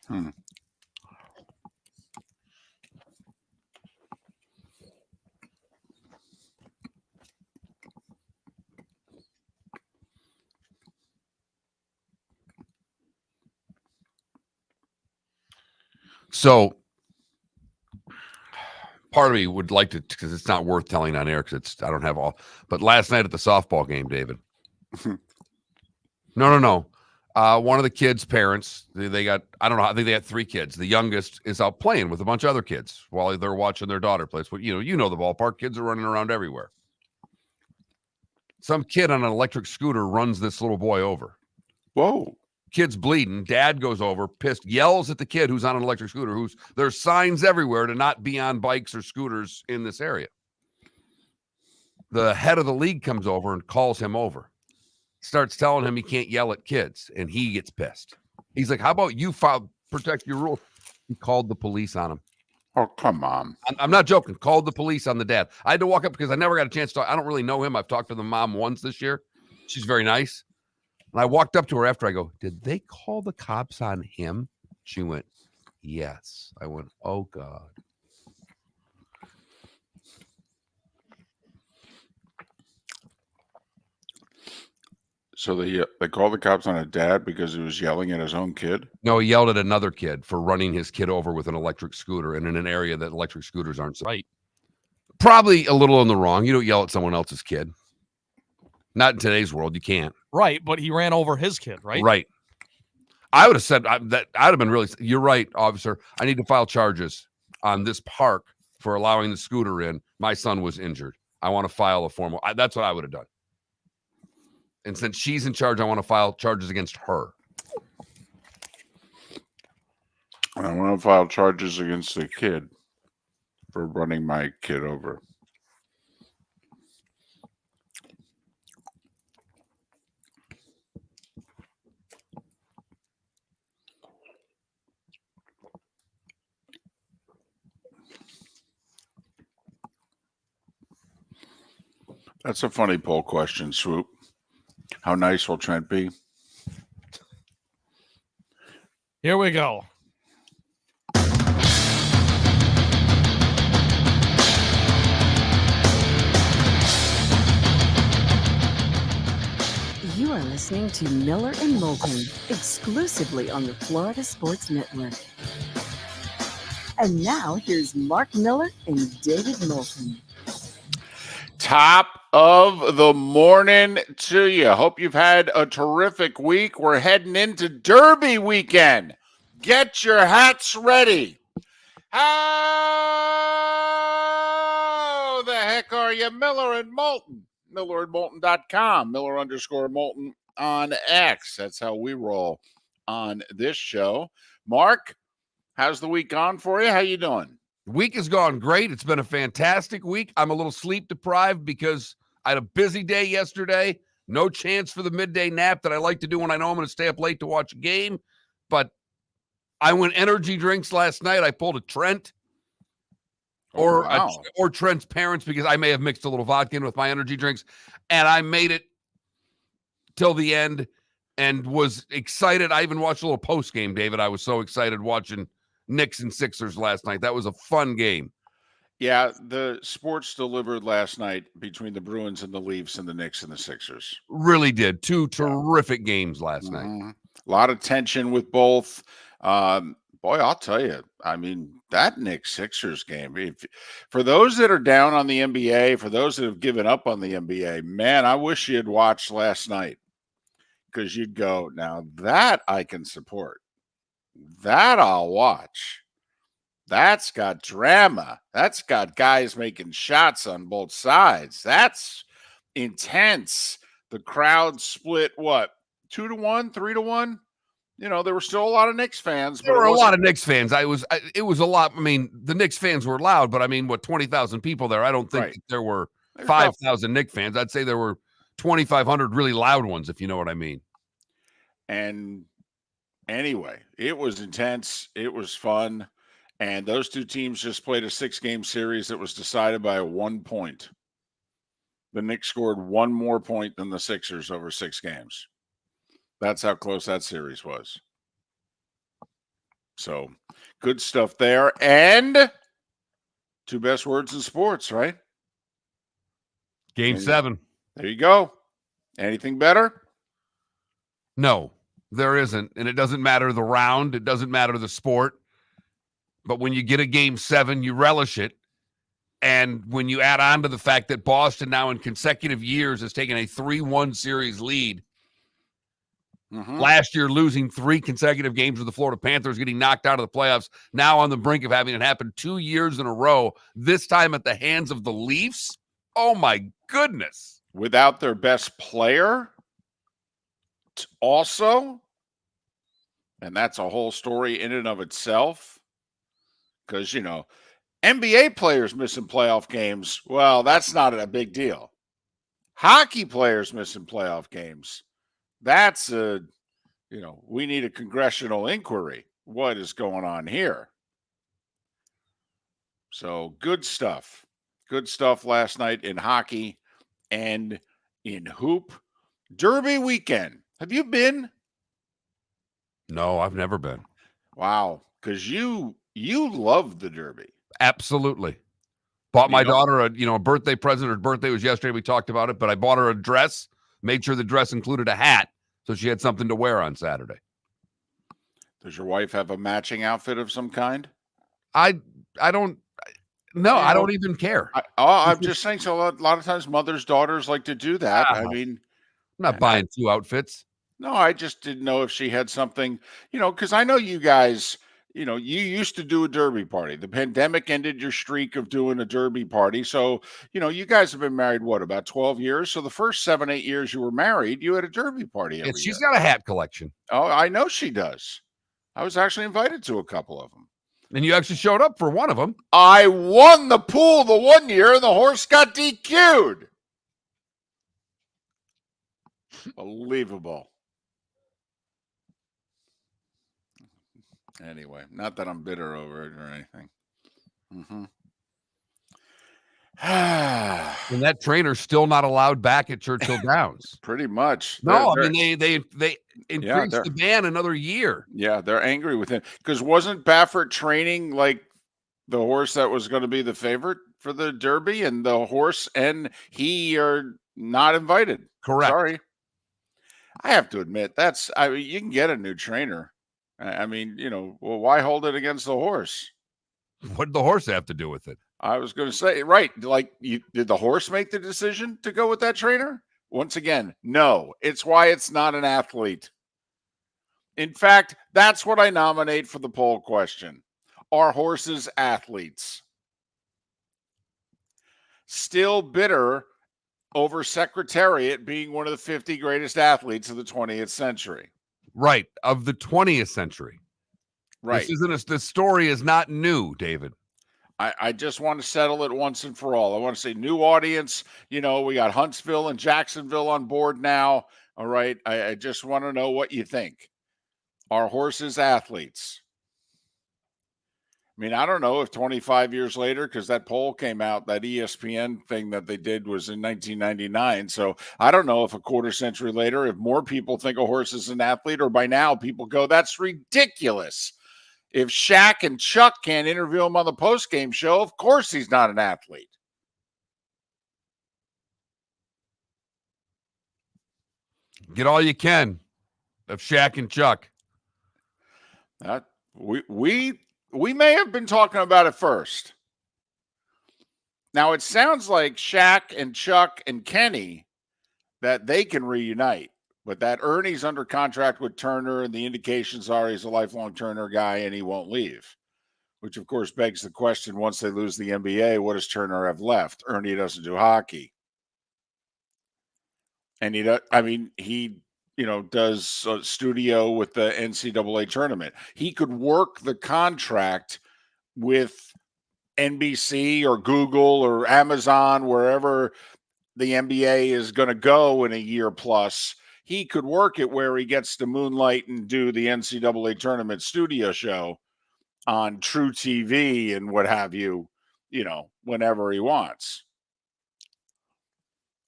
Hmm. So part of me would like to, because it's not worth telling on air because I don't have all. But last night at the softball game, David. No. One of the kids' parents, they got, I don't know, I think they had 3 kids. The youngest is out playing with a bunch of other kids while they're watching their daughter play. But you know the ballpark. Kids are running around everywhere. Some kid on an electric scooter runs this little boy over. Whoa. Kid's bleeding. Dad goes over, pissed, yells at the kid who's on an electric scooter, there's signs everywhere to not be on bikes or scooters in this area. The head of the league comes over and calls him over. Starts telling him he can't yell at kids, and he gets pissed. He's like, how about you protect your rules? He called the police on him. Oh, come on. I'm not joking. Called the police on the dad. I had to walk up because I never got a chance to talk. I don't really know him. I've talked to the mom once this year. She's very nice. And I walked up to her after. I go, did they call the cops on him? She went, yes. I went, oh, God. So they called the cops on a dad because he was yelling at his own kid? No, he yelled at another kid for running his kid over with an electric scooter and in an area that electric scooters aren't. Right. Probably a little in the wrong. You don't yell at someone else's kid. Not in today's world. You can't. Right, but he ran over his kid, right? Right. I would have said that I'd have been really, you're right, officer. I need to file charges on this park for allowing the scooter in. My son was injured. I want to file a formal. That's what I would have done. And since she's in charge, I want to file charges against her. I want to file charges against the kid for running my kid over. That's a funny poll question, Swoop. How nice will Trent be? Here we go. You are listening to Miller and Moulton, exclusively on the Florida Sports Network. And now here's Mark Miller and David Moulton. Top of the morning to you. Hope you've had a terrific week. We're heading into Derby weekend. Get your hats ready. How the heck are you? Miller and Moulton. MillerandMoulton.com. Miller_Moulton on X. That's how we roll on this show. Mark, how's the week gone for you? How you doing? Week has gone great. It's been a fantastic week. I'm a little sleep deprived because I had a busy day yesterday. No chance for the midday nap that I like to do when I know I'm going to stay up late to watch a game. But I went energy drinks last night. I pulled a Trent or Trent's parents because I may have mixed a little vodka in with my energy drinks. And I made it till the end and was excited. I even watched a little post game, David. I was so excited watching Knicks and Sixers last night. That was a fun game. Yeah, the sports delivered last night between the Bruins and the Leafs and the Knicks and the Sixers. Really did. 2 terrific games last night. A lot of tension with both. Boy, I'll tell you, I mean, that Knicks Sixers game, for those that are down on the NBA, for those that have given up on the NBA, man, I wish you had watched last night because you'd go, now that I can support. That I'll watch. That's got drama. That's got guys making shots on both sides. That's intense. The crowd split, what, 2-1, 3-1? You know, there were still a lot of Knicks fans. There were a lot of Knicks fans. It was a lot. I mean, the Knicks fans were loud, but I mean, 20,000 people there? I don't think there were 5,000 Knicks fans. I'd say there were 2,500 really loud ones, if you know what I mean. And anyway, it was intense. It was fun. And those two teams just played a 6-game series that was decided by 1 point. The Knicks scored 1 more point than the Sixers over 6 games. That's how close that series was. So good stuff there. And two best words in sports, right? Game And 7. there you go. Anything better? No, there isn't. And it doesn't matter the round. It doesn't matter the sport. But when you get a game 7, you relish it. And when you add on to the fact that Boston now in consecutive years has taken a 3-1 series lead, last year losing 3 consecutive games with the Florida Panthers, getting knocked out of the playoffs, now on the brink of having it happen 2 years in a row, this time at the hands of the Leafs. Oh, my goodness. Without their best player also. And that's a whole story in and of itself. Because, NBA players missing playoff games, well, that's not a big deal. Hockey players missing playoff games, that's we need a congressional inquiry. What is going on here? So good stuff. Good stuff last night in hockey and in hoop. Derby weekend. Have you been? No, I've never been. Wow. Because you love the Derby. Absolutely. Bought my daughter a birthday present. Her birthday was yesterday. We talked about it, but I bought her a dress, made sure the dress included a hat so she had something to wear on Saturday. Does your wife have a matching outfit of some kind? I don't I don't even care. I'm just saying. So a lot of times mothers, daughters like to do that. I mean, I'm not buying 2 outfits. No, I just didn't know if she had something, because I know you guys, you used to do a Derby party. The pandemic ended your streak of doing a Derby party. So, you guys have been married, about 12 years? So the first 7, 8 years you were married, you had a Derby party every year. She's got a hat collection. Oh, I know she does. I was actually invited to a couple of them. And you actually showed up for one of them. I won the pool the one year and the horse got DQ'd. Unbelievable. Anyway, not that I'm bitter over it or anything. And that trainer's still not allowed back at Churchill Downs. Pretty much. No, I mean they increased the ban another year. Yeah, they're angry with him because wasn't Baffert training like the horse that was going to be the favorite for the Derby, and the horse and he are not invited. Correct. Sorry. I have to admit you can get a new trainer. I mean, well, why hold it against the horse? What did the horse have to do with it? I was going to say, right. Like, did the horse make the decision to go with that trainer? Once again, no. It's why it's not an athlete. In fact, that's what I nominate for the poll question. Are horses athletes? Still bitter over Secretariat being one of the 50 greatest athletes of the 20th century. Right. Of the 20th century. Right. This story is not new, David. I just want to settle it once and for all. I want to say new audience. We got Huntsville and Jacksonville on board now. All right. I just want to know what you think. Are horses athletes? I mean, I don't know if 25 years later, because that poll came out, that ESPN thing that they did was in 1999. So I don't know if a quarter century later, if more people think a horse is an athlete, or by now people go, that's ridiculous. If Shaq and Chuck can't interview him on the post-game show, of course he's not an athlete. Get all you can of Shaq and Chuck. We may have been talking about it first. Now, it sounds like Shaq and Chuck and Kenny, that they can reunite. But that Ernie's under contract with Turner, and the indications are he's a lifelong Turner guy and he won't leave. Which, of course, begs the question, once they lose the NBA, what does Turner have left? Ernie doesn't do hockey. And he does a studio with the NCAA tournament. He could work the contract with NBC or Google or Amazon, wherever the NBA is going to go in a year plus. He could work it where he gets to moonlight and do the NCAA tournament studio show on True TV and what have you, whenever he wants.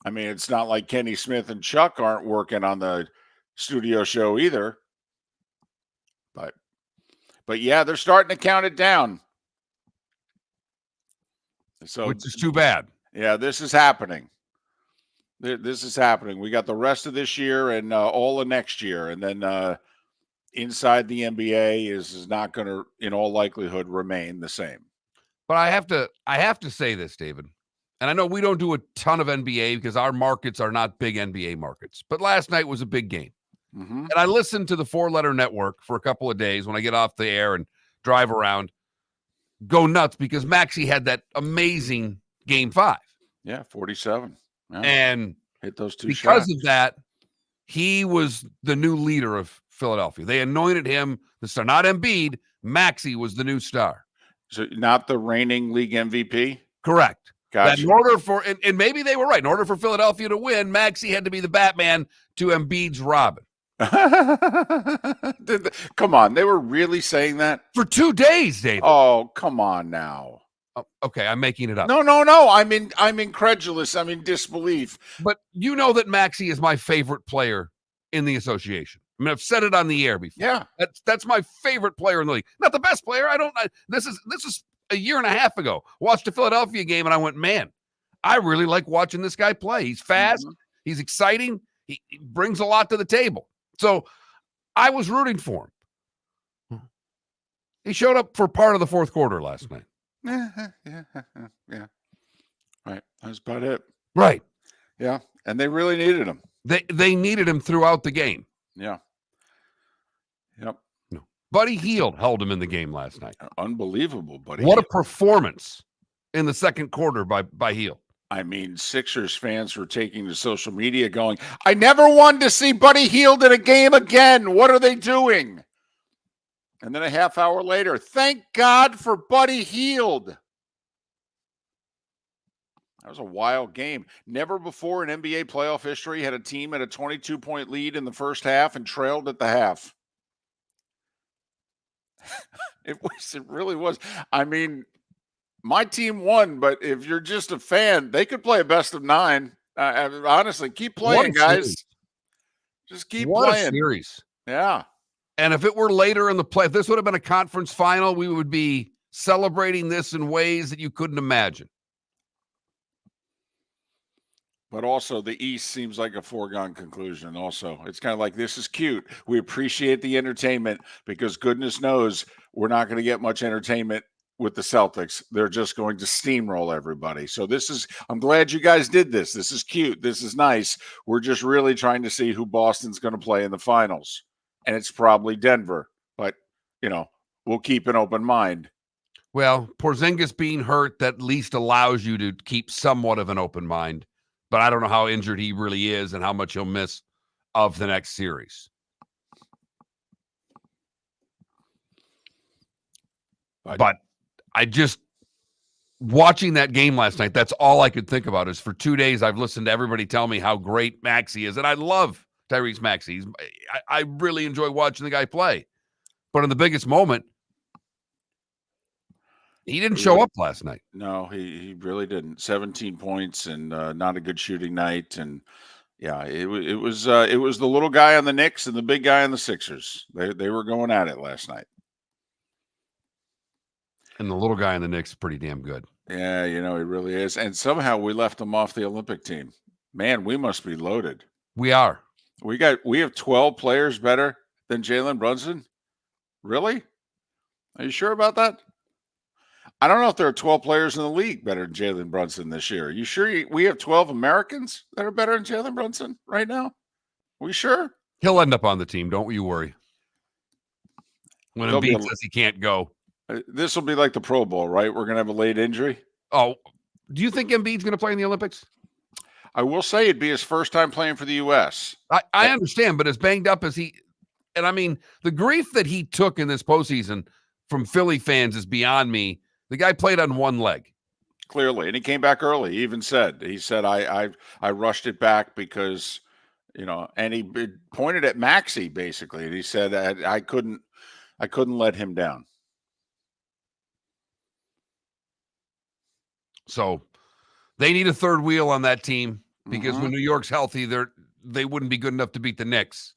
I mean, it's not like Kenny Smith and Chuck aren't working on the studio show either. But But yeah, they're starting to count it down. So, which is too bad. Yeah, this is happening. This is happening. We got the rest of this year and all of next year, and then inside the NBA is not going to, in all likelihood, remain the same. But I have to say this, David. And I know we don't do a ton of NBA because our markets are not big NBA markets. But last night was a big game. Mm-hmm. And I listened to the 4-letter network for a couple of days when I get off the air and drive around, go nuts because Maxey had that amazing game 5. Yeah, 47. Yeah. And hit those 2 because shots. of that, he was the new leader of Philadelphia. They anointed him the star, not Embiid. Maxey was the new star. So not the reigning league MVP? Correct. Gotcha. That in order for, and maybe they were right, in order for Philadelphia to win, Maxey had to be the Batman to Embiid's Robin. Come on, they were really saying that? For 2 days, David. Oh, come on now. Oh, okay, I'm making it up. No. I'm incredulous. I'm in disbelief. But you know that Maxey is my favorite player in the association. I mean, I've said it on the air before. Yeah. That's my favorite player in the league. Not the best player. This is a year and a half ago. Watched a Philadelphia game and I went, man, I really like watching this guy play. He's fast. Mm-hmm. He's exciting. He brings a lot to the table. So I was rooting for him. He showed up for part of the fourth quarter last night. Yeah. Right. That's about it. Right. Yeah. And they really needed him. They needed him throughout the game. Yeah. Yep. No. Buddy Hield held him in the game last night. Unbelievable, buddy. What a performance in the second quarter by Hield. I mean, Sixers fans were taking to social media going, I never wanted to see Buddy Hield in a game again. What are they doing? And then a half hour later, thank God for Buddy Hield. That was a wild game. Never before in NBA playoff history had a team at a 22-point lead in the first half and trailed at the half. It really was. I mean, my team won, but if you're just a fan, they could play a best of 9. Honestly, keep playing, guys. Series. Just keep What playing. A series. Yeah. And if it were later in the play, if this would have been a conference final, we would be celebrating this in ways that you couldn't imagine. But also the East seems like a foregone conclusion also. It's kind of like, this is cute. We appreciate the entertainment because goodness knows we're not going to get much entertainment with the Celtics. They're just going to steamroll everybody. So I'm glad you guys did this. This is cute. This is nice. We're just really trying to see who Boston's going to play in the finals. And it's probably Denver. But, we'll keep an open mind. Well, Porzingis being hurt, that at least allows you to keep somewhat of an open mind. But I don't know how injured he really is and how much he'll miss of the next series. But I just, watching that game last night, that's all I could think about is for 2 days I've listened to everybody tell me how great Maxey is. And I love Tyrese Maxey. I really enjoy watching the guy play. But in the biggest moment, he didn't show up last night. No, he really didn't. 17 points and not a good shooting night. And yeah, it was the little guy on the Knicks and the big guy on the Sixers. They were going at it last night. And the little guy on the Knicks is pretty damn good. Yeah, he really is. And somehow we left him off the Olympic team. Man, we must be loaded. We are. We have 12 players better than Jalen Brunson. Really? Are you sure about that? I don't know if there are 12 players in the league better than Jalen Brunson this year. Are you sure we have 12 Americans that are better than Jalen Brunson right now? Are we sure? He'll end up on the team. Don't you worry. When He'll Embiid says he can't go. This will be like the Pro Bowl, right? We're going to have a late injury. Oh, do you think Embiid's going to play in the Olympics? I will say it'd be his first time playing for the U.S. I understand, but as banged up as he, and I mean, the grief that he took in this postseason from Philly fans is beyond me. The guy played on one leg. Clearly, and he came back early. He even said, I rushed it back because, and he pointed at Maxey basically, and he said I couldn't let him down. So they need a third wheel on that team because when New York's healthy, they wouldn't be good enough to beat the Knicks.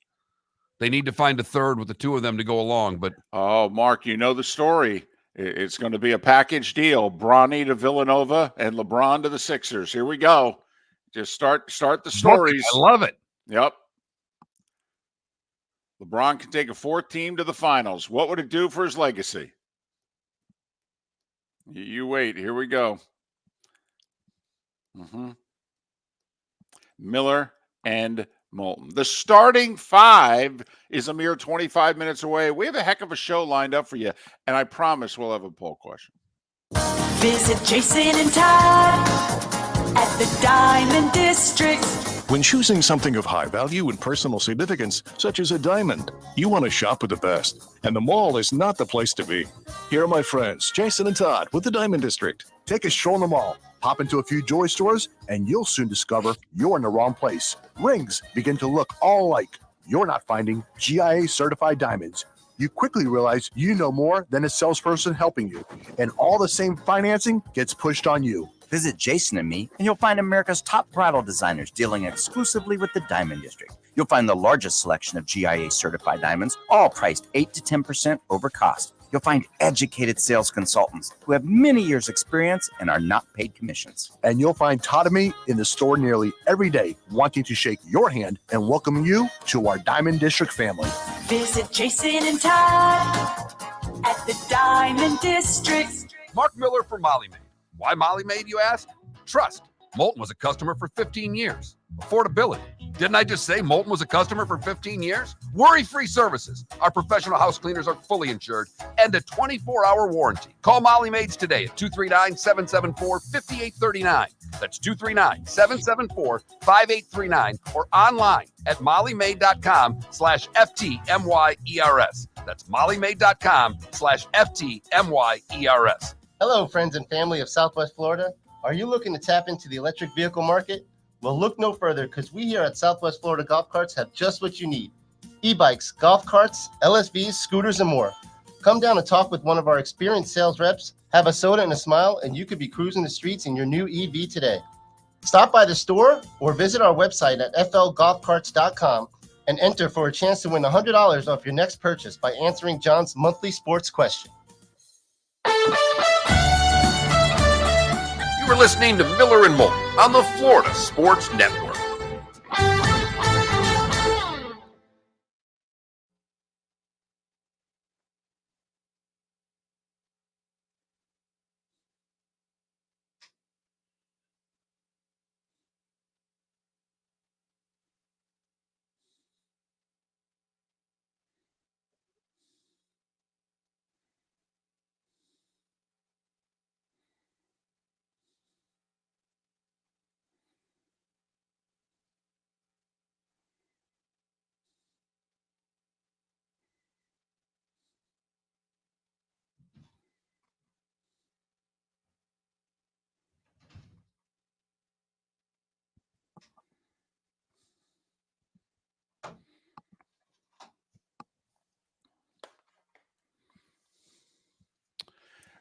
They need to find a third with the two of them to go along. But Oh, Mark, you know the story. It's going to be a package deal. Bronny to Villanova and LeBron to the Sixers. Here we go. Just start the stories. I love it. Yep. LeBron can take a fourth team to the finals. What would it do for his legacy? You wait. Here we go. Miller and Moulton. The starting five is a mere 25 minutes away. We have a heck of a show lined up for you, and I promise we'll have a poll question. Visit Jason and Todd at the Diamond District. When choosing something of high value and personal significance, such as a diamond, you want to shop with the best, and the mall is not the place to be. Here are my friends, Jason and Todd with the Diamond District. Take a stroll in the mall, pop into a few jewelry stores, and you'll soon discover you're in the wrong place. Rings begin to look all alike. You're not finding GIA certified diamonds. You quickly realize you know more than a salesperson helping you, and all the same financing gets pushed on you. Visit Jason and me, and you'll find America's top bridal designers dealing exclusively with the Diamond District. You'll find the largest selection of GIA certified diamonds, all priced 8 to 10% over cost. You'll find educated sales consultants who have many years' experience and are not paid commissions. And you'll find Todd and me in the store nearly every day, wanting to shake your hand and welcome you to our Diamond District family. Visit Jason and Todd at the Diamond District. Mark Miller for Molly Maid. Why Molly Maid, you ask? Trust. Moulton was a customer for 15 years. Affordability. Didn't I just say Moulton was a customer for 15 years? Worry-free services. Our professional house cleaners are fully insured and a 24-hour warranty. Call Molly Maids today at 239-774-5839. That's 239-774-5839 or online at mollymaid.com/FTMYERS. That's mollymaid.com/FTMYERS. Hello, friends and family of Southwest Florida. Are you looking to tap into the electric vehicle market? Well, look no further, because we here at Southwest Florida Golf Carts have just what you need. E-bikes, golf carts, LSVs, scooters, and more. Come down and talk with one of our experienced sales reps, have a soda and a smile, and you could be cruising the streets in your new EV today. Stop by the store or visit our website at flgolfcarts.com and enter for a chance to win $100 off your next purchase by answering John's monthly sports question. You were listening to Miller and Moulton on the Florida Sports Network.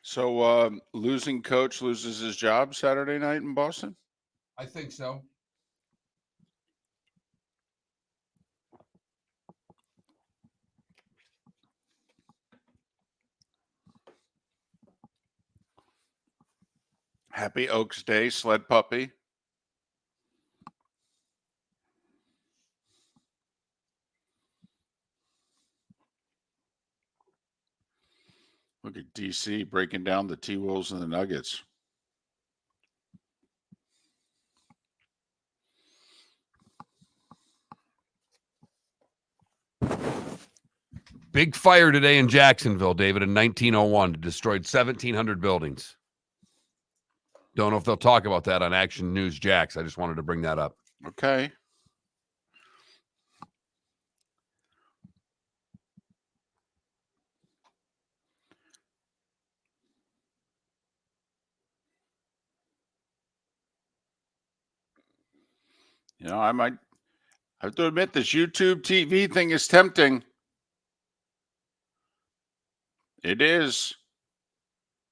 So losing coach loses his job Saturday night in Boston? I think so. Happy Oaks Day, sled puppy. Look at DC breaking down the T-Wolves and the Nuggets. Big fire today in Jacksonville, David, in 1901. Destroyed 1,700 buildings. Don't know if they'll talk about that on Action News Jax. I just wanted to bring that up. Okay. You know, I might have to admit this YouTube TV thing is tempting. It is.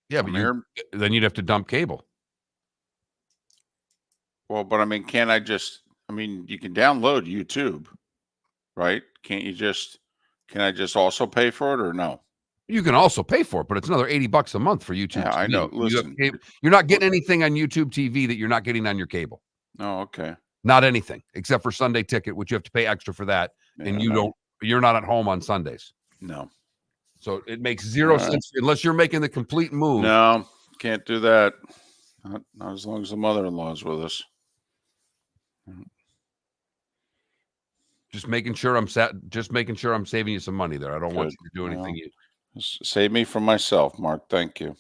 Yeah, but then you'd have to dump cable. Well, but I mean, you can download YouTube. right? Can I just also pay for it or no? You can also pay for it, but it's another $80 a month for YouTube Yeah, TV. I know. You have Listen. you're not getting anything on YouTube TV that you're not getting on your cable. Oh, okay. Not anything except for Sunday Ticket, which you have to pay extra for that, and you're not at home on Sundays. No. So it makes zero sense unless you're making the complete move. No, can't do that. Not as long as the mother-in-law's with us. Just making sure I'm saving you some money there. I don't want you to do anything. Save me from myself, Mark. Thank you.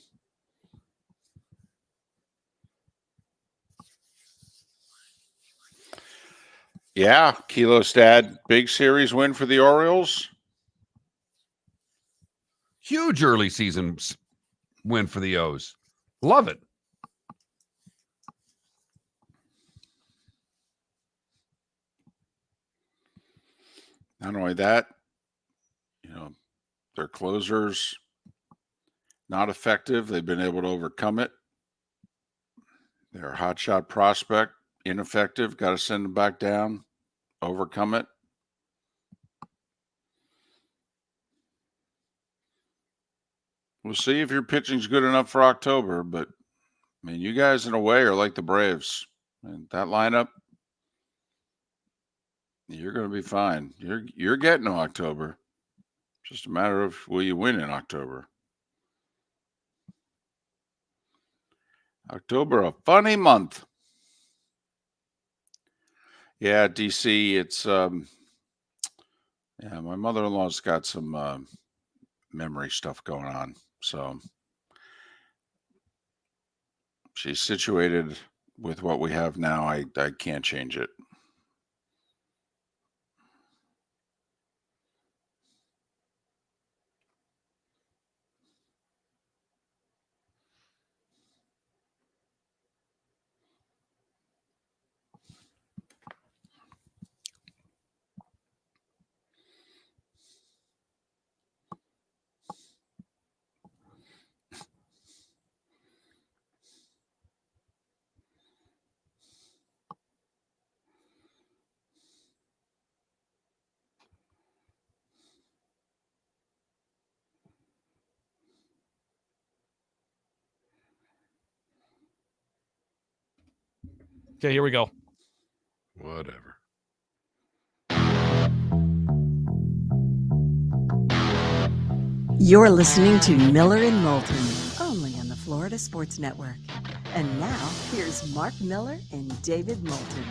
Yeah, Kilo's dad, big series win for the Orioles. Huge early season win for the O's. Love it. Not only that, their closers not effective. They've been able to overcome it. Their hotshot prospect ineffective. Got to send them back down. Overcome it. We'll see if your pitching's good enough for October, but I mean, you guys in a way are like the Braves. And that lineup, you're going to be fine. You're getting to October. Just a matter of will you win in October. October, a funny month. Yeah, DC, it's my mother-in-law's got some memory stuff going on. So she's situated with what we have now. I can't change it. Okay, here we go. Whatever. You're listening to Miller and Moulton, only on the Florida Sports Network. And now, here's Mark Miller and David Moulton.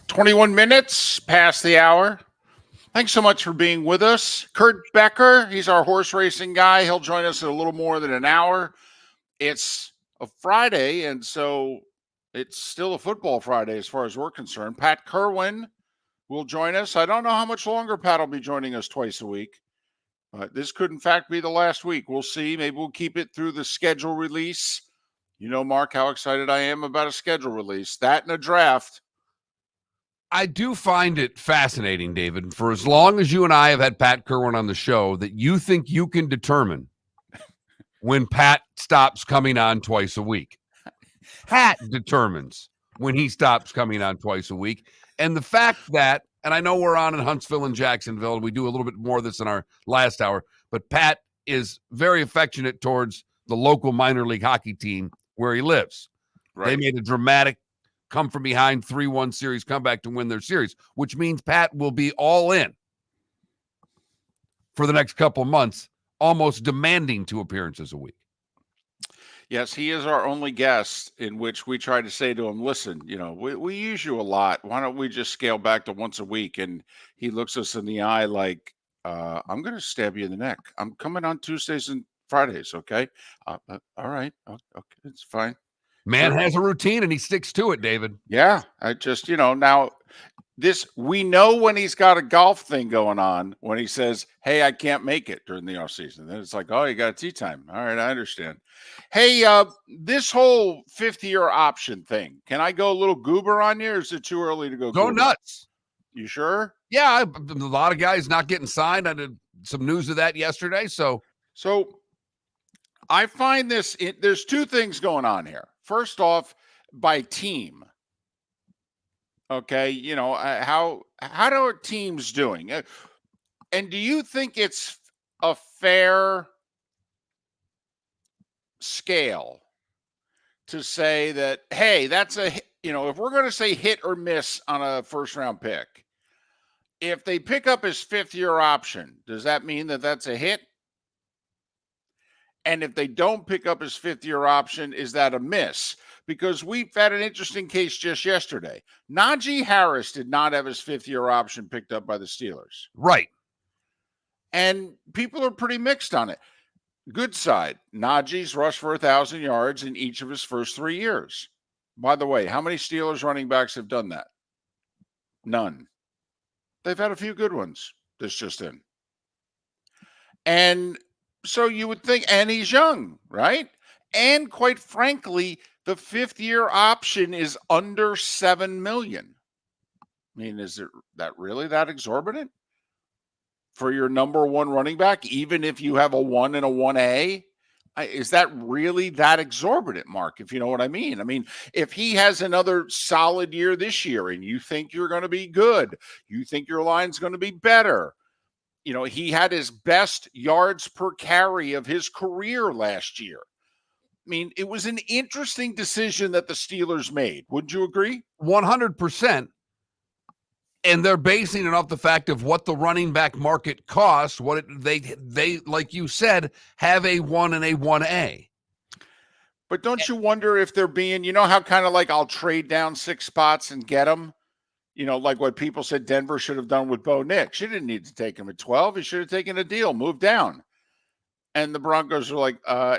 21 minutes past the hour. Thanks so much for being with us. Kurt Becker, he's our horse racing guy. He'll join us in a little more than an hour. It's a Friday, and so it's still a football Friday as far as we're concerned. Pat Kirwan will join us. I don't know how much longer Pat will be joining us twice a week. This could, in fact, be the last week. We'll see. Maybe we'll keep it through the schedule release. You know, Mark, how excited I am about a schedule release. That and a draft. I do find it fascinating, David, for as long as you and I have had Pat Kirwan on the show, that you think you can determine when Pat stops coming on twice a week. Pat determines when he stops coming on twice a week. And the fact that, and I know we're on in Huntsville and Jacksonville, and we do a little bit more of this in our last hour, but Pat is very affectionate towards the local minor league hockey team where he lives. Right. They made a dramatic come from behind 3-1 series comeback to win their series, which means Pat will be all in for the next couple months, almost demanding 2 appearances a week. Yes, he is our only guest, in which we try to say to him, listen, we use you a lot. Why don't we just scale back to once a week? And he looks us in the eye like, I'm going to stab you in the neck. I'm coming on Tuesdays and Fridays, okay? All right. Okay, it's fine. Man has a routine and he sticks to it, David. Yeah, I just, now we know when he's got a golf thing going on, when he says, hey, I can't make it during the off season. Then it's like, oh, you got a tea time. All right, I understand. Hey, this whole 5th-year option thing, can I go a little goober on you, or is it too early to go goober? Nuts. You sure? Yeah, a lot of guys not getting signed. I did some news of that yesterday. So I find there's 2 things going on here. First off, by team. Okay, how are teams doing? And do you think it's a fair scale to say that, hey, that's if we're going to say hit or miss on a first round pick, if they pick up his 5th-year option, does that mean that that's a hit? And if they don't pick up his 5th-year option, is that a miss? Because we've had an interesting case just yesterday. Najee Harris did not have his 5th-year option picked up by the Steelers. Right. And people are pretty mixed on it. Good side, Najee's rushed for 1,000 yards in each of his first 3 years. By the way, how many Steelers running backs have done that? None. They've had a few good ones this just in. And so you would think, and he's young, right? And quite frankly, the 5th-year option is under $7 million. I mean, is that really that exorbitant for your number one running back, even if you have a 1 and a 1A? Is that really that exorbitant, Mark, if you know what I mean? I mean, if he has another solid year this year and you think you're going to be good, you think your line's going to be better. He had his best yards per carry of his career last year. I mean, it was an interesting decision that the Steelers made. Would you agree? 100%. And they're basing it off the fact of what the running back market costs, they like you said, have a 1 and a 1A. But don't you wonder if they're being, how kind of like I'll trade down 6 spots and get them? Like what people said Denver should have done with Bo Nix. You didn't need to take him at 12. He should have taken a deal, moved down. And the Broncos are like,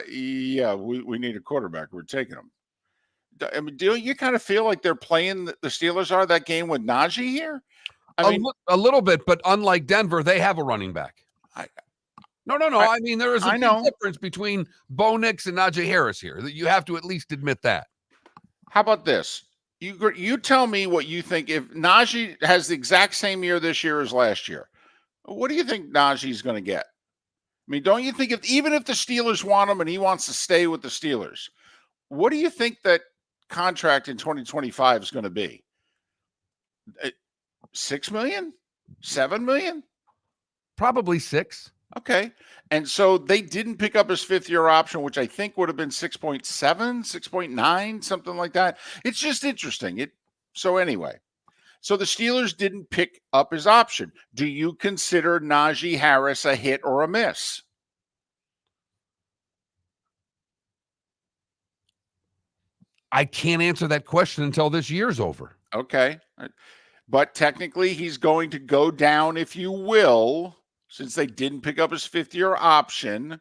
yeah, we need a quarterback. We're taking him. I mean, do you kind of feel like they're playing the Steelers are that game with Najee here? I mean, a little bit, but unlike Denver, they have a running back. No. I mean, there is a big difference between Bo Nix and Najee Harris here. You have to at least admit that. How about this? You tell me what you think. If Najee has the exact same year this year as last year, what do you think Najee's going to get? I mean, don't you think even if the Steelers want him and he wants to stay with the Steelers, what do you think that contract in 2025 is going to be? $6 million? $7 million? Probably 6. Okay. And so they didn't pick up his 5th-year option, which I think would have been 6.7, 6.9, something like that. It's just interesting. So anyway, so the Steelers didn't pick up his option. Do you consider Najee Harris a hit or a miss? I can't answer that question until this year's over. Okay. But technically, he's going to go down, if you will, since they didn't pick up his 5th-year option.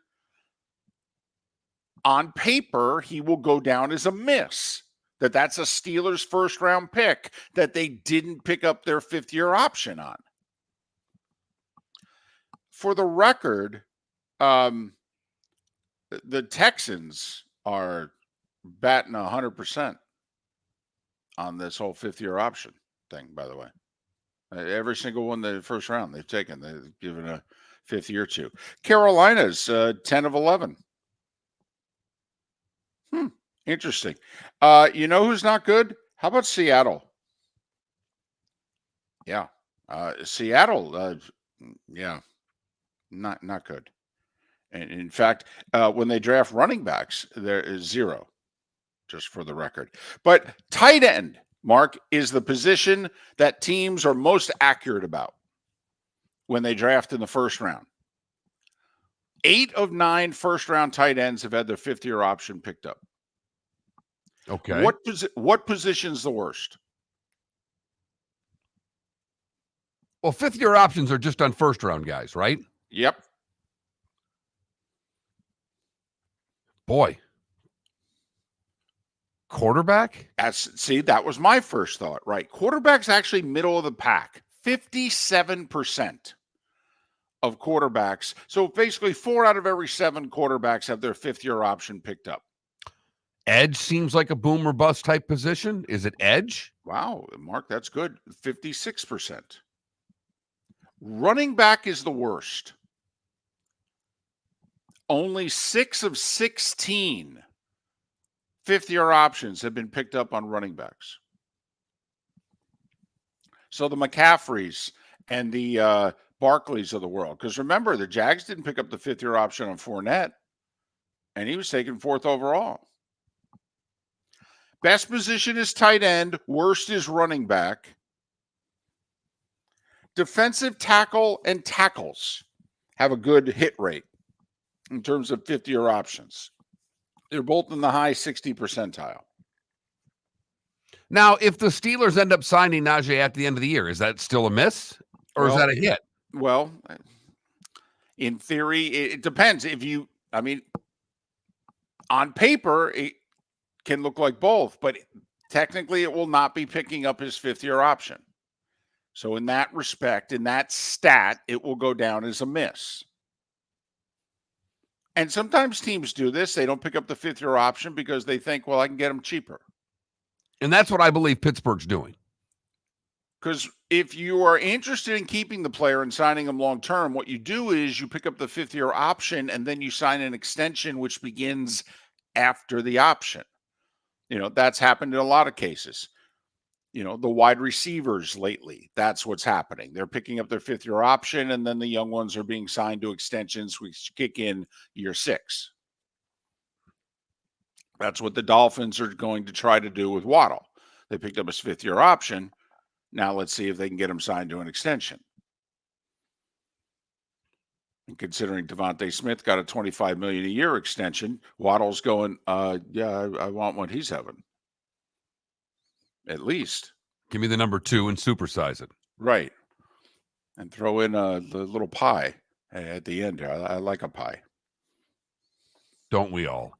On paper, he will go down as a miss. That's a Steelers first-round pick that they didn't pick up their 5th-year option on. For the record, the Texans are batting 100% on this whole 5th-year option thing, by the way. Every single one the first round they've taken, they've given a 5th year to. Carolina's 10 of 11. Interesting. You know who's not good? How about Seattle? Yeah. Seattle, yeah, not good. And in fact, when they draft running backs, there is 0, just for the record. But tight end, Mark, is the position that teams are most accurate about when they draft in the first round. 8 of 9 first-round tight ends have had their 5th-year option picked up. Okay. What position's the worst? Well, 5th-year options are just on first-round guys, right? Yep. Boy. Quarterback? That was my first thought, right? Quarterback's actually middle of the pack. 57% of quarterbacks. So basically 4 out of every 7 quarterbacks have their 5th-year option picked up. Edge seems like a boom or bust type position. Is it edge? Wow, Mark, that's good. 56%. Running back is the worst. Only 6 of 16 5th-year options have been picked up on running backs. So the McCaffreys and the Barclays of the world. Because remember, the Jags didn't pick up the 5th-year option on Fournette, and he was taken 4th overall. Best position is tight end. Worst is running back. Defensive tackle and tackles have a good hit rate in terms of 5th-year options. They're both in the high 60 percentile. Now, if the Steelers end up signing Najee at the end of the year, is that still a miss or is that a hit? Well, in theory, it depends. On paper, it can look like both, but technically it will not be picking up his 5th-year option. So in that respect, in that stat, it will go down as a miss. And sometimes teams do this. They don't pick up the 5th-year option because they think, well, I can get him cheaper. And that's what I believe Pittsburgh's doing. Because if you are interested in keeping the player and signing him long-term, what you do is you pick up the 5th-year option and then you sign an extension which begins after the option. That's happened in a lot of cases. The wide receivers lately, that's what's happening. They're picking up their 5th-year option, and then the young ones are being signed to extensions which kick in year 6. That's what the Dolphins are going to try to do with Waddle. They picked up his 5th-year option. Now let's see if they can get him signed to an extension. And considering Devontae Smith got a $25 million a year extension, Waddle's going, I want what he's having. At least. Give me the number 2 and supersize it. Right. And throw in the little pie at the end. I like a pie. Don't we all?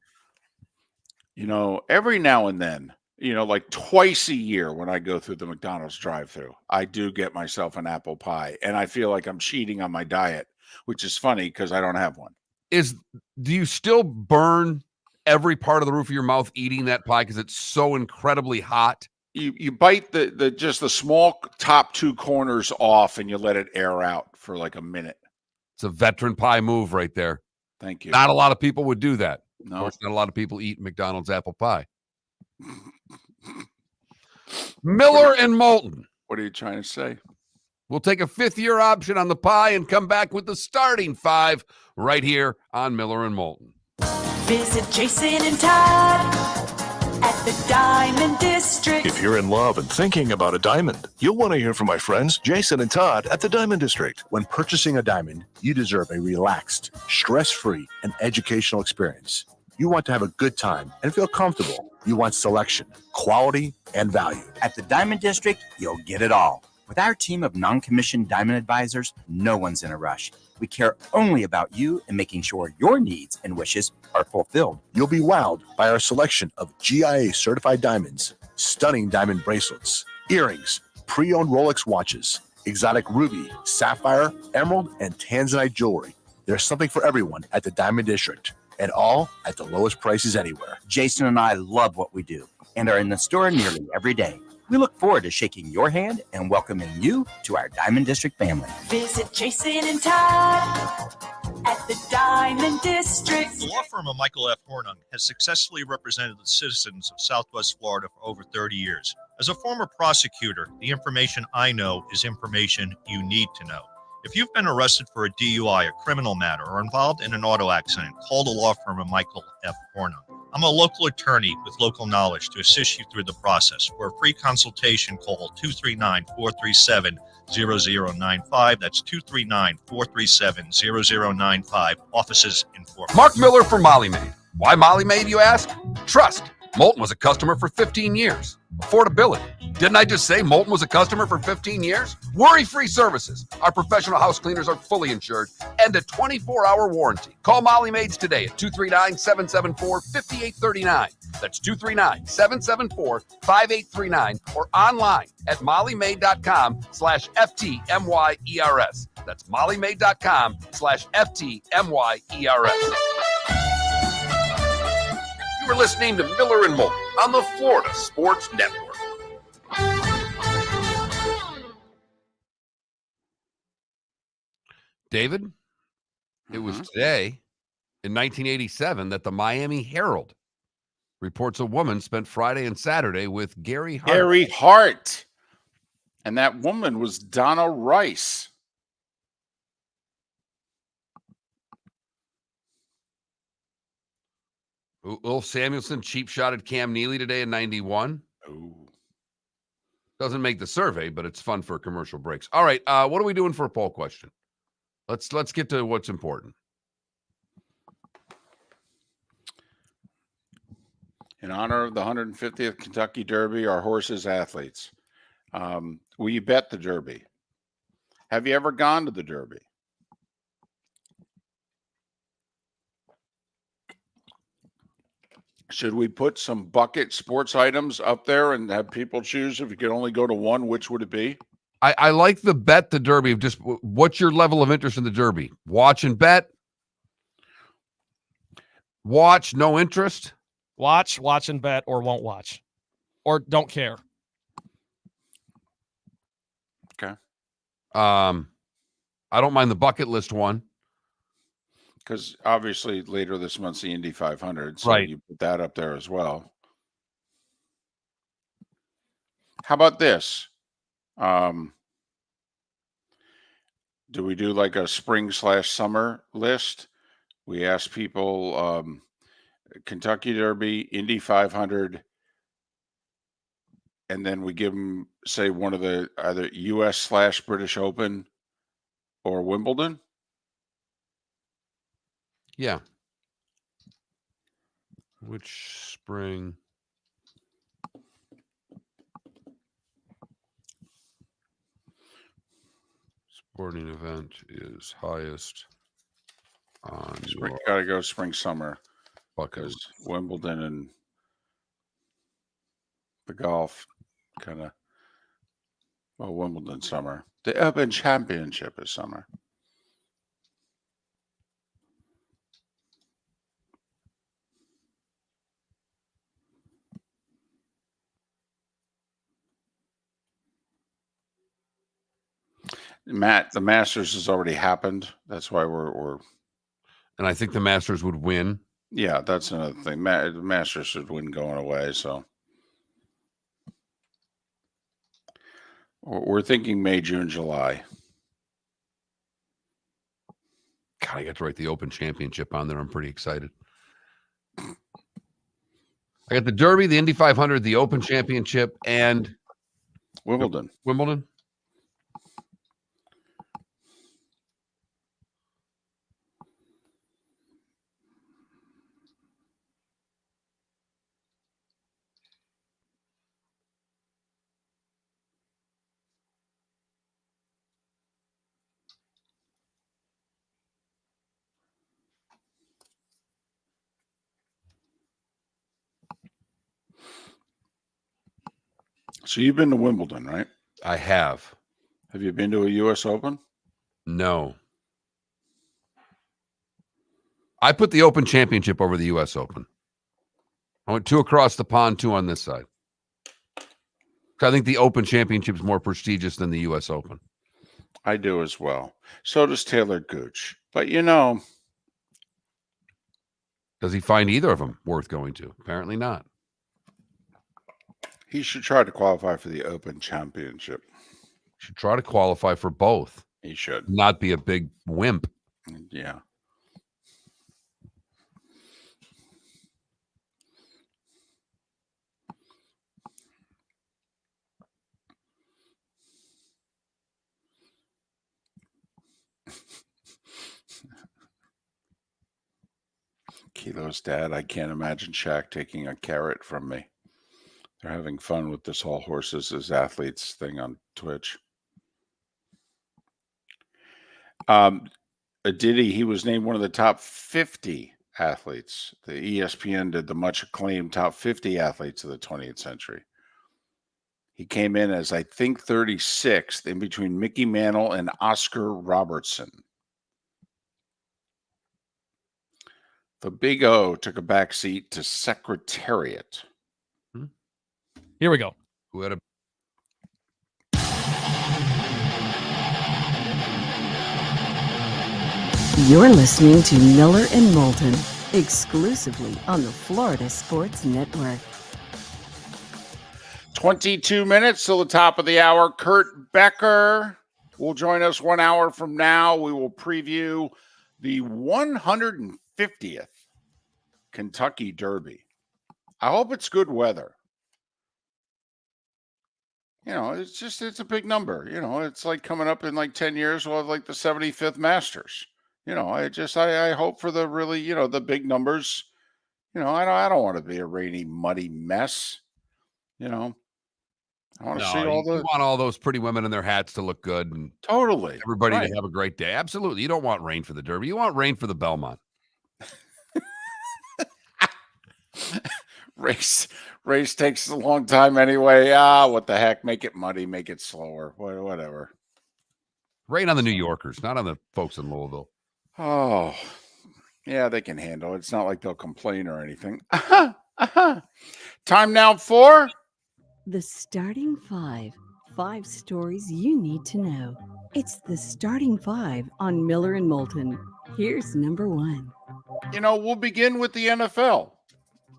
Every now and then, like twice a year when I go through the McDonald's drive-thru, I do get myself an apple pie, and I feel like I'm cheating on my diet, which is funny because I don't have one. Do you still burn every part of the roof of your mouth eating that pie because it's so incredibly hot? You bite the small top 2 corners off and you let it air out for like a minute. It's a veteran pie move right there. Thank you. Not a lot of people would do that. No. Of course, not a lot of people eat McDonald's apple pie. Miller and Moulton. What are you trying to say? We'll take a 5th-year option on the pie and come back with the starting 5 right here on Miller and Moulton. Visit Jason and Todd at the Diamond District. If you're in love and thinking about a diamond, you'll want to hear from my friends Jason and Todd at the Diamond District. When purchasing a diamond, you deserve a relaxed, stress-free, and educational experience. You want to have a good time and feel comfortable. You want selection, quality, and value. At the Diamond District, you'll get it all. With our team of non-commissioned diamond advisors, no one's in a rush. We care only about you and making sure your needs and wishes are fulfilled. You'll be wowed by our selection of GIA certified diamonds, stunning diamond bracelets, earrings, pre-owned Rolex watches, exotic ruby, sapphire, emerald, and tanzanite jewelry. There's something for everyone at the Diamond District, and all at the lowest prices anywhere. Jason and I love what we do and are in the store nearly every day. We look forward to shaking your hand and welcoming you to our Diamond District family. Visit Jason and Todd at the Diamond District. The law firm of Michael F. Hornung has successfully represented the citizens of Southwest Florida for over 30 years. As a former prosecutor, the information I know is information you need to know. If you've been arrested for a DUI, a criminal matter, or involved in an auto accident, call the law firm of Michael F. Hornung. I'm a local attorney with local knowledge to assist you through the process. For a free consultation, call 239-437-0095. That's 239-437-0095. Offices in Fort Mark Miller for Molly Maid. Why Molly Maid, you ask? Trust. Moulton was a customer for 15 years. Affordability. Didn't I just say Moulton was a customer for 15 years? Worry-free services. Our professional house cleaners are fully insured and a 24-hour warranty. Call Molly Maids today at 239-774-5839. That's 239-774-5839 or online at mollymaid.com/FTMYERS. That's mollymaid.com/FTMYERS. You were listening to Miller and Moulton on the Florida Sports Network. David, it was today in 1987 that the Miami Herald reports a woman spent Friday and Saturday with Gary Hart. Gary Hart. And that woman was Donna Rice. Will Samuelson cheap shot at Cam Neely today in 91. Ooh. Doesn't make the survey, but it's fun for commercial breaks. All right, what are we doing for a poll question? Let's get to what's important. In honor of the 150th Kentucky Derby, our horses athletes. Will you bet the Derby? Have you ever gone to the Derby? Should we put some bucket sports items up there and have people choose if you could only go to one? Which would it be? I like the bet the Derby. Just what's your level of interest in the Derby? Watch and bet? Watch, no interest? Watch and bet, or won't watch, or don't care. Okay. I don't mind the bucket list one. Because obviously later this month's the Indy 500, so Right. you put that up there as well. How about this? Do we do like a spring/summer list? We ask people Kentucky Derby, Indy 500, and then we give them, say, one of the either US/British Open or Wimbledon. Yeah. Which spring? Sporting event is highest on Spring, your gotta go spring/summer bucket because list. Wimbledon and the golf kind of, well, Wimbledon summer. The Open Championship is summer. Matt, the Masters has already happened. That's why we're And I think the Masters would win. yeah, that's another thing. The Masters should win going away. So we're thinking May, June, July. God, I got to write the Open Championship on there. I'm pretty excited. I got the Derby, the Indy 500, the Open Championship, and Wimbledon. Wimbledon. So you've been to Wimbledon, right? I have. Have you been to a U.S. Open? No. I put the Open Championship over the U.S. Open. I went 2 across the pond, 2 on this side. I think the Open Championship is more prestigious than the U.S. Open. I do as well. So does Taylor Gooch. But you know, Does he find either of them worth going to? Apparently not. he should try to qualify for the Open Championship. Should try to qualify for both. He should. Not be a big wimp. Yeah. Kilo's dad, I can't imagine Shaq taking a carrot from me. They're having fun with this whole horses as athletes thing on Twitch. Diddy, he was named one of the top 50 athletes. The ESPN did the much acclaimed top 50 athletes of the 20th century. He came in as, I think, 36th in between Mickey Mantle and Oscar Robertson. The Big O took a back seat to Secretariat. Here we go. Who had a You're listening to Miller and Moulton, exclusively on the Florida Sports Network. 22 minutes till the top of the hour. Kurt Becker will join us 1 hour from now. We will preview the 150th Kentucky Derby. I hope it's good weather. It's a big number. It's like coming up in like 10 years, we'll have like the 75th Masters. I hope for the really, the big numbers. I don't want to be a rainy, muddy mess. I want to see You want all those pretty women in their hats to look good and totally everybody right. to have a great day. Absolutely. You don't want rain for the Derby. You want rain for the Belmont. Race takes a long time anyway. What the heck? Make it muddy, make it slower. Whatever. Rain on the New Yorkers, not on the folks in Louisville. Oh, yeah, they can handle it. It's not like they'll complain or anything. Time now for The Starting Five. 5 stories you need to know. It's the Starting Five on Miller and Moulton. Here's number 1. We'll begin with the NFL.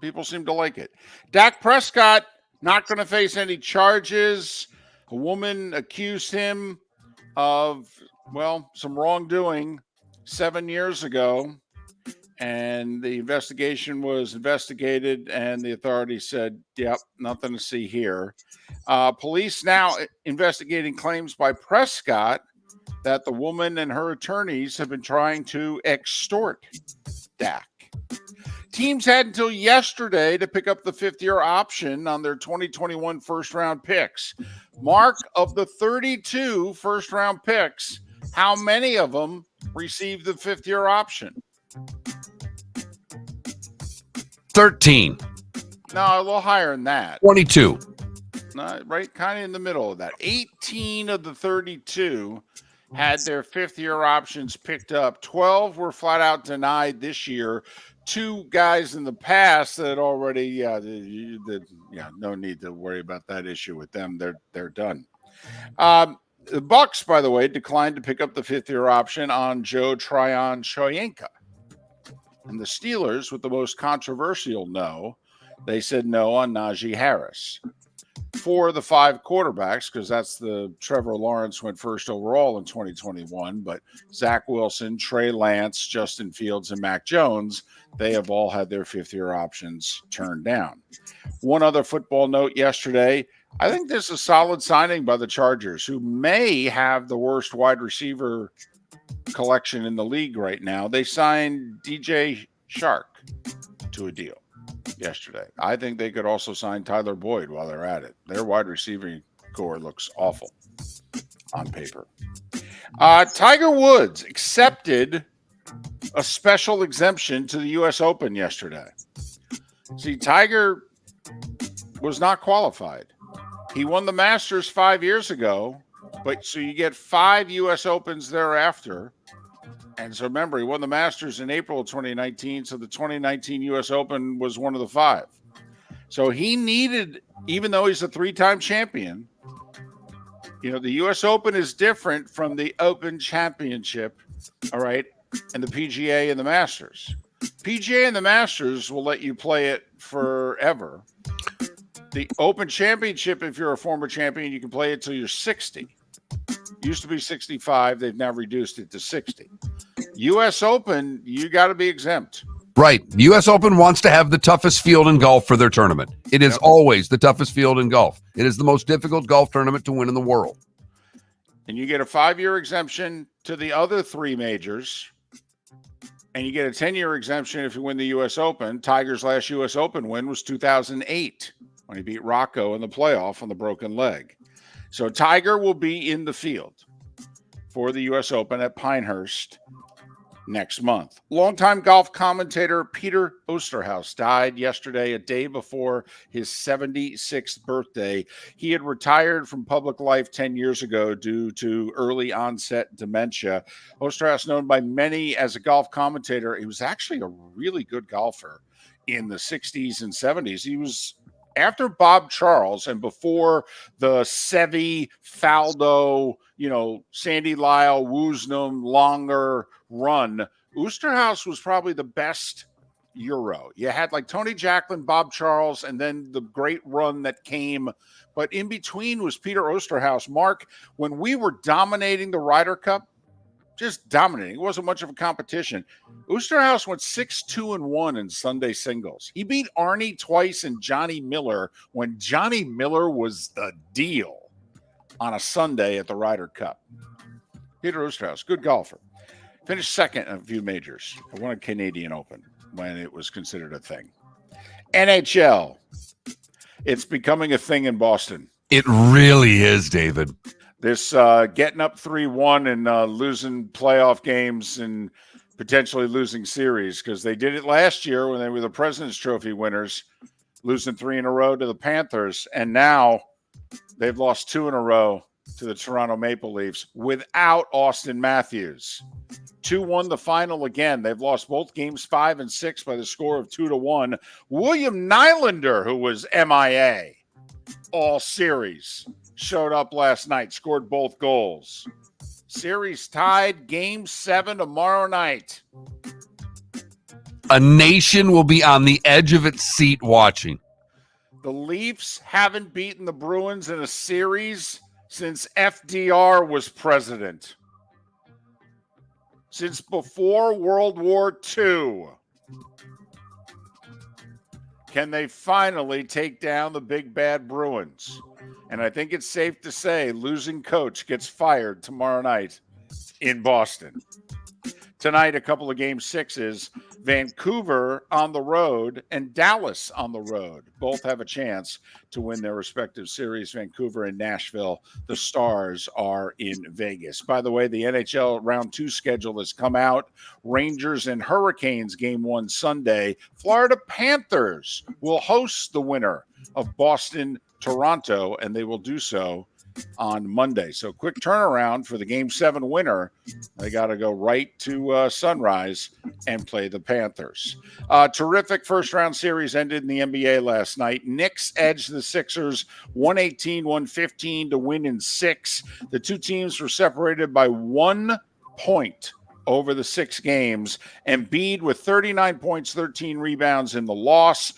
People seem to like it. Dak Prescott not going to face any charges. A woman accused him of, some wrongdoing 7 years ago. And the investigation was investigated, and the authorities said, yep, nothing to see here. Police now investigating claims by Prescott that the woman and her attorneys have been trying to extort Dak. Teams had until yesterday to pick up the 5th-year option on their 2021 first-round picks. Mark, of the 32 first-round picks, how many of them received the 5th-year option? 13. No, a little higher than that. 22. Right, kind of in the middle of that. 18 of the 32 had their 5th-year options picked up. 12 were flat out denied this year. 2 guys in the past that already, no need to worry about that issue with them. They're done. The Bucks, by the way, declined to pick up the 5th-year option on Joe Tryon-Shoyinka. And the Steelers, with the most controversial no, they said no on Najee Harris. 4 of the 5 quarterbacks, because that's the Trevor Lawrence went first overall in 2021, but Zach Wilson, Trey Lance, Justin Fields, and Mac Jones, they have all had their 5th-year options turned down. One other football note yesterday, I think this is a solid signing by the Chargers, who may have the worst wide receiver collection in the league right now. They signed DJ Shark to a deal yesterday. I think they could also sign Tyler Boyd while they're at it. Their wide receiving core looks awful on paper. Tiger Woods accepted a special exemption to the U.S. Open yesterday. See, Tiger was not qualified. He won the Masters 5 years ago, but so you get 5 U.S. Opens thereafter. And so remember, he won the Masters in April of 2019. So the 2019 U.S. Open was one of the 5. So he needed, even though he's a 3-time champion, the U.S. Open is different from the Open Championship, all right, and the PGA and the Masters. PGA and the Masters will let you play it forever. The Open Championship, if you're a former champion, you can play it till you're 60. Used to be 65. They've now reduced it to 60. U.S. Open, you got to be exempt. Right. The U.S. Open wants to have the toughest field in golf for their tournament. It is always the toughest field in golf. It is the most difficult golf tournament to win in the world. And you get a 5-year exemption to the other 3 majors. And you get a 10-year exemption if you win the U.S. Open. Tiger's last U.S. Open win was 2008 when he beat Rocco in the playoff on the broken leg. So Tiger will be in the field for the U.S. Open at Pinehurst next month. Longtime golf commentator Peter Osterhaus died yesterday, a day before his 76th birthday. He had retired from public life 10 years ago due to early onset dementia. Osterhaus, known by many as a golf commentator, he was actually a really good golfer in the 60s and 70s. He was, after Bob Charles and before the Seve, Faldo, Sandy Lyle, Woosnam, Longer run, Osterhaus was probably the best Euro. You had like Tony Jacklin, Bob Charles, and then the great run that came. But in between was Peter Osterhaus. Mark, when we were dominating the Ryder Cup, just dominating, it wasn't much of a competition. Osterhaus went 6-2-1 in Sunday singles. He beat Arnie twice and Johnny Miller when Johnny Miller was the deal on a Sunday at the Ryder Cup. Peter Osterhaus, good golfer. Finished second in a few majors. I won a Canadian Open when it was considered a thing. NHL. It's becoming a thing in Boston. It really is, David. This getting up 3-1 and losing playoff games and potentially losing series, because they did it last year when they were the President's Trophy winners, losing 3 in a row to the Panthers. And now they've lost 2 in a row to the Toronto Maple Leafs without Austin Matthews. 2-1 the final again. They've lost both games 5 and 6 by the score of 2-1. William Nylander, who was MIA all series, showed up last night, scored both goals. Series tied, game 7 tomorrow night. A nation will be on the edge of its seat watching. The Leafs haven't beaten the Bruins in a series since FDR was president. Since before World War II. Can they finally take down the big bad Bruins? And I think it's safe to say losing coach gets fired tomorrow night in Boston. Tonight, a couple of game 6s. Vancouver on the road and Dallas on the road. Both have a chance to win their respective series. Vancouver and Nashville. The Stars are in Vegas. By the way, the NHL Round 2 schedule has come out. Rangers and Hurricanes game 1 Sunday. Florida Panthers will host the winner of Boston, Toronto, and they will do so on Monday. So quick turnaround for the game 7 winner. They got to go right to Sunrise and play the Panthers. Terrific first round series ended in the NBA last night. Knicks edged the Sixers 118-115 to win in 6. The two teams were separated by 1 point over the 6 games. Embiid with 39 points, 13 rebounds in the loss.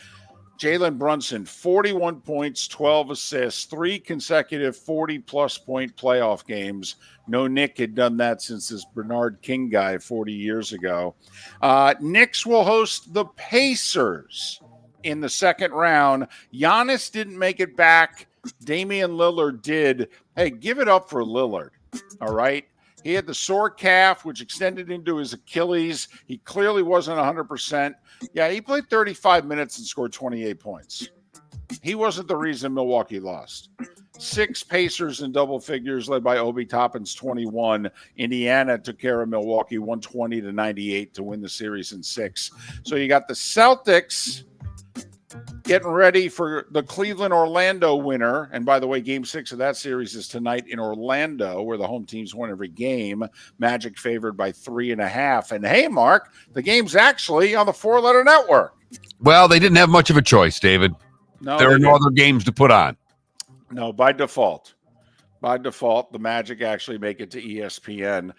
Jalen Brunson, 41 points, 12 assists, 3 consecutive 40-plus point playoff games. No Nick had done that since this Bernard King guy 40 years ago. Knicks will host the Pacers in the second round. Giannis didn't make it back. Damian Lillard did. Hey, give it up for Lillard, all right? He had the sore calf, which extended into his Achilles. He clearly wasn't 100%. Yeah, he played 35 minutes and scored 28 points. He wasn't the reason Milwaukee lost. 6 Pacers in double figures, led by Obi Toppin's 21. Indiana took care of Milwaukee 120-98 to win the series in 6. So you got the Celtics getting ready for the Cleveland-Orlando winner. And by the way, game 6 of that series is tonight in Orlando, where the home teams won every game. Magic favored by 3.5. And hey, Mark, the game's actually on the 4-letter network. Well, they didn't have much of a choice, David. No, there are no other games to put on. No, by default. By default, the Magic actually make it to ESPN.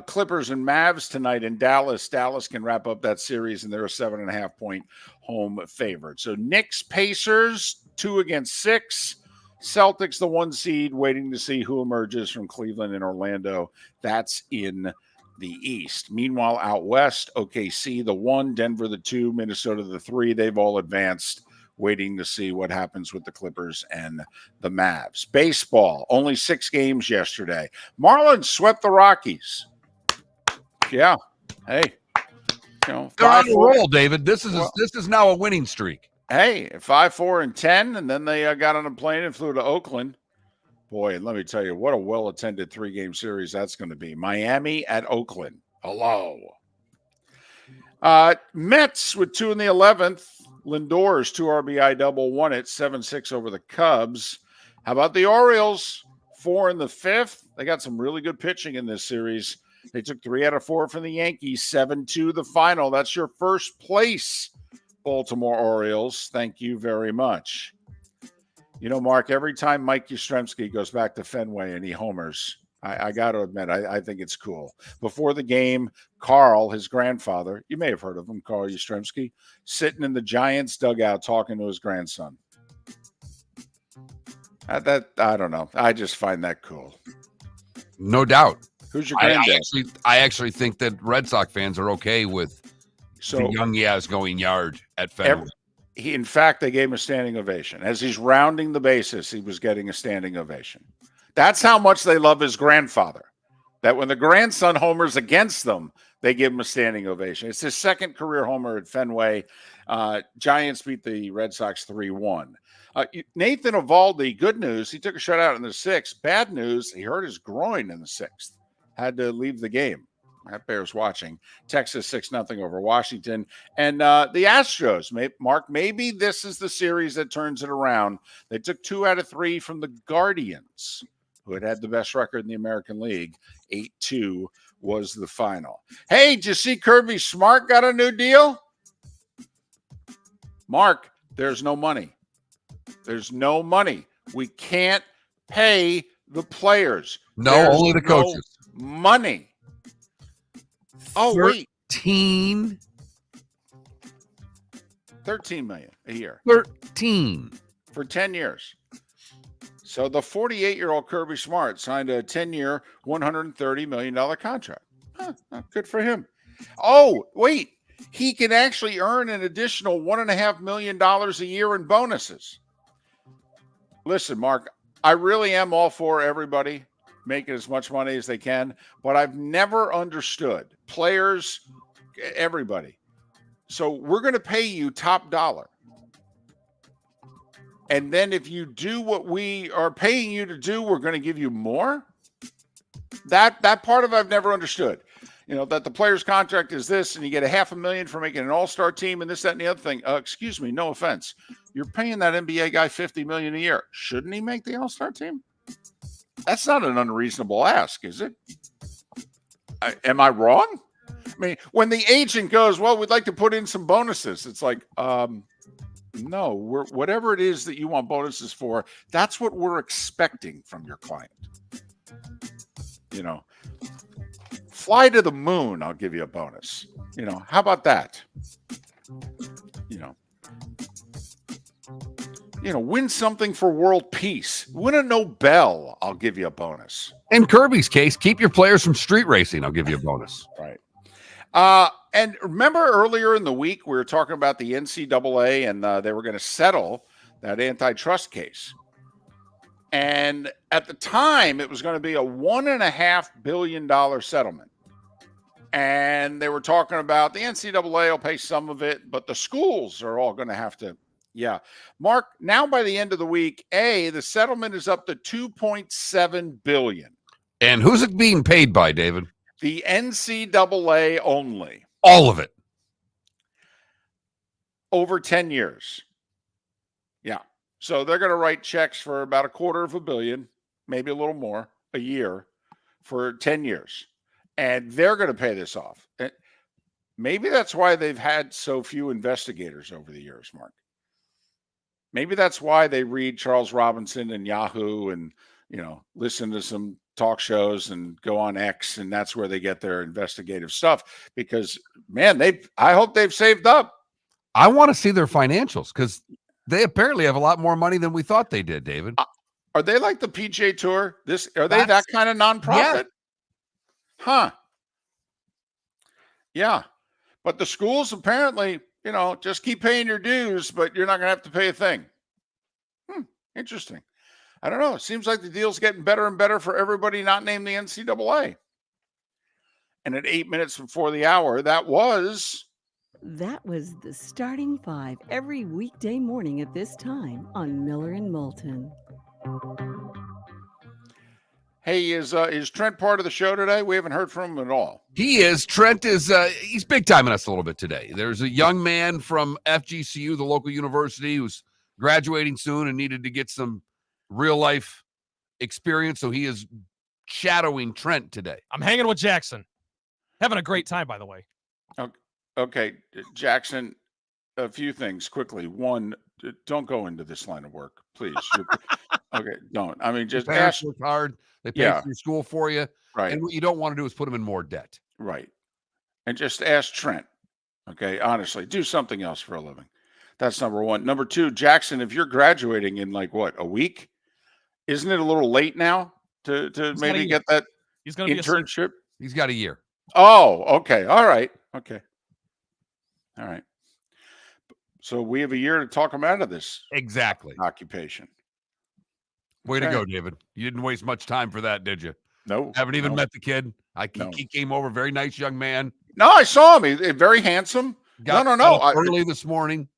Clippers and Mavs tonight in Dallas. Dallas can wrap up that series, and they're a 7.5-point home favorite. So Knicks, Pacers, 2 against 6. Celtics, the 1 seed, waiting to see who emerges from Cleveland and Orlando. That's in the East. Meanwhile, out West, OKC, the 1, Denver, the 2, Minnesota, the 3. They've all advanced. Waiting to see what happens with the Clippers and the Mavs. Baseball, only 6 games yesterday. Marlins swept the Rockies. Yeah. Hey. You know, they're on a roll, David. This is now a winning streak. Hey, 5-4-10, and then they got on a plane and flew to Oakland. Boy, and let me tell you, what a well-attended 3-game series that's going to be. Miami at Oakland. Hello. Mets with 2 in the 11th. Lindor's 2 RBI double won it 7-6 over the Cubs. How about the Orioles? 4 in the 5th. They got some really good pitching in this series. They took 3 out of 4 from the Yankees, 7-2 the final. That's your first place, Baltimore Orioles. Thank you very much. You know, Mark, every time Mike Yastrzemski goes back to Fenway and he homers, I got to admit, I think it's cool. Before the game, Carl, his grandfather, you may have heard of him, Carl Yastrzemski, sitting in the Giants dugout talking to his grandson. That I don't know. I just find that cool. No doubt. Who's your I granddad? actually think that Red Sox fans are okay with the young Yaz going yard at Fenway. In fact, they gave him a standing ovation. As he's rounding the bases, he was getting a standing ovation. That's how much they love his grandfather, that when the grandson homers against them, they give him a standing ovation. It's his second career homer at Fenway. Giants beat the Red Sox 3-1. Nathan Eovaldi, good news, he took a shutout in the sixth. Bad news, he hurt his groin in the sixth. Had to leave the game. That bears watching. Texas 6-0 over Washington. And the Astros, Mark, maybe this is the series that turns it around. They took 2 out of 3 from the Guardians, who had the best record in the American League. 8-2 was the final. Hey, did you see Kirby Smart got a new deal? Mark, there's no money. There's no money. We can't pay the players. No, There's only the coaches. No money. Oh, wait. 13 million a year. 13 for 10 years. So the 48-year-old Kirby Smart signed a 10-year, $130 million contract. Good for him. Oh, wait. He can actually earn an additional $1.5 million a year in bonuses. Listen, Mark, I really am all for everybody making as much money as they can, but I've never understood players, everybody. So we're going to pay you top dollar. And then if you do what we are paying you to do, we're going to give you more. That part of I've never understood. You know, that the player's contract is this, and you get $500,000 for making an all-star team and this, that, and the other thing. Excuse me, no offense. You're paying that NBA guy $50 million a year. Shouldn't he make the all-star team? That's not an unreasonable ask, is it? Am I wrong? I mean, when the agent goes, well, we'd like to put in some bonuses. It's like, no, whatever it is that you want bonuses for, that's what we're expecting from your client. You know, fly to the moon, I'll give you a bonus. You know, how about that? You know, win something for world peace. Win a Nobel, I'll give you a bonus. In Kirby's case, keep your players from street racing. I'll give you a bonus. Right. And remember earlier in the week, we were talking about the NCAA and they were going to settle that antitrust case. And at the time, it was going to be a $1.5 billion settlement. And they were talking about the NCAA will pay some of it, but the schools are all going to have to. Yeah. Mark, now by the end of the week, the settlement is up to $2.7 billion. And who's it being paid by, David? The NCAA only. All of it. Over 10 years. Yeah. So they're going to write checks for about $250 million, maybe a little more a year for 10 years. And they're going to pay this off. Maybe that's why they've had so few investigators over the years, Mark. Maybe that's why they read Charles Robinson and Yahoo and, you know, listen to some talk shows and go on X, and that's where they get their investigative stuff. Because, man, I hope they've saved up. I want to see their financials because they apparently have a lot more money than we thought they did, David. Are they like the PGA Tour? Are they that kind of nonprofit? Yeah. Huh. Yeah. But the schools apparently, you know, just keep paying your dues, but you're not going to have to pay a thing. Interesting. I don't know. It seems like the deal's getting better and better for everybody not named the NCAA. And at 8 minutes before the hour, that was the Starting Five every weekday morning at this time on Miller and Moulton. Hey, is Trent part of the show today? We haven't heard from him at all. He is. Trent is, he's big timing us a little bit today. There's a young man from FGCU, the local university, who's graduating soon and needed to get some real life experience. So he is shadowing Trent today. I'm hanging with Jackson. Having a great time, by the way. Okay, Jackson, a few things quickly. One, don't go into this line of work, please. Okay, don't. I mean, Your just parents ask. work hard. They pay Yeah, for your school for you. right, And what you don't want to do is put them in more debt. right. And just ask Trent. Okay, honestly, do something else for a living. That's number one. Number two, Jackson, if you're graduating in like what, a week, isn't it a little late now to He's got a maybe year. get that He's going to be a senior. internship? He's got a year. Oh, okay. All right. Okay. All right. So we have a year to talk him out of this Exactly. occupation. Way to Okay. go, David. You didn't waste much time for that, did you? No. Haven't even no, met the kid. No. He came over, very nice young man. No, I saw him. He's very handsome. Got no. up early this morning,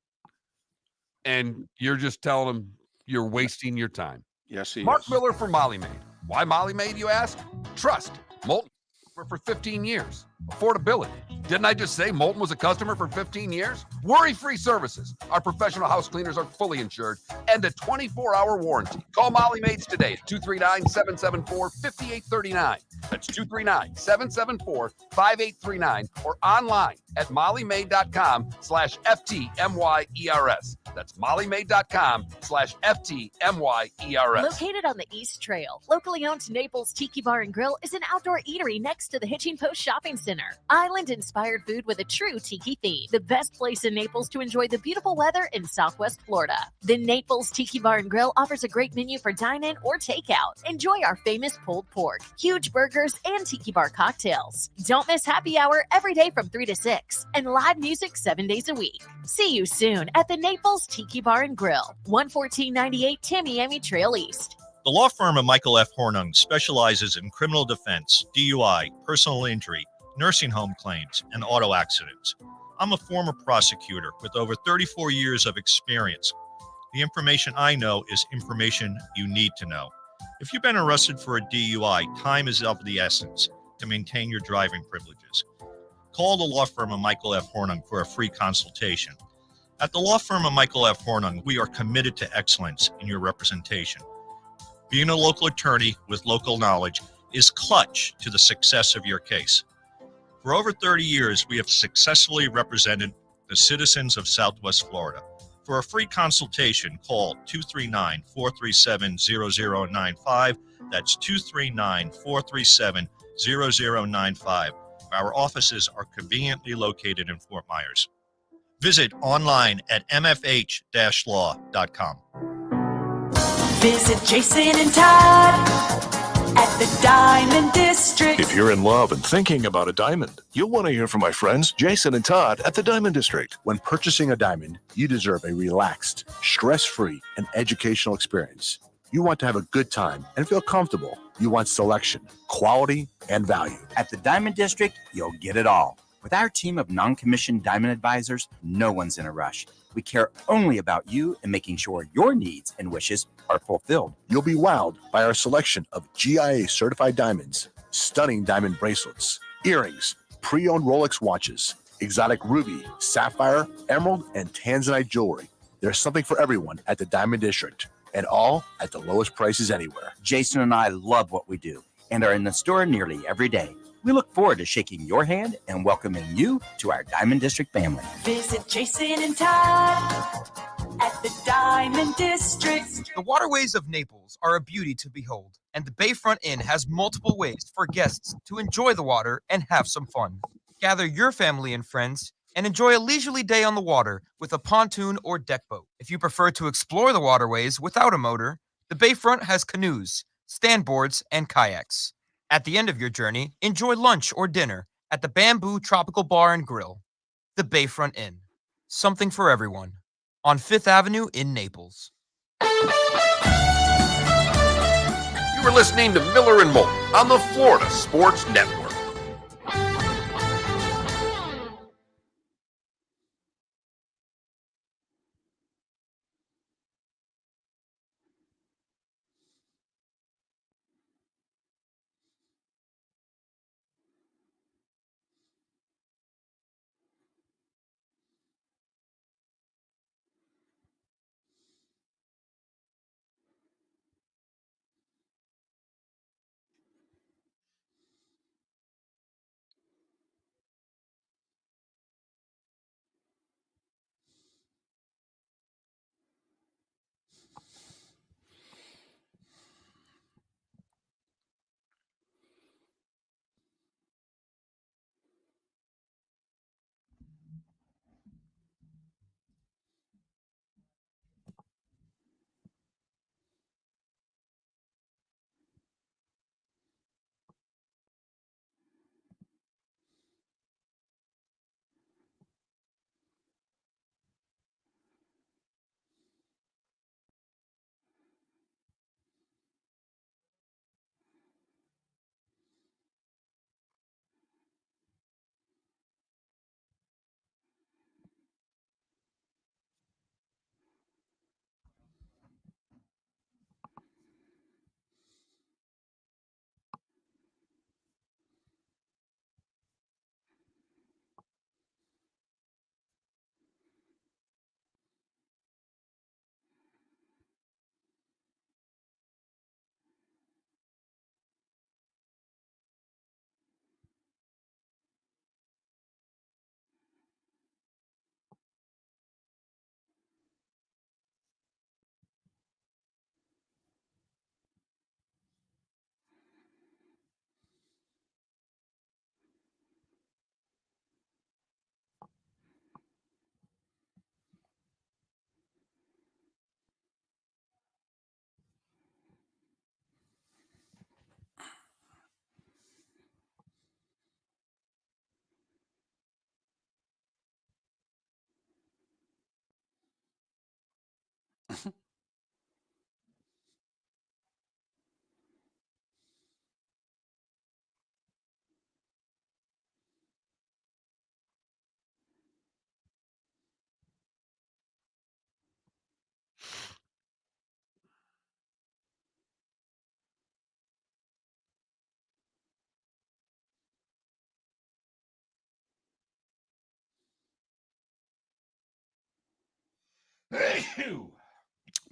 and you're just telling him you're wasting your time. Yes, he Mark is. Miller for Molly Maid. Why Molly Maid, you ask? Trust. Moulton for 15 years. Affordability. Didn't I just say Moulton was a customer for 15 years? Worry-free services. Our professional house cleaners are fully insured and a 24-hour warranty. Call Molly Maids today at 239-774-5839. That's 239-774-5839 or online at mollymaid.com/FTMYERS. That's mollymaid.com/FTMYERS. Located on the East Trail, locally owned Naples Tiki Bar and Grill is an outdoor eatery next to the Hitching Post Shopping Center. Island-inspired food with a true tiki theme. The best place in Naples to enjoy the beautiful weather in Southwest Florida. The Naples Tiki Bar and Grill offers a great menu for dine-in or takeout. Enjoy our famous pulled pork, huge burgers, and tiki bar cocktails. Don't miss happy hour every day from 3 to 6 and live music 7 days a week. See you soon at the Naples Tiki Bar and Grill, 11498 Tamiami Trail East. The law firm of Michael F. Hornung specializes in criminal defense, DUI, personal injury, nursing home claims, and auto accidents. I'm a former prosecutor with over 34 years of experience. The information I know is information you need to know. If you've been arrested for a DUI, time is of the essence to maintain your driving privileges. Call the law firm of Michael F. Hornung for a free consultation. At the law firm of Michael F. Hornung, we are committed to excellence in your representation. Being a local attorney with local knowledge is clutch to the success of your case. For over 30 years, we have successfully represented the citizens of Southwest Florida. For a free consultation, call 239-437-0095. That's 239-437-0095. Our offices are conveniently located in Fort Myers. Visit online at mfh-law.com. Visit Jason and Todd at the Diamond District. If you're in love and thinking about a diamond, you'll want to hear from my friends Jason and Todd at the Diamond District. When purchasing a diamond, you deserve a relaxed, stress-free, and educational experience. You want to have a good time and feel comfortable. You want selection, quality, and value. At the Diamond District, you'll get it all. With our team of non-commissioned diamond advisors, no one's in a rush. We care only about you and making sure your needs and wishes are fulfilled. You'll be wowed by our selection of GIA certified diamonds, stunning diamond bracelets, earrings, pre-owned Rolex watches, exotic ruby, sapphire, emerald, and tanzanite jewelry. There's something for everyone at the Diamond District, and all at the lowest prices anywhere. Jason and I love what we do and are in the store nearly every day. We look forward to shaking your hand and welcoming you to our Diamond District family. Visit Jason and Todd at the Diamond District. The waterways of Naples are a beauty to behold, and the Bayfront Inn has multiple ways for guests to enjoy the water and have some fun. Gather your family and friends and enjoy a leisurely day on the water with a pontoon or deck boat. If you prefer to explore the waterways without a motor, the Bayfront has canoes, standboards, and kayaks. At the end of your journey, enjoy lunch or dinner at the Bamboo Tropical Bar and Grill. The Bayfront Inn. Something for everyone. On 5th Avenue in Naples. You were listening to Miller and Moulton on the Florida Sports Network.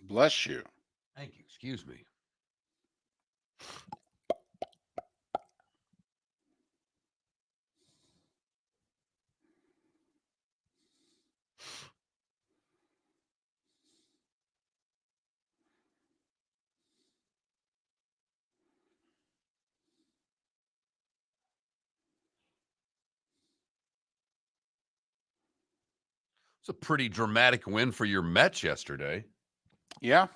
Bless you. Thank you. Excuse me. It's a pretty dramatic win for your Mets yesterday. Yeah,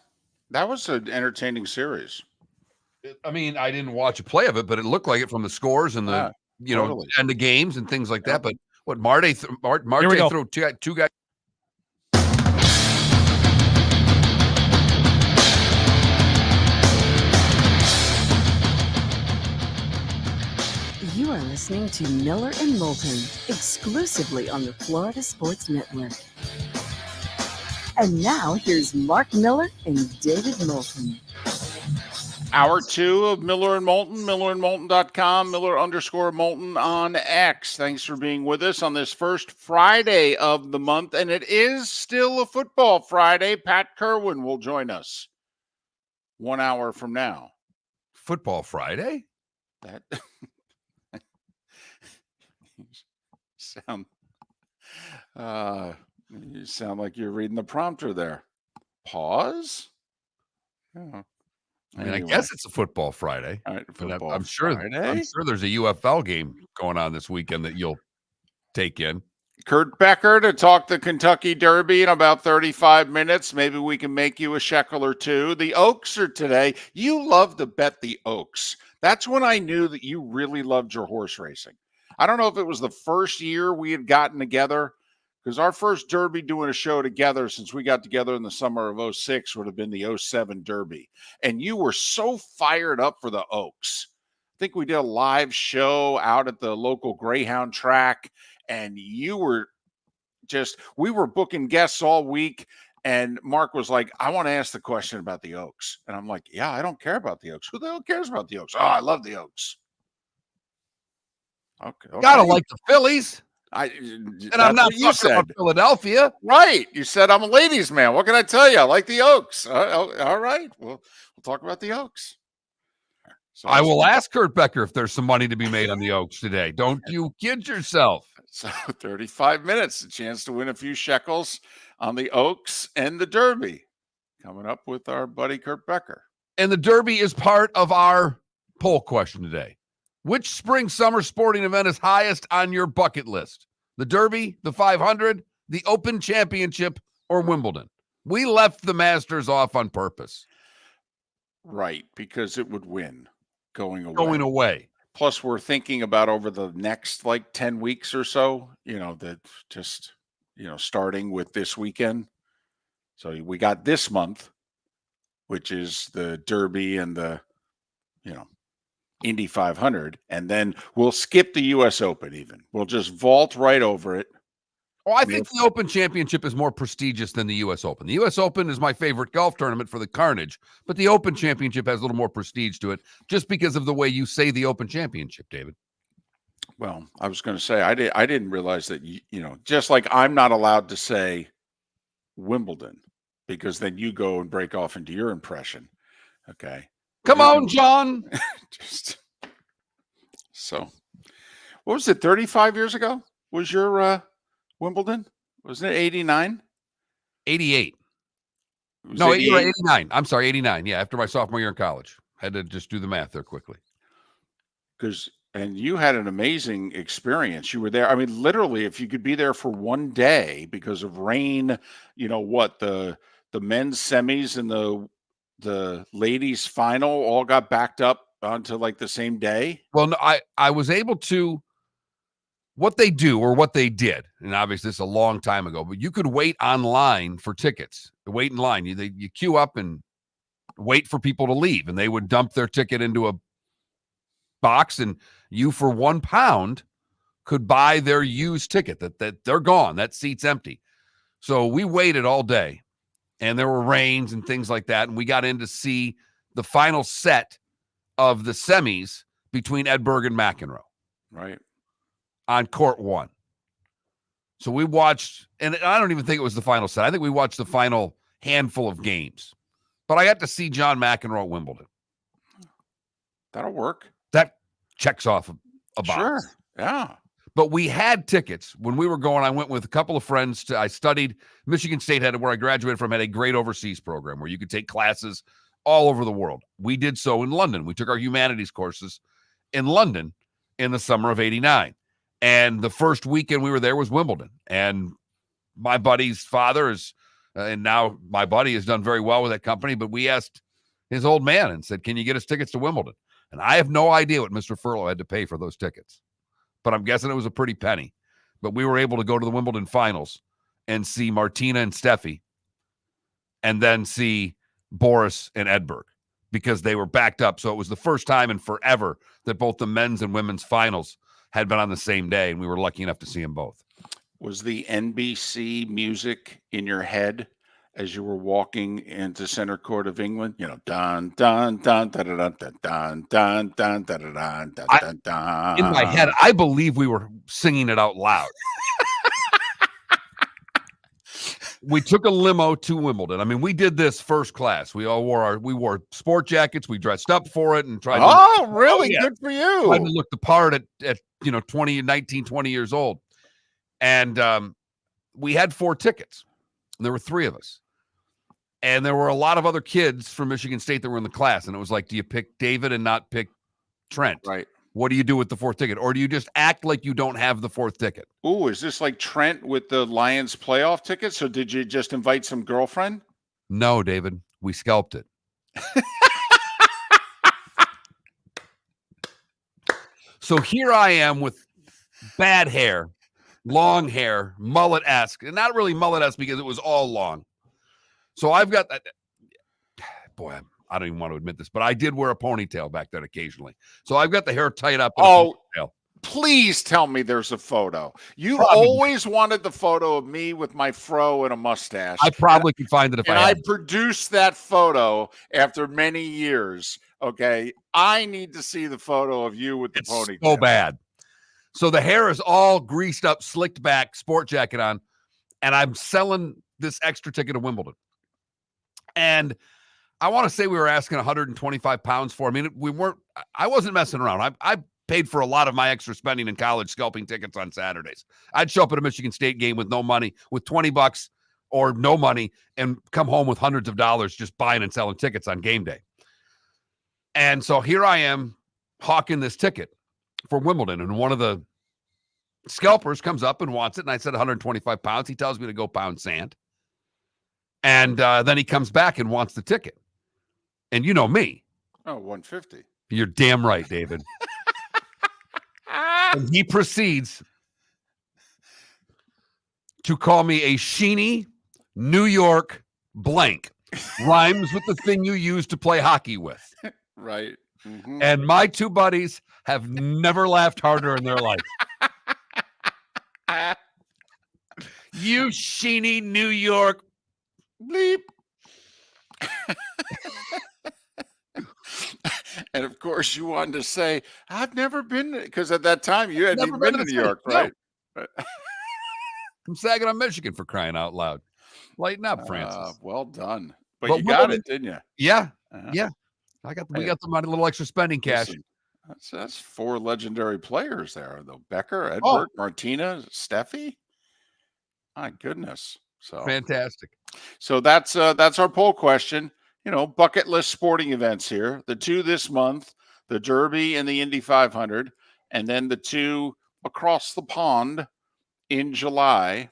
that was an entertaining series. I mean, I didn't watch a play of it, but it looked like it from the scores and the totally. and the games and things like Yep. that. But what Marte Here we go. threw two guys. You are listening to Miller and Moulton, exclusively on the Florida Sports Network. And now here's Mark Miller and David Moulton. Hour 2 of Miller and Moulton, millerandmoulton.com, Miller_Moulton on X. Thanks for being with us on this first Friday of the month. And it is still a football Friday. Pat Kirwan will join us 1 hour from now. Football Friday? That you sound like you're reading the prompter there. Pause. Yeah. I mean, Anyway. I guess it's a football Friday. All right, But football I'm sure there's a UFL game going on this weekend that you'll take in. Kurt Becker to talk the Kentucky Derby in about 35 minutes. Maybe we can make you a shekel or two. The Oaks are today. You love to bet the Oaks. That's when I knew that you really loved your horse racing. I don't know if it was the first year we had gotten together, because our first Derby doing a show together since we got together in the summer of 06 would have been the 07 Derby. And you were so fired up for the Oaks. I think we did a live show out at the local Greyhound track, and you were we were booking guests all week. And Mark was like, I want to ask the question about the Oaks. And I'm like, yeah, I don't care about the Oaks. Who the hell cares about the Oaks? Oh, I love the Oaks. Okay. Gotta like the Phillies. And I'm not talking about Philadelphia. Right. You said I'm a ladies' man. What can I tell you? I like the Oaks. All right. We'll talk about the Oaks. So I will ask Kurt Becker if there's some money to be made on the Oaks today. Don't you kid yourself. So 35 minutes, a chance to win a few shekels on the Oaks and the Derby. Coming up with our buddy Kurt Becker. And the Derby is part of our poll question today. Which spring summer sporting event is highest on your bucket list? The Derby, the 500, the Open Championship, or Wimbledon? We left the Masters off on purpose. Right, because it would win going away. Plus, we're thinking about over the next 10 weeks or so, that just, starting with this weekend. So we got this month, which is the Derby and the, Indy 500. And then we'll skip the U.S. Open even. We'll just vault right over it. Oh, I think the Open Championship is more prestigious than the U.S. Open. The U.S. Open is my favorite golf tournament for the carnage, but the Open Championship has a little more prestige to it just because of the way you say the Open Championship, David. Well, I was going to say, I didn't realize that, just like I'm not allowed to say Wimbledon, because then you go and break off into your impression. Okay. Come on, John. So what was it? 35 years ago was your, Wimbledon? Wasn't it 89? 88. No, 89. I'm sorry, 89. Yeah, after my sophomore year in college. Had to just do the math there quickly. And you had an amazing experience. You were there. I mean, literally, if you could be there for one day because of rain, the men's semis and the ladies final all got backed up onto the same day. Well, no, I was able to what they do, or what they did, and obviously this is a long time ago, but you could wait online for tickets. Wait in line. You queue up and wait for people to leave, and they would dump their ticket into a box, and you, for £1, could buy their used ticket that they're gone. That seat's empty. So we waited all day, and there were rains and things like that, and we got in to see the final set of the semis between Edberg and McEnroe. Right. On court 1. So we watched, and I don't even think it was the final set. I think we watched the final handful of games. But I got to see John McEnroe at Wimbledon. That'll work. That checks off a box. Sure. Yeah. But we had tickets when we were going. I went with a couple of friends. I studied. Michigan State had, where I graduated from, had a great overseas program where you could take classes all over the world. We did so in London. We took our humanities courses in London in the summer of '89. And the first weekend we were there was Wimbledon. And my buddy's father is, and now my buddy has done very well with that company, but we asked his old man and said, can you get us tickets to Wimbledon? And I have no idea what Mr. Furlow had to pay for those tickets, but I'm guessing it was a pretty penny. But we were able to go to the Wimbledon finals and see Martina and Steffi, and then see Boris and Edberg, because they were backed up. So it was the first time in forever that both the men's and women's finals had been on the same day, and we were lucky enough to see them both. Was the NBC music in your head as you were walking into center court of England? You know, dun dun dun dun dun dun dun dun dun dun dun dun dun. In my head, I believe we were singing it out loud. We took a limo to Wimbledon. I mean, we did this first class. We all wore sport jackets. We dressed up for it and tried. Really? Good for you. Tried to look the part at 19, 20 years old. And we had 4 tickets. And there were 3 of us. And there were a lot of other kids from Michigan State that were in the class. And it was like, do you pick David and not pick Trent? Right. What do you do with the 4th ticket? Or do you just act like you don't have the 4th ticket? Ooh, is this like Trent with the Lions playoff ticket? So did you just invite some girlfriend? No, David. We scalped it. So here I am with bad hair, long hair, mullet-esque. And not really mullet-esque because it was all long. So I've got that. Boy, I don't even want to admit this, but I did wear a ponytail back then occasionally. So I've got the hair tied up. Please tell me there's a photo. You Probably. always wanted the photo of me with my fro and a mustache. I probably could find it if and I I had. produced that photo after many years. Okay. I need to see the photo of you with the ponytail. So bad. So the hair is all greased up, slicked back, sport jacket on, and I'm selling this extra ticket to Wimbledon. And I want to say we were asking 125 pounds for. I mean, I wasn't messing around. I paid for a lot of my extra spending in college scalping tickets on Saturdays. I'd show up at a Michigan State game with no money, with $20 or no money, and come home with hundreds of dollars just buying and selling tickets on game day. And so here I am hawking this ticket for Wimbledon, and one of the scalpers comes up and wants it, and I said 125 pounds. He tells me to go pound sand. And then he comes back and wants the ticket. And you know me. Oh, 150. You're damn right, David. And he proceeds to call me a sheeny New York blank. Rhymes with the thing you use to play hockey with. Right. Mm-hmm. And my 2 buddies have never laughed harder in their life. You sheeny New York bleep. And of course, you wanted to say, I've never been, because at that time you hadn't even been to New York, right? From Saginaw, Michigan, for crying out loud. Lighten up, Francis. Well done. But you got Wimbledon, it, didn't you? Yeah. Yeah. We got the money, little extra spending cash. Listen, that's 4 legendary players there, though. Becker, Edward, Martina, Steffi. My goodness. So fantastic. So that's our poll question. You know, bucket list sporting events here. The 2 this month, the Derby and the Indy 500, and then the 2 across the pond in July,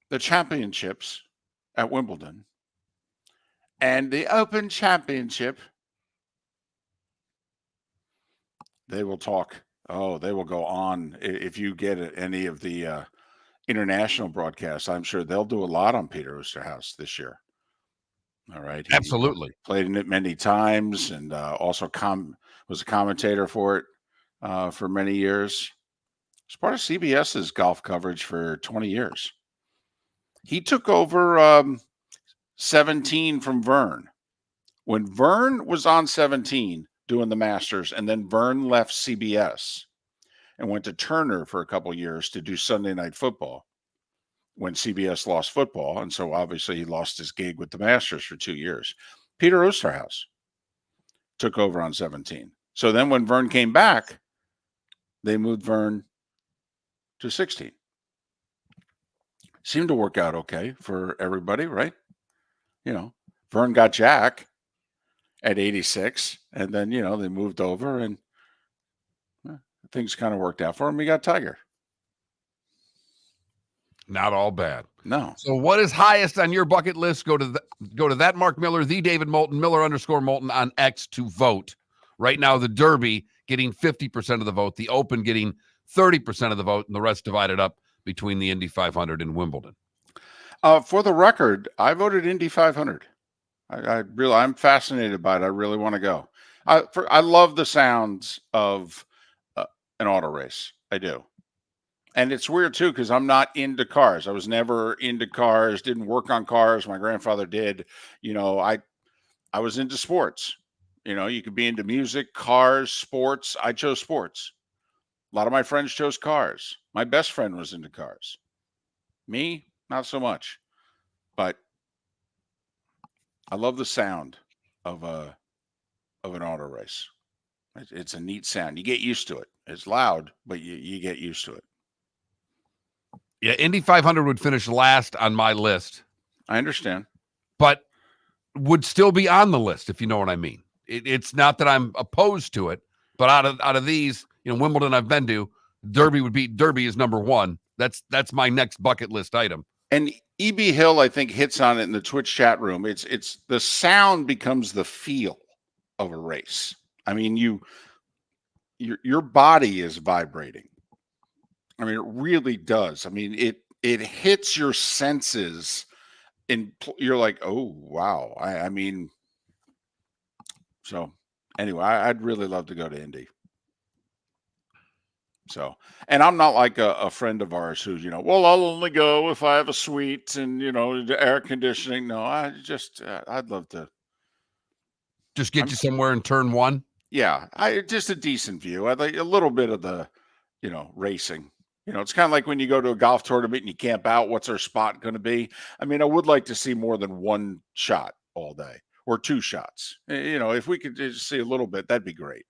the championships at Wimbledon and the Open Championship. They will talk Oh, they will go on. If you get any of the international broadcasts, I'm sure they'll do a lot on Peter Oosterhuis this year. All right. He Absolutely. played in it many times and also was a commentator for it for many years. It's part of CBS's golf coverage for 20 years. He took over 17 from Vern. When Vern was on 17 doing the Masters, and then Vern left CBS and went to Turner for a couple of years to do Sunday Night Football when CBS lost football. And so obviously he lost his gig with the Masters for 2 years. Peter Oosterhuis took over on 17. So then when Vern came back, they moved Vern to 16. Seemed to work out okay for everybody, right? You know, Vern got Jack at 86, and then, you know, they moved over and things kind of worked out for him. He got Tiger. Not all bad. No. So what is highest on your bucket list? Go to that Mark Miller, the David Moulton, Miller_Moulton on X to vote. Right now, the Derby getting 50% of the vote, the Open getting 30% of the vote, and the rest divided up between the Indy 500 and Wimbledon. For the record, I voted Indy 500. I'm fascinated by it. I really want to go. I love the sounds of an auto race. I do. And it's weird too, because I'm not into cars. I was never into cars, didn't work on cars. My grandfather did. You know, I was into sports. You know, you could be into music, cars, sports. I chose sports. A lot of my friends chose cars. My best friend was into cars. Me, not so much. But I love the sound of an auto race. It's a neat sound. You get used to it. It's loud, but you get used to it. Yeah, Indy 500 would finish last on my list. I understand. But would still be on the list, if you know what I mean. It's not that I'm opposed to it, but out of these, you know, Wimbledon I've been to, Derby is number one. That's my next bucket list item. And E.B. Hill, I think, hits on it in the Twitch chat room. It's the sound becomes the feel of a race. I mean, your body is vibrating. I mean, it really does. I mean, it hits your senses, and you're like, oh wow. I mean, so anyway, I'd really love to go to Indy. So, and I'm not like a friend of ours who's, you know, well, I'll only go if I have a suite and, you know, the air conditioning. No, I'd love to just get you somewhere in turn one. Yeah, just a decent view. I'd like a little bit of the, you know, racing. You know, it's kind of like when you go to a golf tournament and you camp out. What's our spot going to be? I mean, I would like to see more than one shot all day or two shots. You know, if we could just see a little bit, that'd be great.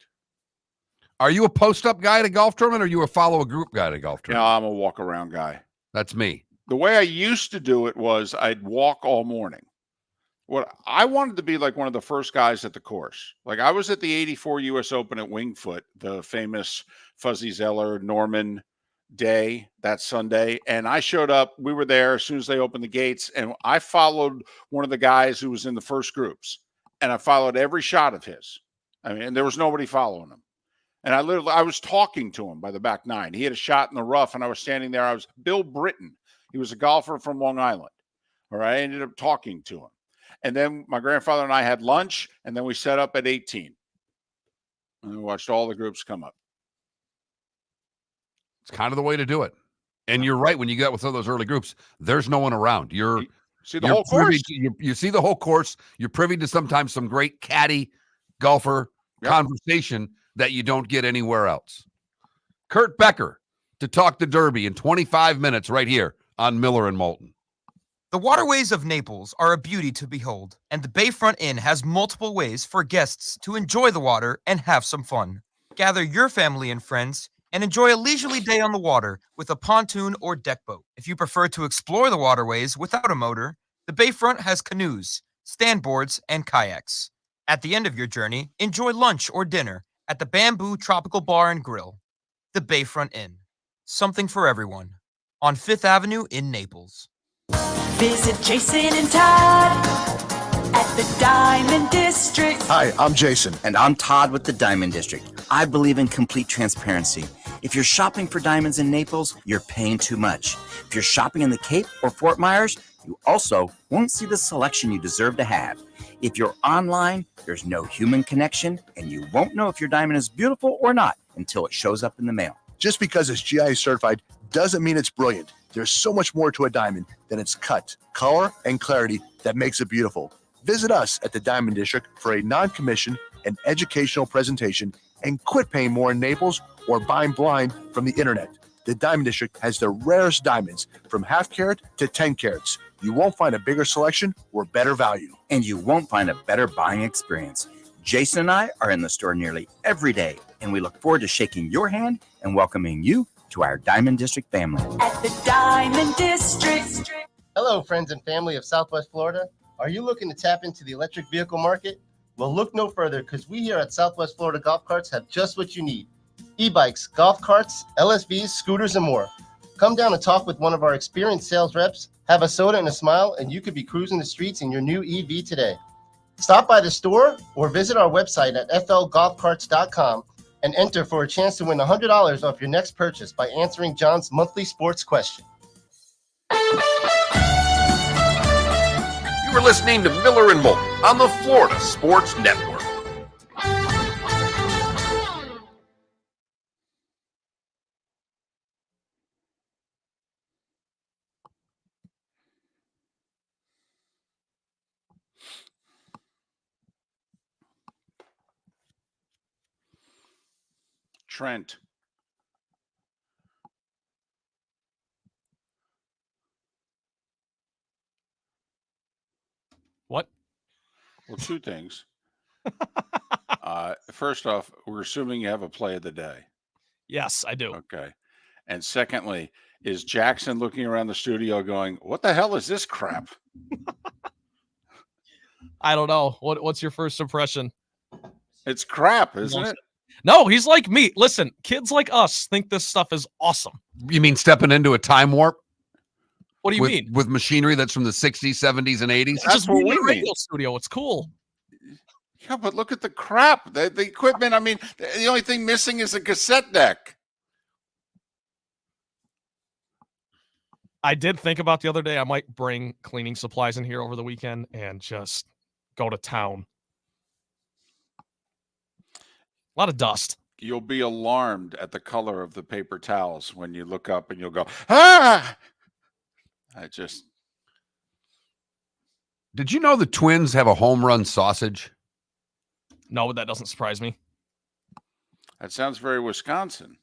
Are you a post-up guy at a golf tournament, or are you a follow-a-group guy at a golf tournament? No, I'm a walk-around guy. That's me. The way I used to do it was I'd walk all morning. What I wanted to be like one of the first guys at the course. Like I was at the 84 U.S. Open at Wingfoot, the famous Fuzzy Zeller, Norman day that Sunday. And I showed up. We were there as soon as they opened the gates. And I followed one of the guys who was in the first groups. And I followed every shot of his. I mean, there was nobody following him. And I was talking to him by the back nine. He had a shot in the rough, and I was standing there. I was Bill Britton. He was a golfer from Long Island. All right. I ended up talking to him. And then my grandfather and I had lunch, and then we set up at 18. And we watched all the groups come up. It's kind of the way to do it. And you're right. When you get with some of those early groups, there's no one around. You see the whole course. You see the whole course. You're privy to sometimes some great caddy golfer conversation that you don't get anywhere else. Kurt Becker to talk the Derby in 25 minutes right here on Miller and Moulton. The waterways of Naples are a beauty to behold, and the Bayfront Inn has multiple ways for guests to enjoy the water and have some fun. Gather your family and friends and enjoy a leisurely day on the water with a pontoon or deck boat. If you prefer to explore the waterways without a motor, the Bayfront has canoes, standboards, and kayaks. At the end of your journey, enjoy lunch or dinner at the Bamboo Tropical Bar and Grill. The Bayfront Inn. Something for everyone. On 5th Avenue in Naples. Visit Jason and Todd at the Diamond District. Hi, I'm Jason. And I'm Todd with the Diamond District. I believe in complete transparency. If you're shopping for diamonds in Naples, you're paying too much. If you're shopping in the Cape or Fort Myers, you also won't see the selection you deserve to have. If you're online, there's no human connection, and you won't know if your diamond is beautiful or not until it shows up in the mail. Just because it's GIA certified doesn't mean it's brilliant. There's so much more to a diamond than its cut, color, and clarity that makes it beautiful. Visit us at the Diamond District for a non-commissioned and educational presentation, and quit paying more in Naples or buying blind from the internet. The Diamond District has the rarest diamonds from half carat to 10 carats. You won't find a bigger selection or better value. And you won't find a better buying experience. Jason and I are in the store nearly every day, and we look forward to shaking your hand and welcoming you to our Diamond District family. At the Diamond District. Hello, friends and family of Southwest Florida. Are you looking to tap into the electric vehicle market? Well, look no further, because we here at Southwest Florida Golf Carts have just what you need. E-bikes, golf carts, LSVs, scooters, and more. Come down and talk with one of our experienced sales reps, have a soda and a smile, and you could be cruising the streets in your new EV today. Stop by the store or visit our website at flgolfcarts.com and enter for a chance to win $100 off your next purchase by answering John's monthly sports question. You were listening to Miller and Moulton on the Florida Sports Network. Trent. What? Well, two things. First off, we're assuming you have a play of the day. Yes, I do. Okay. And secondly, is Jackson looking around the studio going, what the hell is this crap? I don't know. What's your first impression? It's crap, isn't it? No, he's like me. Listen, kids like us think this stuff is awesome. You mean stepping into a time warp? What do you mean? With machinery that's from the 60s, 70s, and 80s? It's just what we mean. Radio studio. It's cool. Yeah, but look at the crap. The equipment, I mean, the only thing missing is a cassette deck. I did think about the other day, I might bring cleaning supplies in here over the weekend and just go to town. A lot of dust. You'll be alarmed at the color of the paper towels when you look up and you'll go, ah! Did you know the Twins have a home run sausage? No, that doesn't surprise me. That sounds very Wisconsin.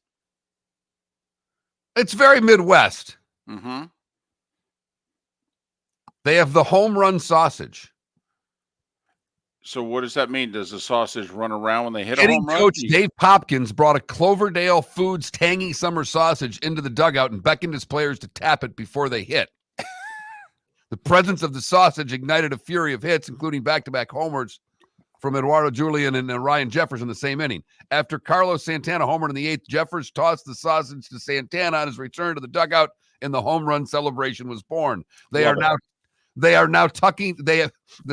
It's very Midwest. Mm-hmm. They have the home run sausage. So what does that mean? Does the sausage run around when they hit a Hitting home run? coach Dave Popkins brought a Cloverdale Foods tangy summer sausage into the dugout and beckoned his players to tap it before they hit. The presence of the sausage ignited a fury of hits, including back-to-back homers from Eduardo Julian and Ryan Jeffers in the same inning. After Carlos Santana homered in the eighth, Jeffers tossed the sausage to Santana on his return to the dugout, and the home run celebration was born. The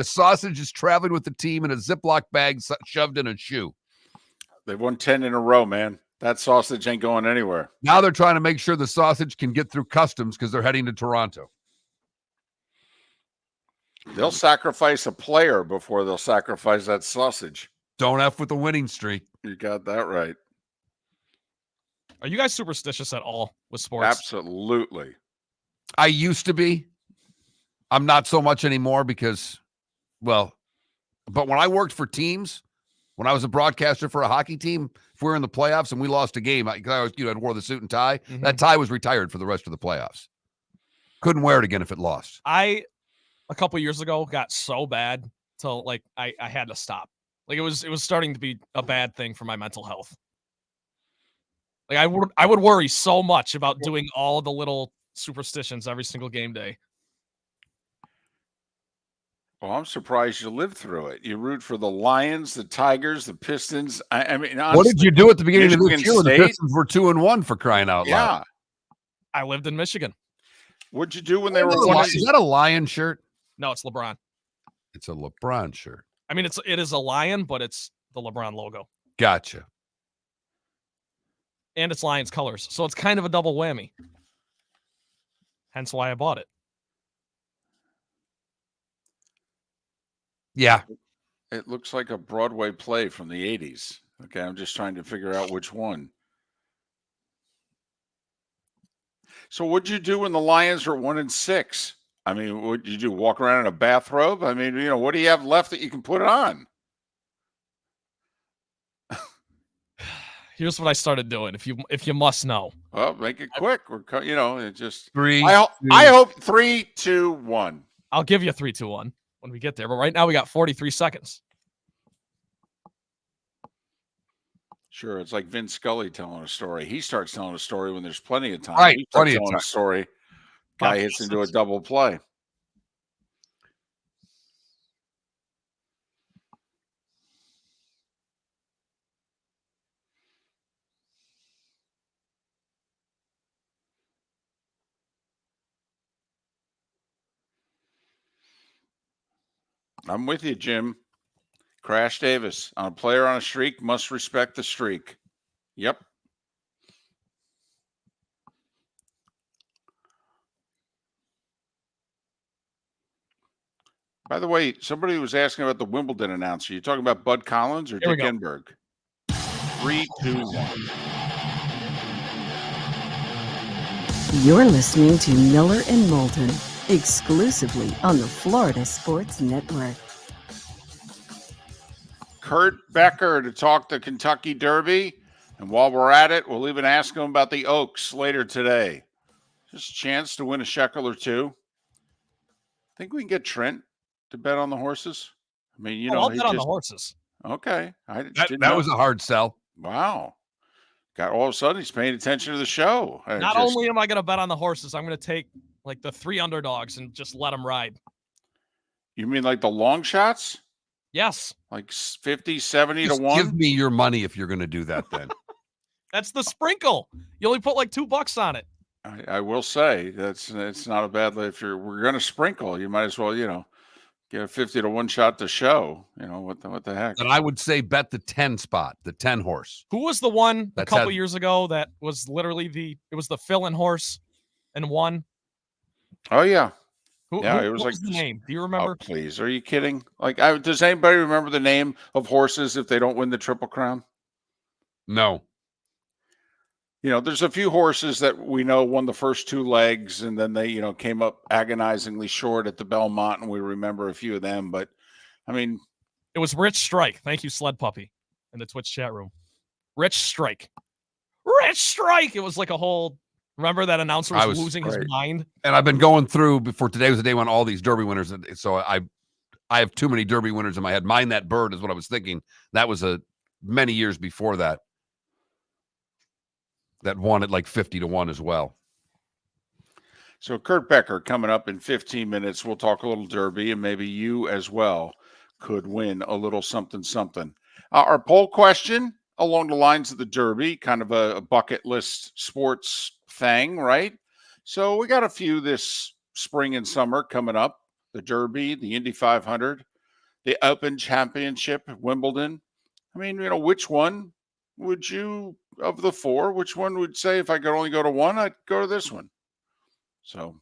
sausage is traveling with the team in a Ziploc bag shoved in a shoe. They've won 10 in a row, man. That sausage ain't going anywhere. Now they're trying to make sure the sausage can get through customs because they're heading to Toronto. They'll sacrifice a player before they'll sacrifice that sausage. Don't F with the winning streak. You got that right. Are you guys superstitious at all with sports? Absolutely. I used to be. I'm not so much anymore because, but when I worked for teams, when I was a broadcaster for a hockey team, if we were in the playoffs and we lost a game, I wore the suit and tie. Mm-hmm. That tie was retired for the rest of the playoffs. Couldn't wear it again if it lost. A couple years ago, got so bad till I had to stop. Like it was starting to be a bad thing for my mental health. Like I would worry so much about doing all the little superstitions every single game day. Well, I'm surprised you lived through it. You root for the Lions, the Tigers, the Pistons. I mean, honestly, what did you do at the beginning Michigan of this year when the Pistons were 2-1 for crying out loud? Yeah. I lived in Michigan. What'd you do when they were Is that a Lion shirt? No, it's LeBron. It's a LeBron shirt. I mean, it is a lion, but it's the LeBron logo. Gotcha. And it's Lions colors. So it's kind of a double whammy. Hence why I bought it. Yeah. It looks like a Broadway play from the 80s. Okay, I'm just trying to figure out which one. So what'd you do when the Lions are 1-6? I mean, what'd you do? Walk around in a bathrobe? I mean, what do you have left that you can put on? Here's what I started doing. If you must know. Well, make it quick. It just 3. I hope 3, 2, 1. I'll give you 3, 2, 1 when we get there. But right now we got 43 seconds. Sure, it's like Vince Scully telling a story. He starts telling a story when there's plenty of time. Right, He starts plenty of telling time. a story. Guy hits into a double play. I'm with you, Jim. Crash Davis. On a player on a streak must respect the streak. Yep. By the way, somebody was asking about the Wimbledon announcer. You talking about Bud Collins or Here we Dick go. Enberg? 3, 2, 1. You're listening to Miller and Moulton, exclusively on the Florida Sports Network. Kurt Becker to talk the Kentucky Derby. And while we're at it, we'll even ask him about the Oaks later today. Just a chance to win a shekel or two. Think we can get Trent to bet on the horses? I mean, I'll bet on the horses. Okay. That was a hard sell. Wow. All of a sudden, he's paying attention to the show. Not only am I going to bet on the horses, I'm going to take like the 3 underdogs and just let them ride. You mean like the long shots? Yes. Like 50, 70 Just to 1? give me your money if you're going to do that then. That's the sprinkle. You only put like $2 on it. I will say it's not a bad. If we're going to sprinkle, you might as well, get a 50 to 1 shot to show. What the heck? And I would say bet the 10 spot, the 10 horse. Who was the one That's a couple years ago that was literally it was the fill-in horse and won? Oh yeah. It was like the name. Do you remember? Oh, please, are you kidding? Like, does anybody remember the name of horses if they don't win the Triple Crown? No. There's a few horses that we know won the first 2 legs, and then they, came up agonizingly short at the Belmont, and we remember a few of them. But, I mean, it was Rich Strike. Thank you, Sled Puppy, in the Twitch chat room. Rich Strike. It was like a whole. Remember that announcer was losing his mind. And I've been going through before today was the day when all these Derby winners. And so I have too many Derby winners in my head. Mind That Bird is what I was thinking. That was many years before that. That won at like 50 to 1 as well. So Kurt Becker coming up in 15 minutes. We'll talk a little Derby, and maybe you as well could win a little something. Our poll question along the lines of the Derby, kind of a bucket list sports thing, right? So we got a few this spring and summer coming up. The Derby, the Indy 500, the Open Championship at Wimbledon. I mean, which one would you, of the 4, which one would say if I could only go to one, I'd go to this one? So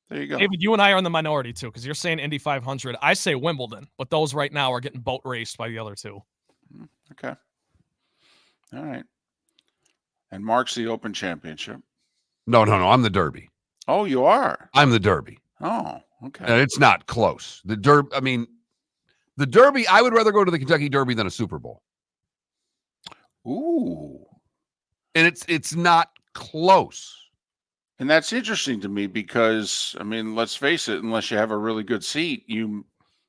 there you go. David, you and I are in the minority too, because you're saying Indy 500. I say Wimbledon, but those right now are getting boat raced by the other 2. Okay. All right. And Mark's the Open Championship. No. I'm the Derby. Oh, you are? I'm the Derby. Oh, okay. And it's not close. The Derby, I would rather go to the Kentucky Derby than a Super Bowl. Ooh. And it's not close. And that's interesting to me because, I mean, let's face it, unless you have a really good seat, you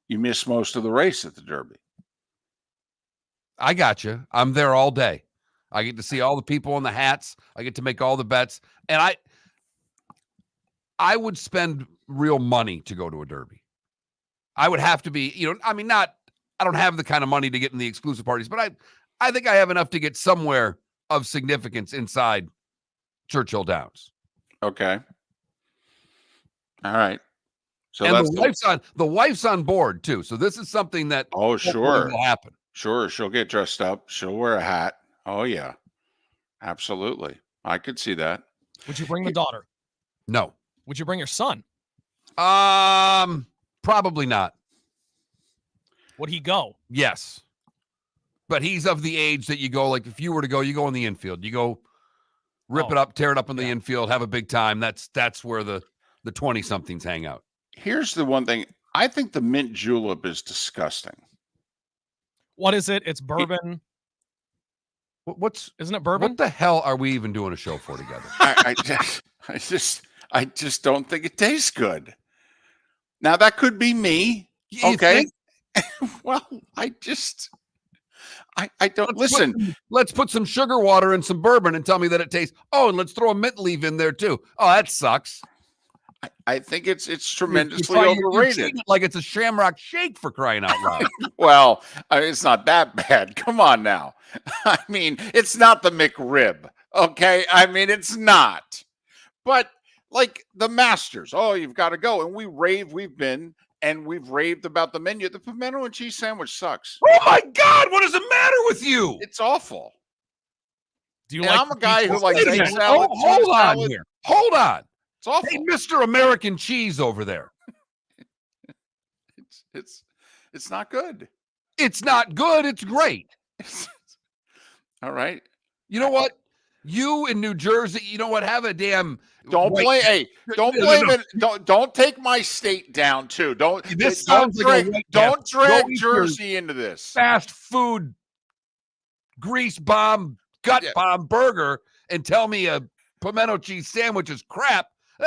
miss most of the race at the Derby. I got you. I'm there all day. I get to see all the people in the hats. I get to make all the bets. And I would spend real money to go to a Derby. I would have to be, I don't have the kind of money to get in the exclusive parties, but I think I have enough to get somewhere of significance inside Churchill Downs. Okay. All right. So and that's the wife's on board too. So this is something that hopefully sure will happen. Sure, she'll get dressed up. She'll wear a hat. Oh yeah, absolutely. I could see that. Would you bring the daughter? No. Would you bring your son? Probably not. Would he go? Yes. But he's of the age that you go, like if you were to go, you go in the infield. You go rip it up, tear it up in the infield, have a big time. That's where the 20-somethings hang out. Here's the one thing. I think the mint julep is disgusting. What is it? It's bourbon. Isn't it bourbon? What the hell are we even doing a show for together? I just don't think it tastes good. Now that could be me. Okay. Well, I don't listen. Let's put some sugar water and some bourbon and tell me that it tastes. Oh, and let's throw a mint leaf in there too. Oh, that sucks. I think it's tremendously overrated. Like it's a Shamrock Shake, for crying out loud. Well, it's not that bad. Come on now. I mean, it's not the McRib. Okay. I mean, it's not. But like the Masters, you've got to go. And we've been raved about the menu. The pimento and cheese sandwich sucks. Oh my God, what does the matter with you? It's awful. Do you and like I'm a guy who likes egg salad. Hold on here. Hold on. It's awful. Hey, Mr. American Cheese over there. It's not good. It's not good. It's great. All right. You know what? You in New Jersey, you know what? Have a damn. Don't blame. Hey, don't blame it. Don't take my state down too. Don't drag Jersey into this fast food grease bomb gut bomb burger and tell me a pimento cheese sandwich is crap.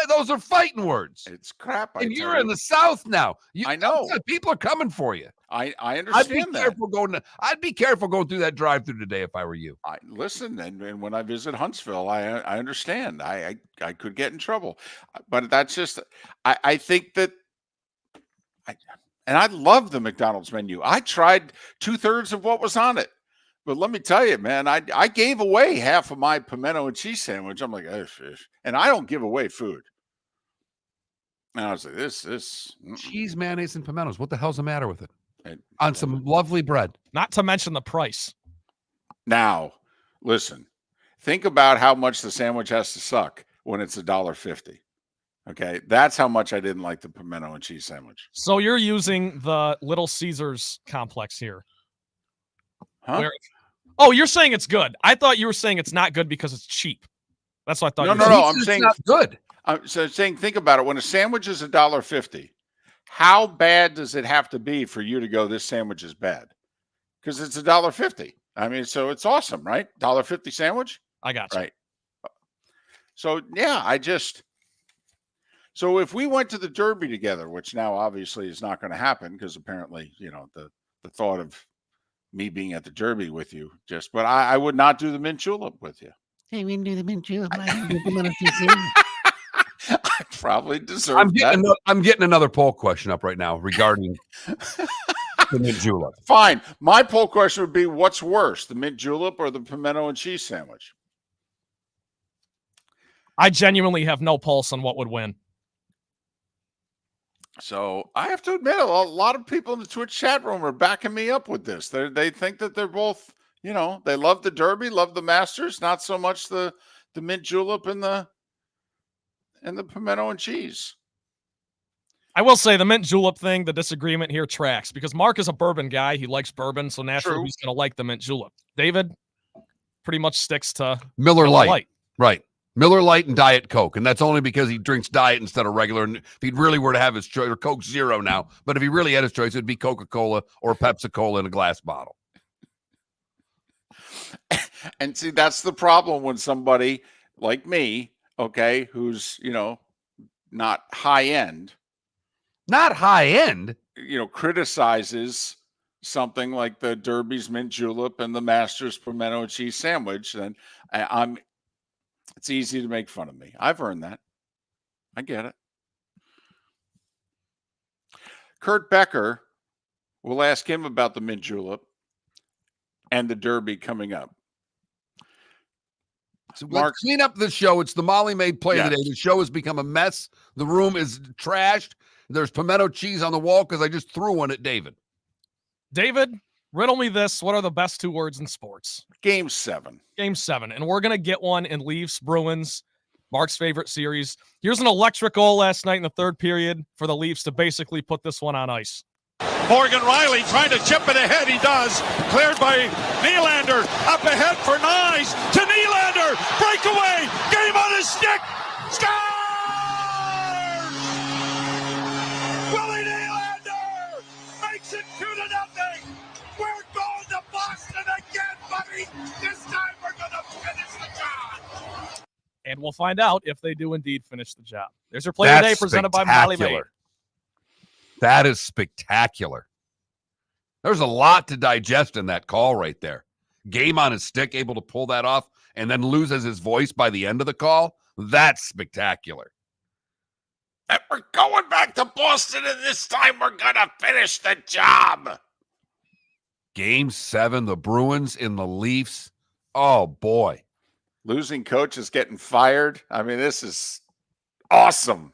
Those are fighting words. It's crap. And you're in the South now. I know. People are coming for you. I understand that. I'd be careful going through that drive-through today if I were you. Listen, and when I visit Huntsville, I understand. I could get in trouble, but that's just. I think that. I love the McDonald's menu. I tried 2/3 of what was on it. But let me tell you, man, I gave away half of my pimento and cheese sandwich. I'm like, and I don't give away food. And I was like, this cheese, mayonnaise, and pimentos. What the hell's the matter with it? On some lovely bread. Not to mention the price. Now, listen, think about how much the sandwich has to suck when it's $1.50. Okay, that's how much I didn't like the pimento and cheese sandwich. So you're using the Little Caesars complex here. Huh? You're saying it's good. I thought you were saying it's not good because it's cheap. That's what I thought. No. I'm saying it's not good. I'm saying think about it. When a sandwich is $1.50, how bad does it have to be for you to go, this sandwich is bad? Because it's $1.50. I mean, so it's awesome, right? $1.50 sandwich. I got you. Right. So yeah, So if we went to the Derby together, which now obviously is not going to happen because apparently, the thought of me being at the Derby with you, but I would not do the mint julep with you. Hey, we can do the mint julep. I probably deserve that. I'm getting another poll question up right now regarding the mint julep. Fine. My poll question would be, what's worse, the mint julep or the pimento and cheese sandwich? I genuinely have no pulse on what would win. So I have to admit, a lot of people in the Twitch chat room are backing me up with this. They think that they're both, they love the Derby, love the Masters, not so much the mint julep and the pimento and cheese. I will say the mint julep thing, the disagreement here tracks because Mark is a bourbon guy. He likes bourbon, so naturally he's going to like the mint julep. David pretty much sticks to Miller Lite. Right. Miller Lite and Diet Coke, and that's only because he drinks Diet instead of regular. And if he really were to have his choice, or Coke Zero now, but if he really had his choice, it'd be Coca-Cola or Pepsi-Cola in a glass bottle. And see, that's the problem when somebody like me, okay, who's, not high-end. Not high-end? Criticizes something like the Derby's mint julep and the Masters pimento and cheese sandwich, then it's easy to make fun of me. I've earned that. I get it. Kurt Becker, we'll ask him about the mint julep and the Derby coming up. So Mark, clean up the show. It's the Molly Maid play today. The show has become a mess. The room is trashed. There's pimento cheese on the wall because I just threw one at David. David, riddle me this. What are the best 2 words in sports? Game 7. Game 7. And we're going to get one in Leafs Bruins, Mark's favorite series. Here's an electric goal last night in the 3rd period for the Leafs to basically put this one on ice. Morgan Riley trying to chip it ahead. He does. Cleared by Nylander. Up ahead for Nyes. To Nylander. Breakaway. Game on his stick. Score! Willie Nylander makes it 2-0. We're going to Boston again, buddy. This time we're going to finish the job. And we'll find out if they do indeed finish the job. There's your play of the day presented by Molly May. That is spectacular. There's a lot to digest in that call right there. Game on his stick, able to pull that off, and then loses his voice by the end of the call. That's spectacular. And we're going back to Boston, and this time we're going to finish the job. Game 7, the Bruins in the Leafs. Oh, boy. Losing coach is getting fired. I mean, this is awesome.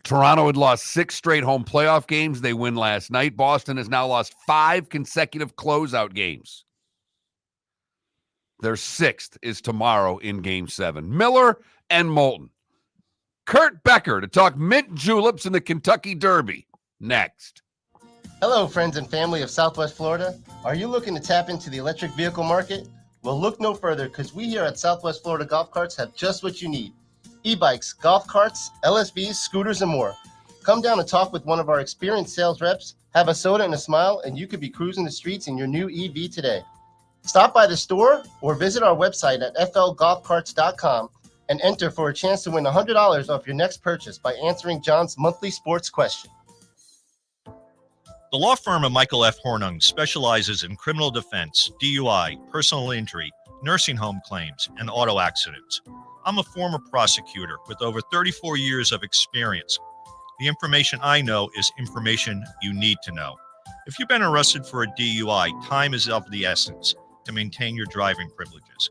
Toronto had lost 6 straight home playoff games. They win last night. Boston has now lost 5 consecutive closeout games. Their 6th is tomorrow in Game 7. Miller and Moulton. Kurt Becker to talk mint juleps in the Kentucky Derby. Next. Hello, friends and family of Southwest Florida. Are you looking to tap into the electric vehicle market? Well, look no further, because we here at Southwest Florida Golf Carts have just what you need. E-bikes, golf carts, LSVs, scooters, and more. Come down and talk with one of our experienced sales reps, have a soda and a smile, and you could be cruising the streets in your new EV today. Stop by the store or visit our website at flgolfcarts.com and enter for a chance to win $100 off your next purchase by answering John's monthly sports question. The law firm of Michael F. Hornung specializes in criminal defense, DUI, personal injury, nursing home claims, and auto accidents. I'm a former prosecutor with over 34 years of experience. The information I know is information you need to know. If you've been arrested for a DUI, time is of the essence to maintain your driving privileges.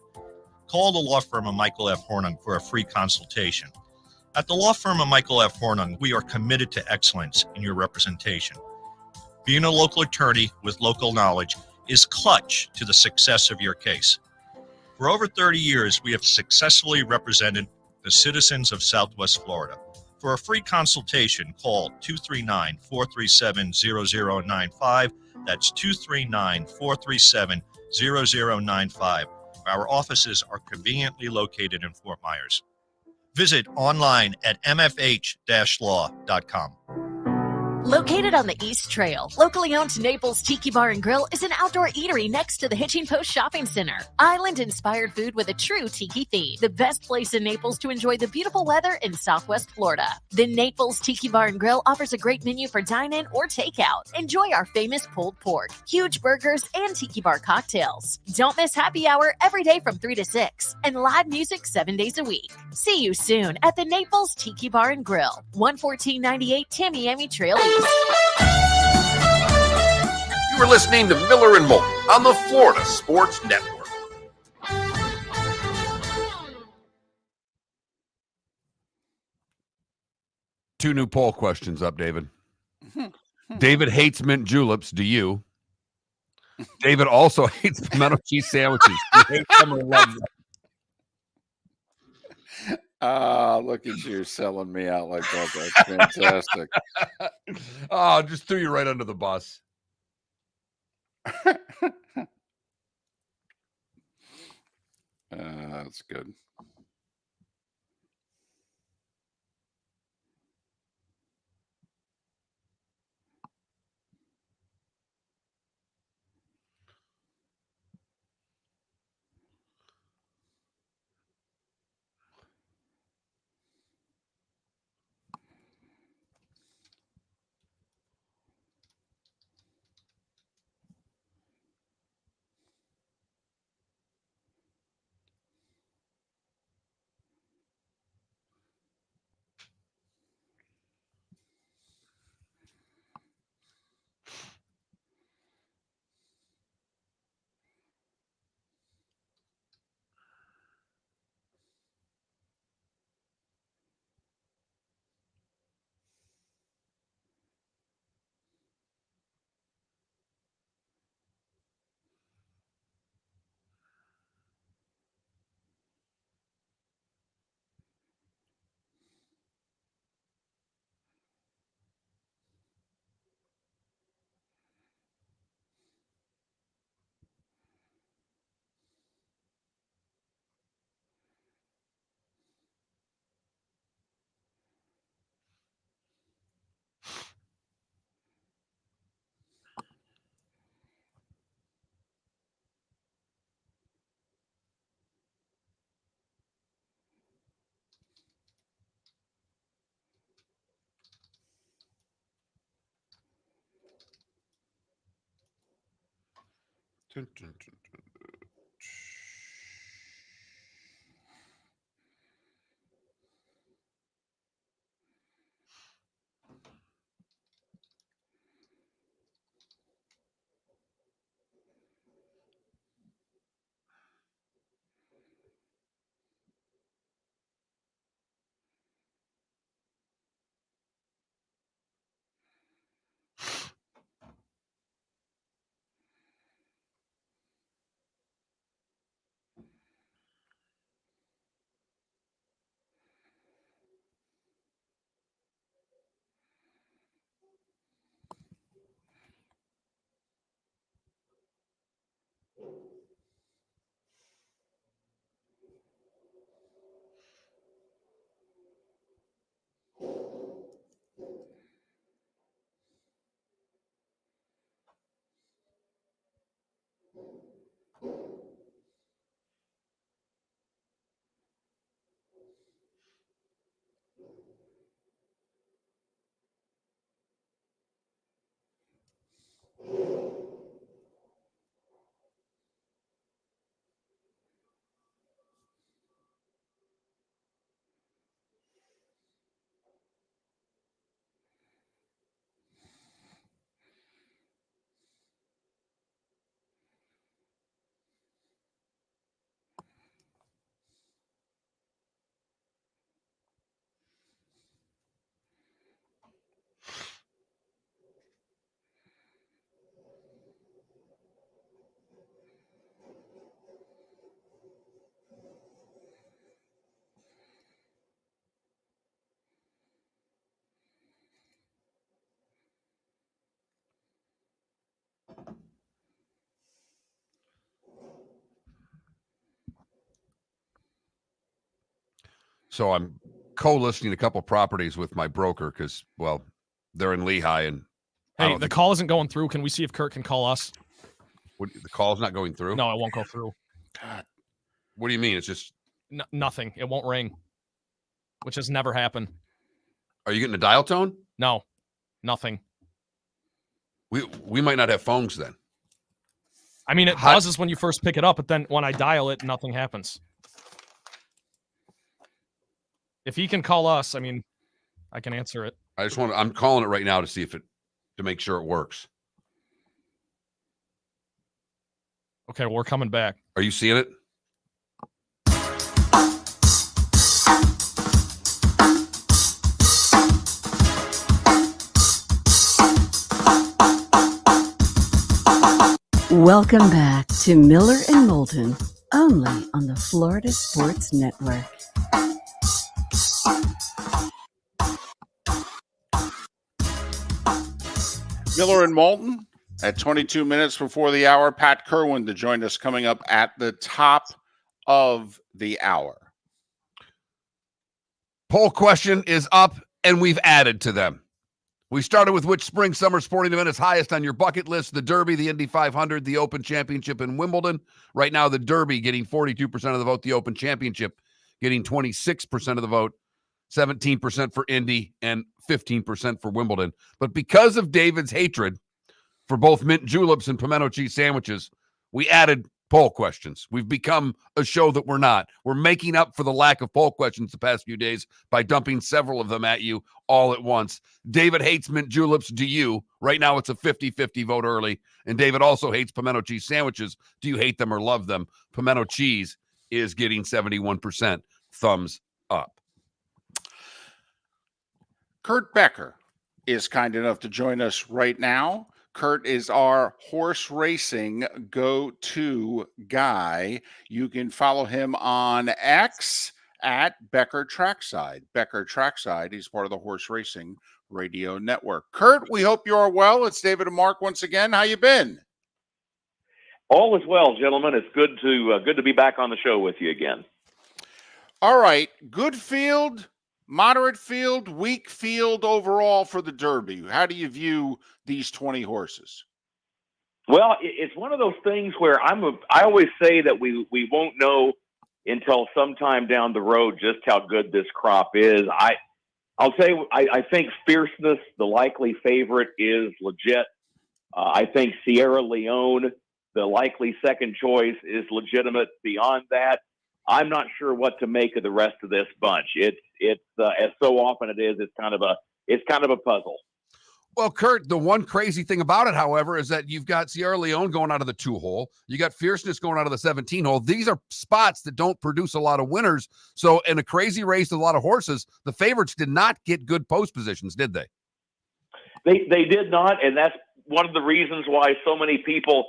Call the law firm of Michael F. Hornung for a free consultation. At the law firm of Michael F. Hornung, we are committed to excellence in your representation. Being a local attorney with local knowledge is clutch to the success of your case. For over 30 years, we have successfully represented the citizens of Southwest Florida. For a free consultation, call 239-437-0095. That's 239-437-0095. Our offices are conveniently located in Fort Myers. Visit online at mfh-law.com. Located on the East Trail, locally owned Naples Tiki Bar and Grill is an outdoor eatery next to the Hitching Post Shopping Center. Island-inspired food with a true tiki theme. The best place in Naples to enjoy the beautiful weather in Southwest Florida. The Naples Tiki Bar and Grill offers a great menu for dine-in or takeout. Enjoy our famous pulled pork, huge burgers, and tiki bar cocktails. Don't miss happy hour every day from 3 to 6 and live music 7 days a week. See you soon at the Naples Tiki Bar and Grill, 11498 Tamiami Trail East. You were listening to Miller and Moulton on the Florida Sports Network. Two new poll questions up, David. David hates mint juleps. Do you? David also hates pimento cheese sandwiches. Do you hate them or love them? Look at you selling me out like that. That's fantastic. Oh, just threw you right under the bus. That's good. Dun, dun, dun. So I'm co-listing a couple properties with my broker because, well, they're in Lehigh, and Hey, the call isn't going through. Can we see if Kurt can call us? The call's not going through? No, it won't go through. God. What do you mean? It's just Nothing. It won't ring, which has never happened. Are you getting a dial tone? No, nothing. We might not have phones then. I mean, it buzzes when you first pick it up, but then when I dial it, nothing happens. If he can call us, I mean, I can answer it. I'm calling it right now to see to make sure it works. Okay, we're coming back. Are you seeing it? Welcome back to Miller and Moulton, only on the Florida Sports Network. Miller and Moulton at 22 minutes before the hour. Pat Kirwan to join us coming up at the top of the hour. Poll question is up, and we've added to them. We started with which spring summer sporting event is highest on your bucket list: the Derby, the Indy 500, the Open Championship, and Wimbledon. Right now, the Derby getting 42% of the vote, the Open Championship getting 26% of the vote, 17% for Indy, and 15% for Wimbledon. But because of David's hatred for both mint juleps and pimento cheese sandwiches, we added poll questions. We've become a show that we're not. We're making up for the lack of poll questions the past few days by dumping several of them at you all at once. David hates mint juleps. Do you? Right now it's a 50-50 vote early. And David also hates pimento cheese sandwiches. Do you hate them or love them? Pimento cheese is getting 71% thumbs up. Kurt Becker is kind enough to join us right now. Kurt is our horse racing go-to guy. You can follow him on X at Becker Trackside. Becker Trackside, he's part of the Horse Racing Radio Network. Kurt, we hope you are well. It's David and Mark once again. How you been? All is well, gentlemen. It's good to be back on the show with you again. All right, good field, moderate field, weak field overall for the Derby. How do you view these 20 horses? Well, it's one of those things where I always say that we won't know until sometime down the road just how good this crop is. I'll tell you, I think Fierceness, the likely favorite, is legit. I think Sierra Leone the likely second choice is legitimate. Beyond that, I'm not sure what to make of the rest of this bunch. It's as so often it is, it's kind of a puzzle. Well, Kurt, the one crazy thing about it, however, is that you've got Sierra Leone going out of the 2-hole. You got Fierceness going out of the 17-hole. These are spots that don't produce a lot of winners. So in a crazy race with a lot of horses, the favorites did not get good post positions, did they? They did not, and that's one of the reasons why so many people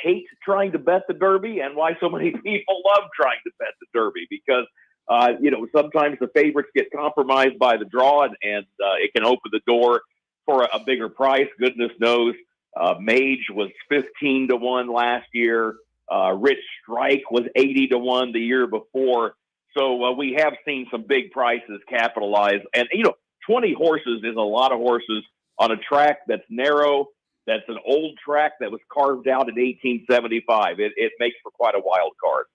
hate trying to bet the Derby and why so many people love trying to bet the Derby, because sometimes the favorites get compromised by the draw, and it can open the door for a bigger price. Goodness knows, Mage was 15-1 last year. Rich Strike was 80-1 the year before. So we have seen some big prices capitalize. And 20 horses is a lot of horses on a track that's narrow. That's an old track that was carved out in 1875. It makes for quite a wild card.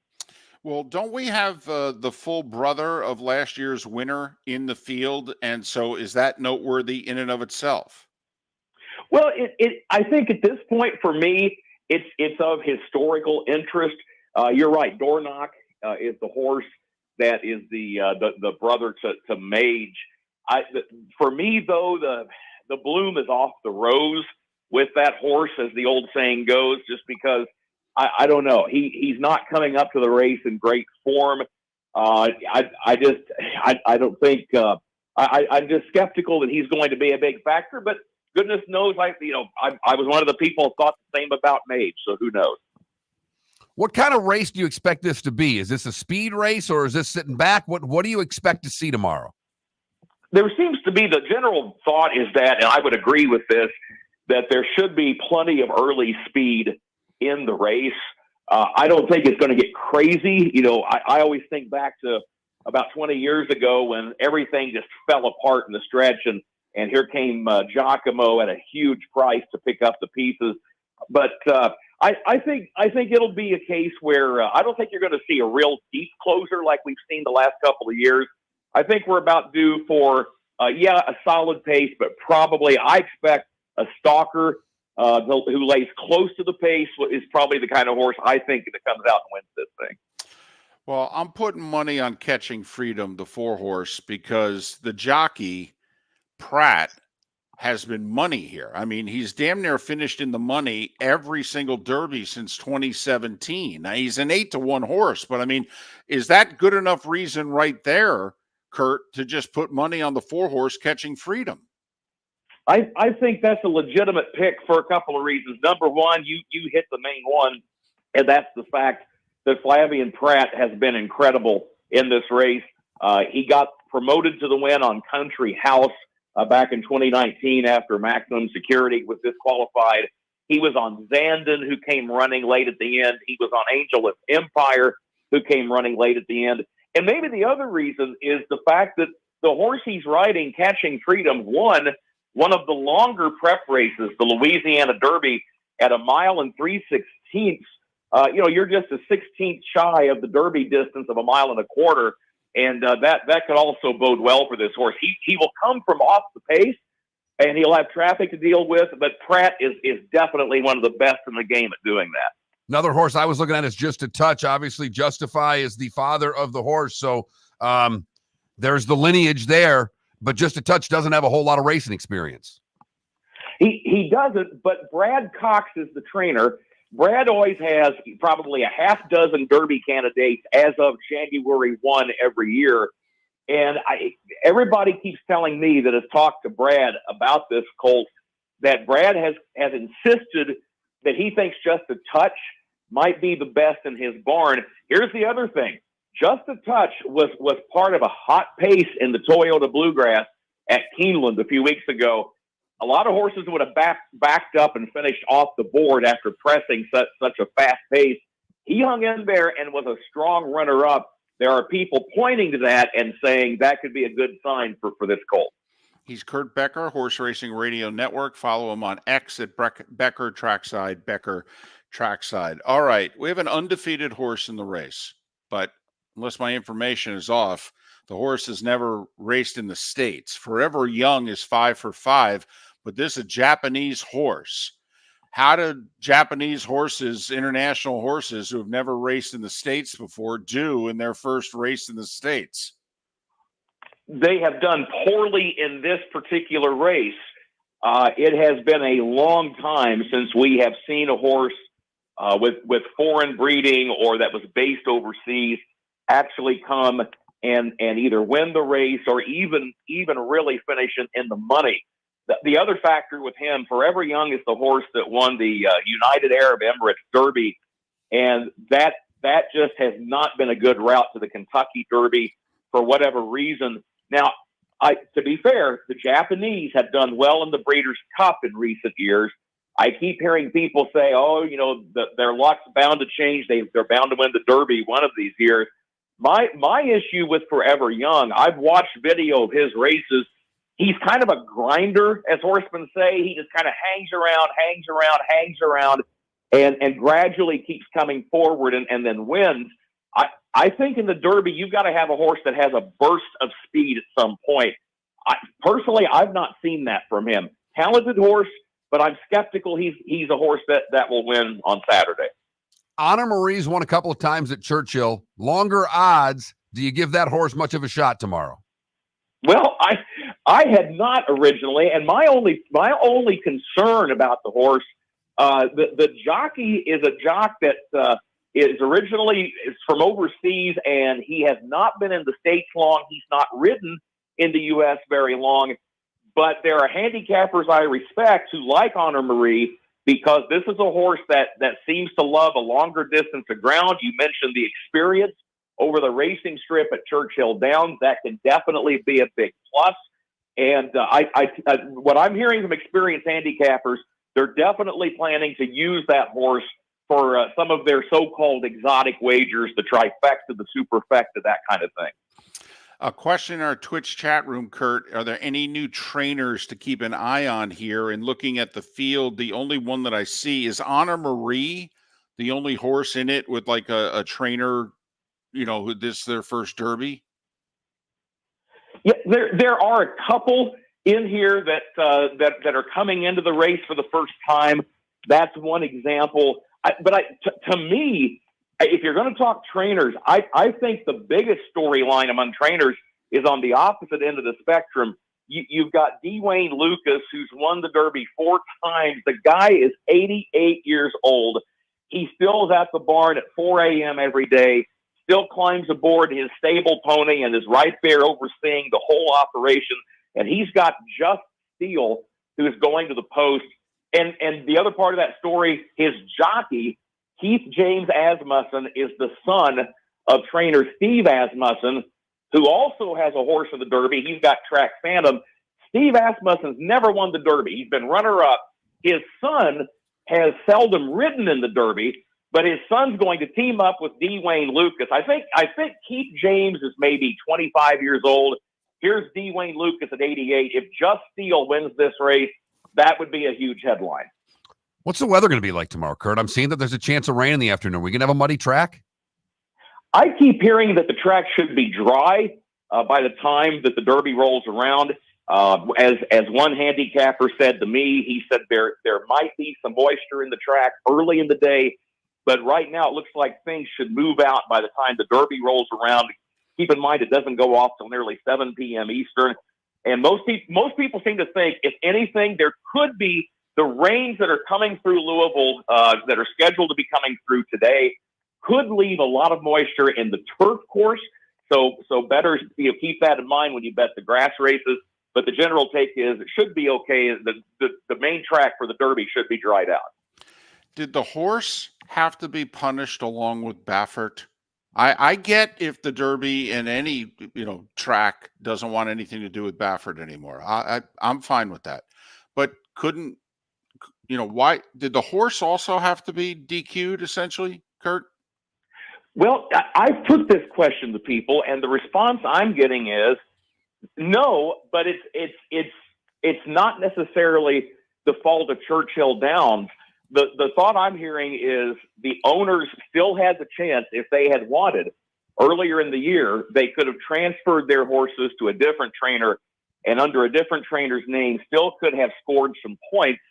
Well, don't we have the full brother of last year's winner in the field? And so is that noteworthy in and of itself? Well, I think at this point for me, it's of historical interest. You're right. Dornoch is the horse that is the brother to Mage. For me, though, the bloom is off the rose with that horse, as the old saying goes, just because I don't know. He's not coming up to the race in great form. I don't think I'm just skeptical that he's going to be a big factor. But goodness knows, I was one of the people who thought the same about Mage. So who knows? What kind of race do you expect this to be? Is this a speed race or is this sitting back? What do you expect to see tomorrow? There seems to be, the general thought is that, and I would agree with this, that there should be plenty of early speed in the race. I don't think it's going to get crazy. I always think back to about 20 years ago when everything just fell apart in the stretch, and here came Giacomo at a huge price to pick up the pieces. But I think it'll be a case where I don't think you're going to see a real deep closer like we've seen the last couple of years. I think we're about due for a solid pace, but probably I expect a stalker who lays close to the pace is probably the kind of horse I think that comes out and wins this thing. Well, I'm putting money on Catching Freedom, the 4-horse, because the jockey, Pratt, has been money here. I mean, he's damn near finished in the money every single Derby since 2017. Now, he's an 8-1 horse, but I mean, is that good enough reason right there, Kurt, to just put money on the 4-horse Catching Freedom? I think that's a legitimate pick for a couple of reasons. Number one, you hit the main one, and that's the fact that Flavien Prat has been incredible in this race. He got promoted to the win on Country House back in 2019 after Maximum Security was disqualified. He was on Zandon, who came running late at the end. He was on Angel of Empire, who came running late at the end. And maybe the other reason is the fact that the horse he's riding, Catching Freedom, won one of the longer prep races, the Louisiana Derby, at 1 3/16. You're just a 16th shy of the Derby distance of 1 1/4 miles. And that could also bode well for this horse. He will come from off the pace, and he'll have traffic to deal with. But Pratt is definitely one of the best in the game at doing that. Another horse I was looking at is Just a Touch. Obviously, Justify is the father of the horse. So there's the lineage there. But Just a Touch doesn't have a whole lot of racing experience. He doesn't, but Brad Cox is the trainer. Brad always has probably a half dozen Derby candidates as of January 1 every year. And everybody keeps telling me that has talked to Brad about this colt, that Brad has insisted that he thinks Just a Touch might be the best in his barn. Here's the other thing. Just a Touch was part of a hot pace in the Toyota Bluegrass at Keeneland a few weeks ago. A lot of horses would have backed up and finished off the board after pressing such a fast pace. He hung in there and was a strong runner-up. There are people pointing to that and saying that could be a good sign for this colt. He's Kurt Becker, Horse Racing Radio Network. Follow him on X at Becker Trackside, Becker Trackside. All right, we have an undefeated horse in the race, but unless my information is off, the horse has never raced in the States. Forever Young is 5 for 5, but this is a Japanese horse. how do Japanese horses, international horses who have never raced in the States before, do in their first race in the States? They have done poorly in this particular race. It has been a long time since we have seen a horse with foreign breeding or that was based overseas actually come and either win the race or even really finish in the money. The other factor with him, Forever Young is the horse that won the United Arab Emirates Derby, and that just has not been a good route to the Kentucky Derby for whatever reason. Now, to be fair, the Japanese have done well in the Breeders' Cup in recent years. I keep hearing people say, "Oh, their luck's bound to change. They're bound to win the Derby one of these years." My issue with Forever Young, I've watched video of his races. He's kind of a grinder, as horsemen say. He just kind of hangs around, and gradually keeps coming forward and then wins. I think in the Derby, you've got to have a horse that has a burst of speed at some point. Personally, I've not seen that from him. Talented horse, but I'm skeptical he's a horse that will win on Saturday. Honor Marie's won a couple of times at Churchill. Longer odds. Do you give that horse much of a shot tomorrow? Well, I had not originally, and my only concern about the horse, the jockey is a jock that is from overseas, and he has not been in the States long. He's not ridden in the U.S. very long, but there are handicappers I respect who like Honor Marie because this is a horse that seems to love a longer distance of ground. You mentioned the experience over the racing strip at Churchill Downs. That can definitely be a big plus. And what I'm hearing from experienced handicappers, they're definitely planning to use that horse for some of their so-called exotic wagers, the trifecta, the superfecta, that kind of thing. A question in our Twitch chat room, Kurt. Are there any new trainers to keep an eye on here? And looking at the field, the only one that I see is Honor Marie, the only horse in it with like a trainer, who this is their first Derby. Yeah, there are a couple in here that are coming into the race for the first time. That's one example. To me, if you're going to talk trainers, I think the biggest storyline among trainers is on the opposite end of the spectrum. You've got Dwayne Lucas, who's won the Derby 4 times. The guy is 88 years old. He still is at the barn at 4 a.m. every day, still climbs aboard his stable pony and is right there overseeing the whole operation. And he's got Just Steel, who is going to the post. And the other part of that story, his jockey, Keith James Asmussen, is the son of trainer Steve Asmussen, who also has a horse in the Derby. He's got Track Phantom. Steve Asmussen's never won the Derby. He's been runner-up. His son has seldom ridden in the Derby, but his son's going to team up with Dwayne Lucas. I think Keith James is maybe 25 years old. Here's Dwayne Lucas at 88. If Just Steel wins this race, that would be a huge headline. What's the weather going to be like tomorrow, Kurt? I'm seeing that there's a chance of rain in the afternoon. We going to have a muddy track? I keep hearing that the track should be dry by the time that the Derby rolls around. As one handicapper said to me, he said there might be some moisture in the track early in the day, but right now it looks like things should move out by the time the Derby rolls around. Keep in mind it doesn't go off till nearly 7 p.m. Eastern, and most people seem to think, if anything, there could be the rains that are coming through Louisville that are scheduled to be coming through today could leave a lot of moisture in the turf course. So better keep that in mind when you bet the grass races. But the general take is it should be okay. The main track for the Derby should be dried out. Did the horse have to be punished along with Baffert? I get if the Derby and any track doesn't want anything to do with Baffert anymore. I'm fine with that. But couldn't why did the horse also have to be DQ'd essentially, Kurt? Well, I've put this question to people, and the response I'm getting is no, but it's not necessarily the fault of Churchill Downs. The thought I'm hearing is the owners still had the chance, if they had wanted earlier in the year, they could have transferred their horses to a different trainer, and under a different trainer's name still could have scored some points.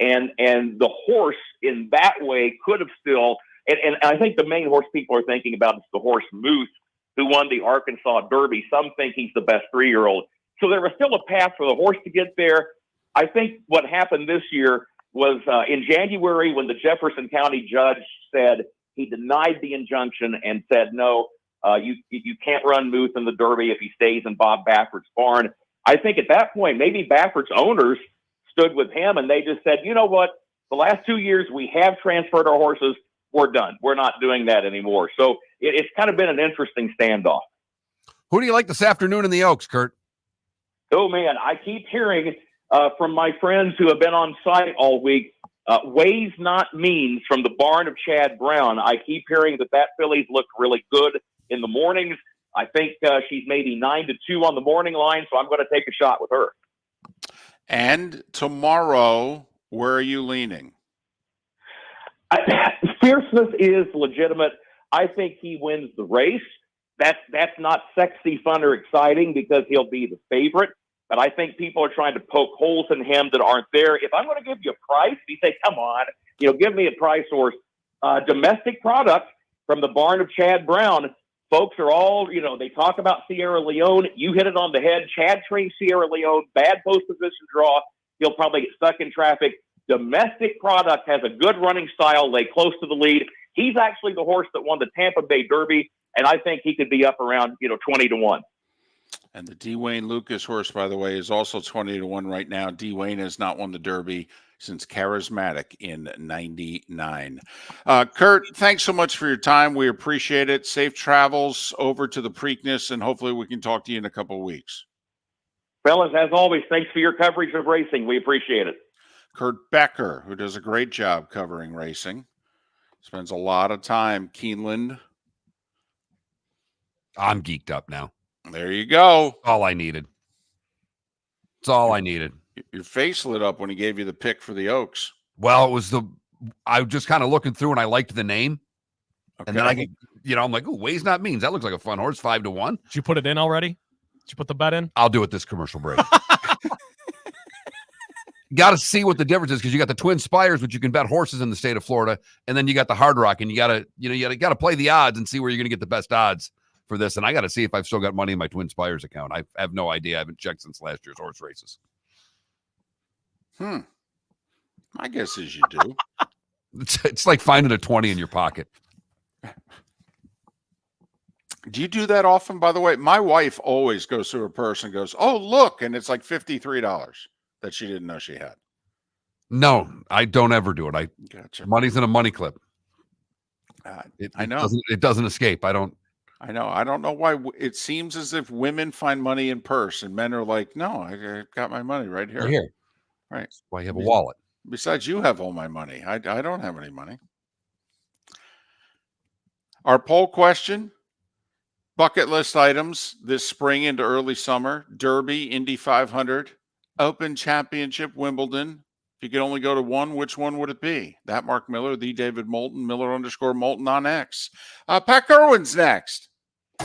and the horse in that way could have still. And I think the main horse people are thinking about is the horse Moose, who won the Arkansas Derby. Some think he's the best 3-year-old. So there was still a path for the horse to get there. I think what happened this year was in January when the Jefferson County judge said he denied the injunction and said, no, you can't run Moose in the Derby if he stays in Bob Baffert's barn. I think at that point, maybe Baffert's owners stood with him and they just said, you know what, the last 2 years we have transferred our horses. We're done. We're not doing that anymore. So it's kind of been an interesting standoff. Who do you like this afternoon in the Oaks, Kurt? Oh, man, I keep hearing from my friends who have been on site all week, ways not means from the barn of Chad Brown. I keep hearing that filly's looked really good in the mornings. I think she's maybe 9-2 on the morning line, so I'm going to take a shot with her. And tomorrow, where are you leaning? Fierceness is legitimate. I think he wins the race. That's not sexy, fun, or exciting because he'll be the favorite. But I think people are trying to poke holes in him that aren't there. If I'm going to give you a price, you say, come on, give me a price horse. Domestic product from the barn of Chad Brown. Folks are all, they talk about Sierra Leone. You hit it on the head. Chad trained Sierra Leone. Bad post position draw. He'll probably get stuck in traffic. Domestic product has a good running style, lay close to the lead. He's actually the horse that won the Tampa Bay Derby, and I think he could be up around 20-1. And the Dwayne Lucas horse, by the way, is also 20-1 right now. Dwayne has not won the Derby since Charismatic in 99. Kurt, thanks so much for your time. We appreciate it. Safe travels over to the Preakness, and hopefully we can talk to you in a couple of weeks. Fellas, as always, thanks for your coverage of racing. We appreciate it. Kurt Becker, who does a great job covering racing, spends a lot of time. Keeneland. I'm geeked up now. There you go. All I needed. It's all I needed. Your face lit up when he gave you the pick for the Oaks. Well, it was I was just kind of looking through and I liked the name. Okay. And then I'm like, oh, ways not means. That looks like a fun horse, 5-1. Did you put it in already? Did you put the bet in? I'll do it this commercial break. Got to see what the difference is because you got the Twin Spires, which you can bet horses in the state of Florida, and then you got the Hard Rock, and you got to play the odds and see where you're going to get the best odds for this. And I got to see if I've still got money in my Twin Spires account. I have no idea. I haven't checked since last year's horse races. My guess is you do. It's like finding a 20 in your pocket. Do you do that often, by the way? My wife always goes through her purse and goes, oh, look, and it's like $53 that she didn't know she had. No, I don't ever do it. Gotcha. Money's in a money clip. I know. It doesn't escape. I know. I don't know why. It seems as if women find money in purse and men are like, no, I got my money right here. Right here. Right. That's why you have a wallet. Besides, you have all my money. I don't have any money. Our poll question, bucket list items this spring into early summer: Derby, Indy 500, Open Championship, Wimbledon. If you could only go to one, which one would it be? That Mark Miller, the David Moulton, Miller_Moulton on X. Pat Kirwan's next.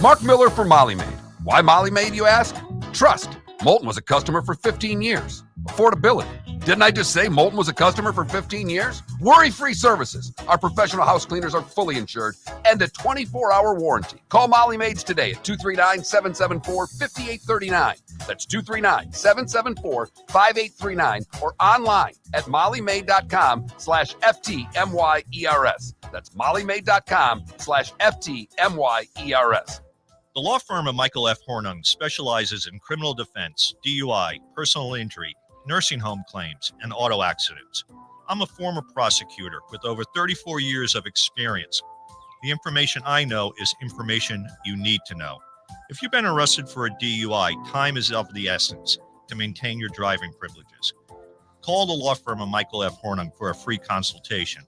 Mark Miller for Molly Maid. Why Molly Maid, you ask? Trust. Moulton was a customer for 15 years. Affordability. Didn't I just say Moulton was a customer for 15 years? Worry-free services. Our professional house cleaners are fully insured and a 24-hour warranty. Call Molly Maids today at 239-774-5839. That's 239-774-5839 or online at mollymaid.com/FTMYERS. That's mollymaid.com/FTMYERS. The law firm of Michael F. Hornung specializes in criminal defense, DUI, personal injury, nursing home claims, and auto accidents. I'm a former prosecutor with over 34 years of experience. The information I know is information you need to know. If you've been arrested for a DUI, time is of the essence to maintain your driving privileges. Call the law firm of Michael F. Hornung for a free consultation.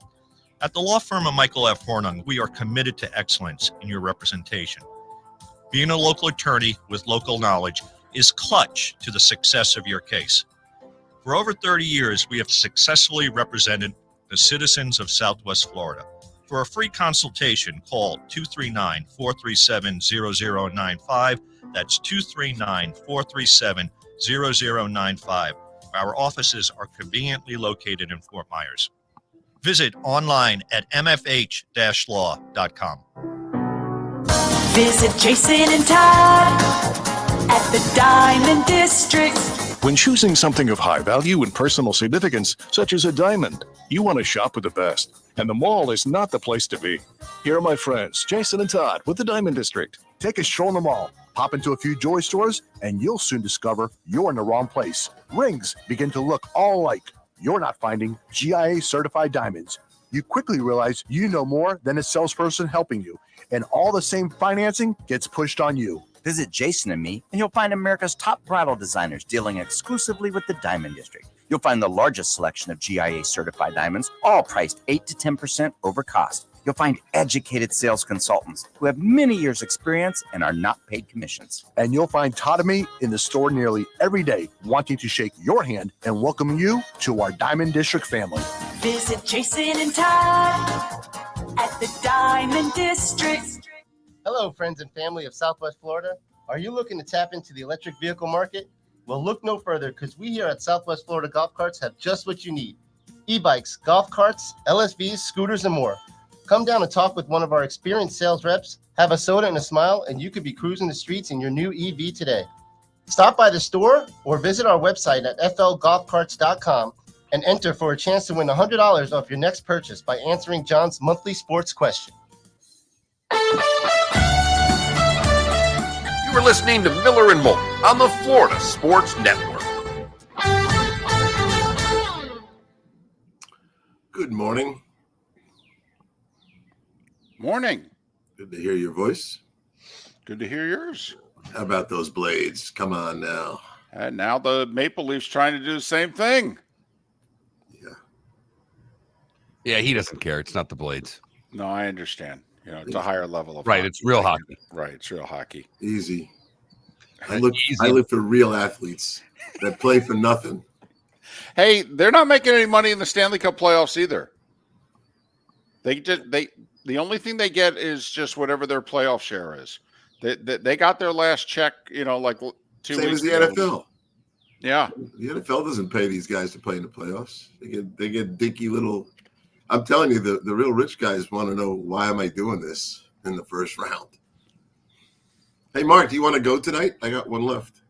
At the law firm of Michael F. Hornung, we are committed to excellence in your representation. Being a local attorney with local knowledge is clutch to the success of your case. For over 30 years, we have successfully represented the citizens of Southwest Florida. For a free consultation, call 239-437-0095. That's 239-437-0095. Our offices are conveniently located in Fort Myers. Visit online at mfh-law.com. Visit Jason and Todd at the Diamond District. When choosing something of high value and personal significance, such as a diamond, you want to shop with the best, and the mall is not the place to be. Here are my friends, Jason and Todd with the Diamond District. Take a stroll in the mall, pop into a few joy stores, and you'll soon discover you're in the wrong place. Rings begin to look all alike. You're not finding GIA certified diamonds. You quickly realize you know more than a salesperson helping you, and all the same financing gets pushed on you. Visit Jason and me, and you'll find America's top bridal designers dealing exclusively with the Diamond District. You'll find the largest selection of GIA certified diamonds, all priced 8 to 10% over cost. You'll find educated sales consultants who have many years' experience and are not paid commissions. And you'll find Todd and me in the store nearly every day, wanting to shake your hand and welcome you to our Diamond District family. Visit Jason and Todd at the Diamond District. Hello, friends and family of Southwest Florida. Are you looking to tap into the electric vehicle market? Well, look no further, because we here at Southwest Florida Golf Carts have just what you need. E-bikes, golf carts, LSVs, scooters, and more. Come down and talk with one of our experienced sales reps, have a soda and a smile, and you could be cruising the streets in your new EV today. Stop by the store or visit our website at flgolfcarts.com and enter for a chance to win $100 off your next purchase by answering John's monthly sports question. You were listening to Miller and Moulton on the Florida Sports Network. Good morning. Morning. Good to hear your voice. Good to hear yours. How about those Blades? Come on now. And now the Maple Leafs trying to do the same thing. Yeah, he doesn't care. It's not the Blades. No, I understand. You know, it's a higher level of right. hockey. It's real hockey. Right. It's real hockey. Easy. I look for real athletes that play for nothing. Hey, they're not making any money in the Stanley Cup playoffs either. The only thing they get is just whatever their playoff share is. They got their last check, like 2 Same weeks as the ago. NFL. Yeah. The NFL doesn't pay these guys to play in the playoffs. They get dinky little. I'm telling you, the real rich guys want to know, why am I doing this in the first round? Hey, Mark, do you want to go tonight? I got one left.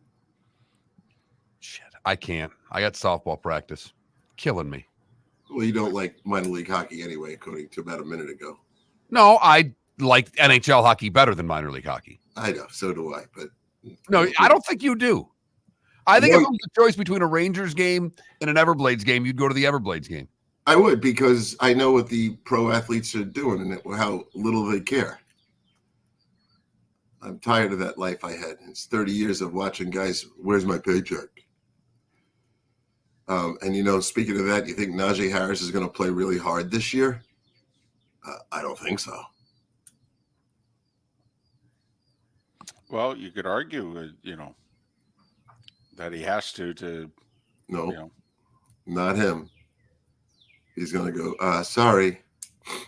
Shit, I can't. I got softball practice. Killing me. Well, you don't like minor league hockey anyway, according to about a minute ago. No, I like NHL hockey better than minor league hockey. I know, so do I. But no, I don't think you do. I think if it was a choice between a Rangers game and an Everblades game, you'd go to the Everblades game. I would, because I know what the pro athletes are doing and how little they care. I'm tired of that life I had. It's 30 years of watching guys, where's my paycheck? And, speaking of that, you think Najee Harris is going to play really hard this year? I don't think so. Well, you could argue, that he has to. No, not him. He's going to go, sorry,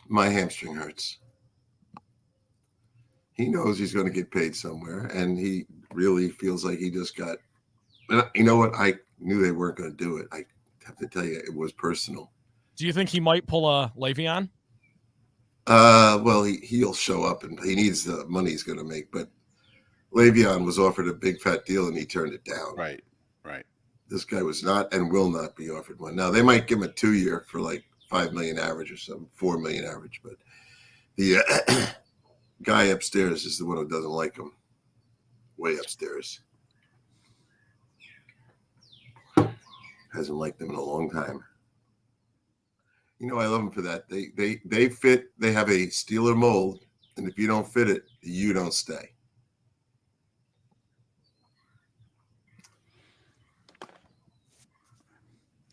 my hamstring hurts. He knows he's going to get paid somewhere, and he really feels like he just got – you know what? I knew they weren't going to do it. I have to tell you, it was personal. Do you think he might pull a Le'Veon? Well, he'll show up, and he needs the money he's going to make. But Le'Veon was offered a big, fat deal, and he turned it down. Right. This guy was not and will not be offered one. Now, they might give him a 2-year for like $5 million average or something, $4 million average. But the guy upstairs is the one who doesn't like him. Way upstairs. Hasn't liked him in a long time. I love him for that. They fit. They have a Steeler mold, and if you don't fit it, you don't stay.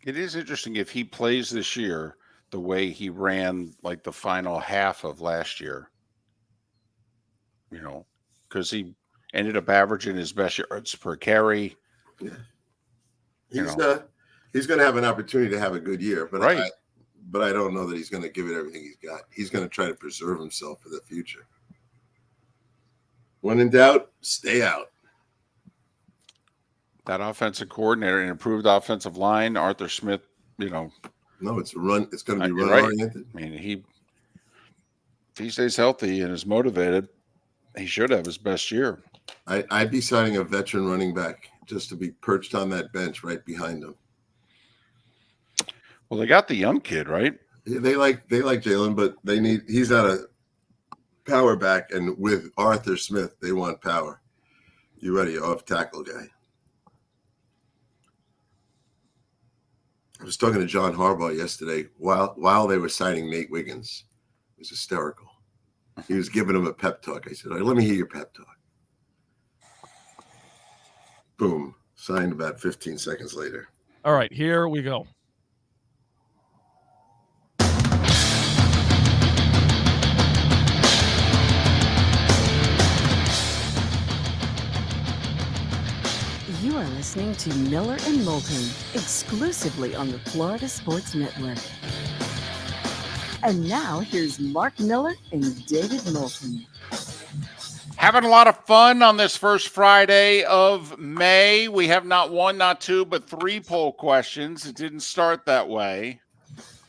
It is interesting if he plays this year the way he ran like the final half of last year, because he ended up averaging his best yards per carry. Yeah. He's going to have an opportunity to have a good year, but I don't know that he's going to give it everything he's got. He's going to try to preserve himself for the future. When in doubt, stay out. That offensive coordinator and improved offensive line, Arthur Smith, No, it's a run. It's going to be you're run right. oriented. I mean, if he stays healthy and is motivated, he should have his best year. I'd be signing a veteran running back just to be perched on that bench right behind him. Well, they got the young kid, right? Yeah, they like Jalen, but he's not a power back, and with Arthur Smith, they want power. You ready? Off tackle guy. I was talking to John Harbaugh yesterday while they were signing Nate Wiggins. It was hysterical. He was giving him a pep talk. I said, "All right, let me hear your pep talk." Boom. Signed about 15 seconds later. All right, here we go. You are listening to Miller and Moulton, exclusively on the Florida Sports Network. And now here's Mark Miller and David Moulton. Having a lot of fun on this first Friday of May. We have not one, not two, but three poll questions. It didn't start that way.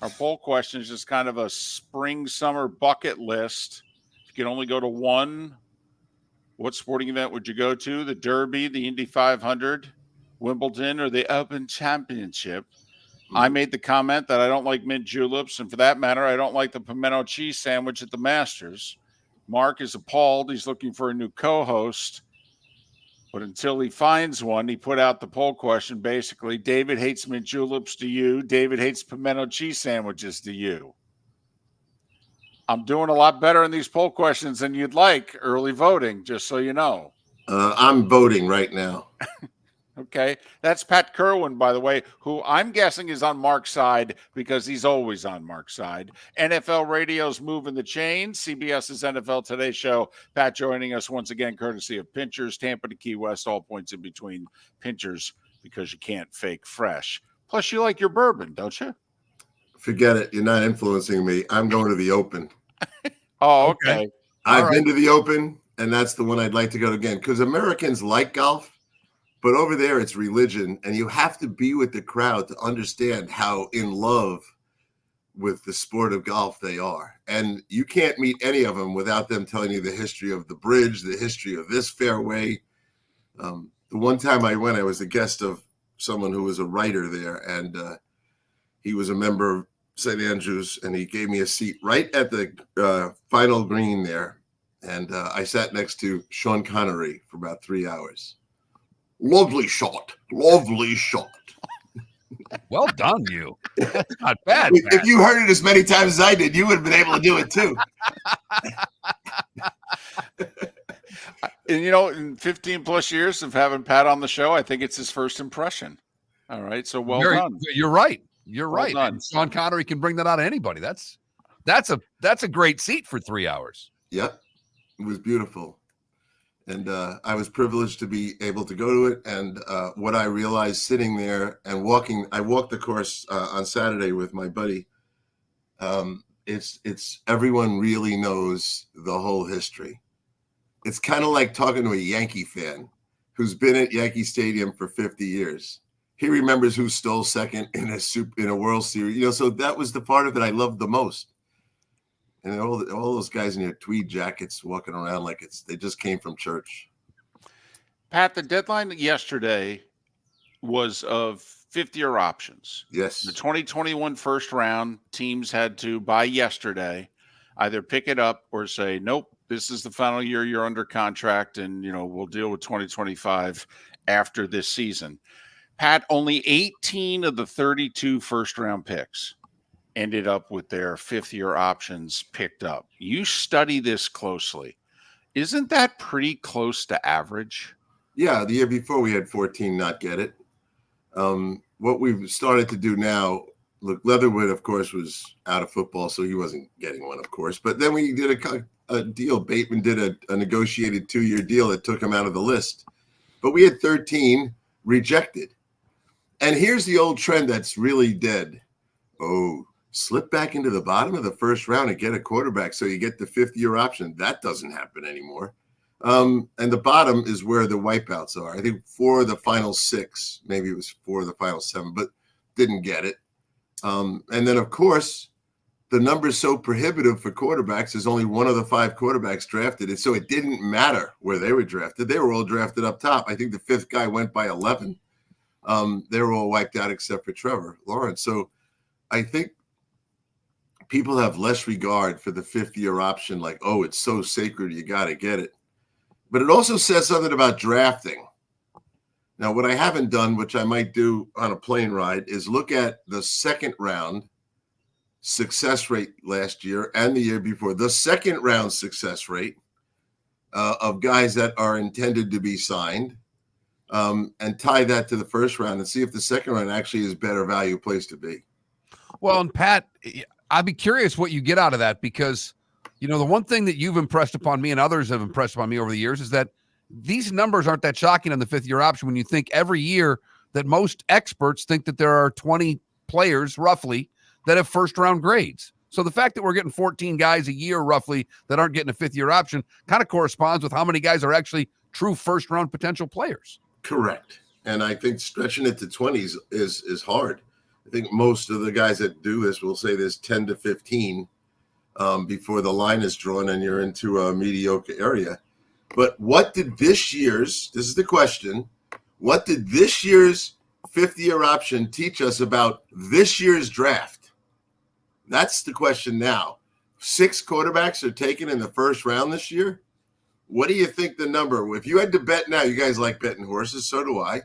Our poll question is just kind of a spring, summer bucket list. If you can only go to one, what sporting event would you go to? The Derby, the Indy 500, Wimbledon, or the Open Championship? I made the comment that I don't like mint juleps, and for that matter, I don't like the pimento cheese sandwich at the Masters. Mark is appalled. He's looking for a new co-host. But until he finds one, he put out the poll question basically, David hates mint juleps, do you? David hates pimento cheese sandwiches, do you? I'm doing a lot better in these poll questions than you'd like. Early voting, just so you know. I'm voting right now. Okay. That's Pat Kirwan, by the way, who I'm guessing is on Mark's side because he's always on Mark's side. NFL Radio's moving the chains. CBS's NFL Today show. Pat joining us once again, courtesy of Pinchers, Tampa to Key West, all points in between. Pinchers, because you can't fake fresh. Plus, you like your bourbon, don't you? Forget it. You're not influencing me. I'm going to the Open. Oh, okay. I've been to the Open, and that's the one I'd like to go to again because Americans like golf. But over there, it's religion, and you have to be with the crowd to understand how in love with the sport of golf they are. And you can't meet any of them without them telling you the history of the bridge, the history of this fairway. The one time I went, I was a guest of someone who was a writer there, and he was a member of St. Andrews, and he gave me a seat right at the final green there. And I sat next to Sean Connery for about 3 hours. Lovely shot. Lovely shot. Well done, you. That's not bad. If you heard it as many times as I did, you would have been able to do it too. And, you know, in 15 plus years of having Pat on the show, I think it's his first impression. All right. So well done. You're right. You're Well right. done. And Sean Connery can bring that out of anybody. That's a great seat for 3 hours. Yep. It was beautiful. And I was privileged to be able to go to it. And what I realized sitting there and walking, I walked the course on Saturday with my buddy. It's everyone really knows the whole history. It's kind of like talking to a Yankee fan who's been at Yankee Stadium for 50 years. He remembers who stole second in a World Series. You know, so that was the part of it I loved the most. And all those guys in their tweed jackets walking around like they just came from church. Pat, the deadline yesterday was of 50-year options. Yes. The 2021 first round, teams had to, by yesterday, either pick it up or say, nope, this is the final year you're under contract, and, you know, we'll deal with 2025 after this season. Pat, only 18 of the 32 first-round picks ended up with their fifth-year options picked up. You study this closely. Isn't that pretty close to average? Yeah, the year before we had 14 not get it. What we've started to do now, look, Leatherwood, of course, was out of football, so he wasn't getting one, of course. But then we did a deal. Bateman did a negotiated 2-year deal that took him out of the list. But we had 13 rejected. And here's the old trend that's really dead. Oh, slip back into the bottom of the first round and get a quarterback so you get the fifth-year option. That doesn't happen anymore. And the bottom is where the wipeouts are. I think 4 of the final 6, maybe it was 4 of the final 7, but didn't get it. And then, of course, the number is so prohibitive for quarterbacks. There's only 1 of the 5 quarterbacks drafted. And so it didn't matter where they were drafted. They were all drafted up top. I think the 5th guy went by 11. They were all wiped out except for Trevor Lawrence. So I think people have less regard for the 5th-year option, like, oh, it's so sacred, you got to get it. But it also says something about drafting. Now, what I haven't done, which I might do on a plane ride, is look at the second round success rate last year and the year before, the second round success rate of guys that are intended to be signed, and tie that to the first round and see if the second round actually is better value place to be. Well, and Pat, I'd be curious what you get out of that, because, you know, the one thing that you've impressed upon me and others have impressed upon me over the years is that these numbers aren't that shocking on the 5th-year option when you think every year that most experts think that there are 20 players roughly that have first-round grades. So the fact that we're getting 14 guys a year roughly that aren't getting a 5th-year option kind of corresponds with how many guys are actually true first-round potential players. Correct. And I think stretching it to 20s is hard. I think most of the guys that do this will say there's 10 to 15 before the line is drawn and you're into a mediocre area. But what did this is the question, what did this year's 5th-year option teach us about this year's draft? That's the question now. 6 quarterbacks are taken in the first round this year. What do you think the number? If you had to bet now, you guys like betting horses, so do I.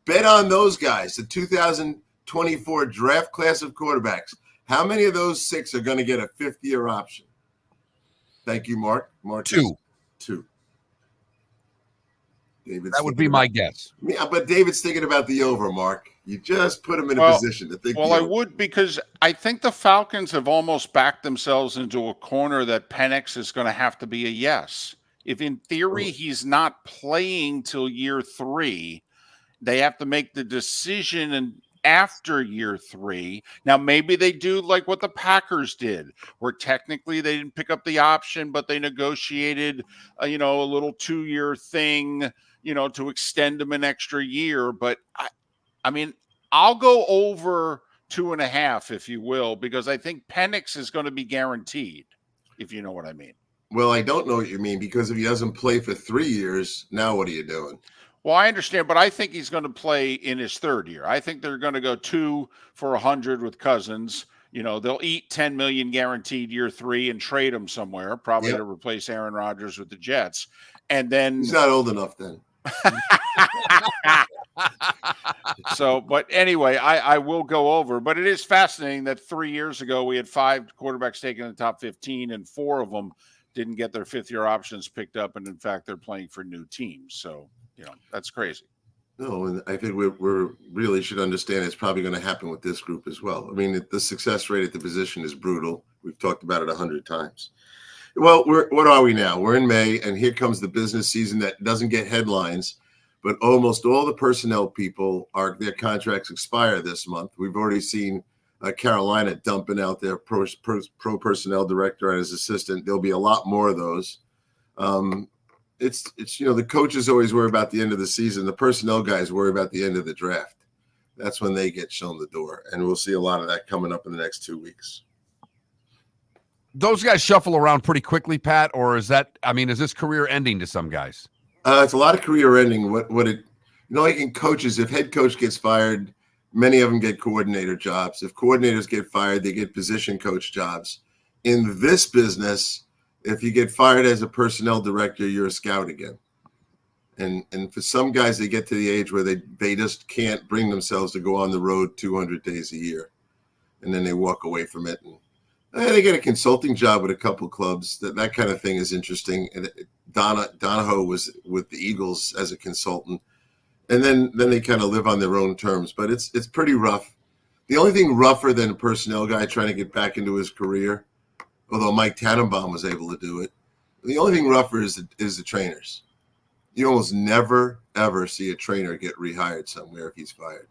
Bet on those guys, the 2024 draft class of quarterbacks. How many of those 6 are going to get a 5th-year option? Thank you, Mark. Mark, 2. 2. David's that would be my guess. Yeah, but David's thinking about the over, Mark. You just put him in a position to think. Well, I would, because I think the Falcons have almost backed themselves into a corner that Penix is going to have to be a yes. If in theory he's not playing till year 3, they have to make the decision and after year 3. Now, maybe they do like what the Packers did, where technically they didn't pick up the option, but they negotiated, a little 2-year thing, to extend them an extra year. But I mean, I'll go over 2.5, if you will, because I think Penix is going to be guaranteed, if you know what I mean. Well, I don't know what you mean, because if he doesn't play for 3 years, now what are you doing? Well, I understand, but I think he's going to play in his 3rd year. I think they're going to go 2 for 100 with Cousins. They'll eat $10 million guaranteed year 3 and trade him somewhere, probably to replace Aaron Rodgers with the Jets. And then he's not old enough then. So, but anyway, I will go over. But it is fascinating that 3 years ago we had 5 quarterbacks taken in the top 15, and 4 of them didn't get their 5th-year options picked up, and in fact, they're playing for new teams. So, that's crazy. No, and I think we really should understand it's probably going to happen with this group as well. I mean, the success rate at the position is brutal. We've talked about it 100 times. Well, what are we now? We're in May, and here comes the business season that doesn't get headlines, but almost all the personnel people their contracts expire this month. We've already seen Carolina dumping out their pro personnel director and his assistant. There'll be a lot more of those. It's the coaches always worry about the end of the season. The personnel guys worry about the end of the draft. That's when they get shown the door, and we'll see a lot of that coming up in the next 2 weeks. Those guys shuffle around pretty quickly, Pat, or is this career ending to some guys? It's a lot of career ending. Like in coaches, if head coach gets fired, many of them get coordinator jobs. If coordinators get fired, they get position coach jobs. In this business, if you get fired as a personnel director, you're a scout again. And for some guys, they get to the age where they just can't bring themselves to go on the road 200 days a year. And then they walk away from it. And they get a consulting job with a couple clubs. That kind of thing is interesting. And Donahoe was with the Eagles as a consultant. And then they kind of live on their own terms. But it's pretty rough. The only thing rougher than a personnel guy trying to get back into his career, although Mike Tannenbaum was able to do it, the only thing rougher is the trainers. You almost never, ever see a trainer get rehired somewhere if he's fired.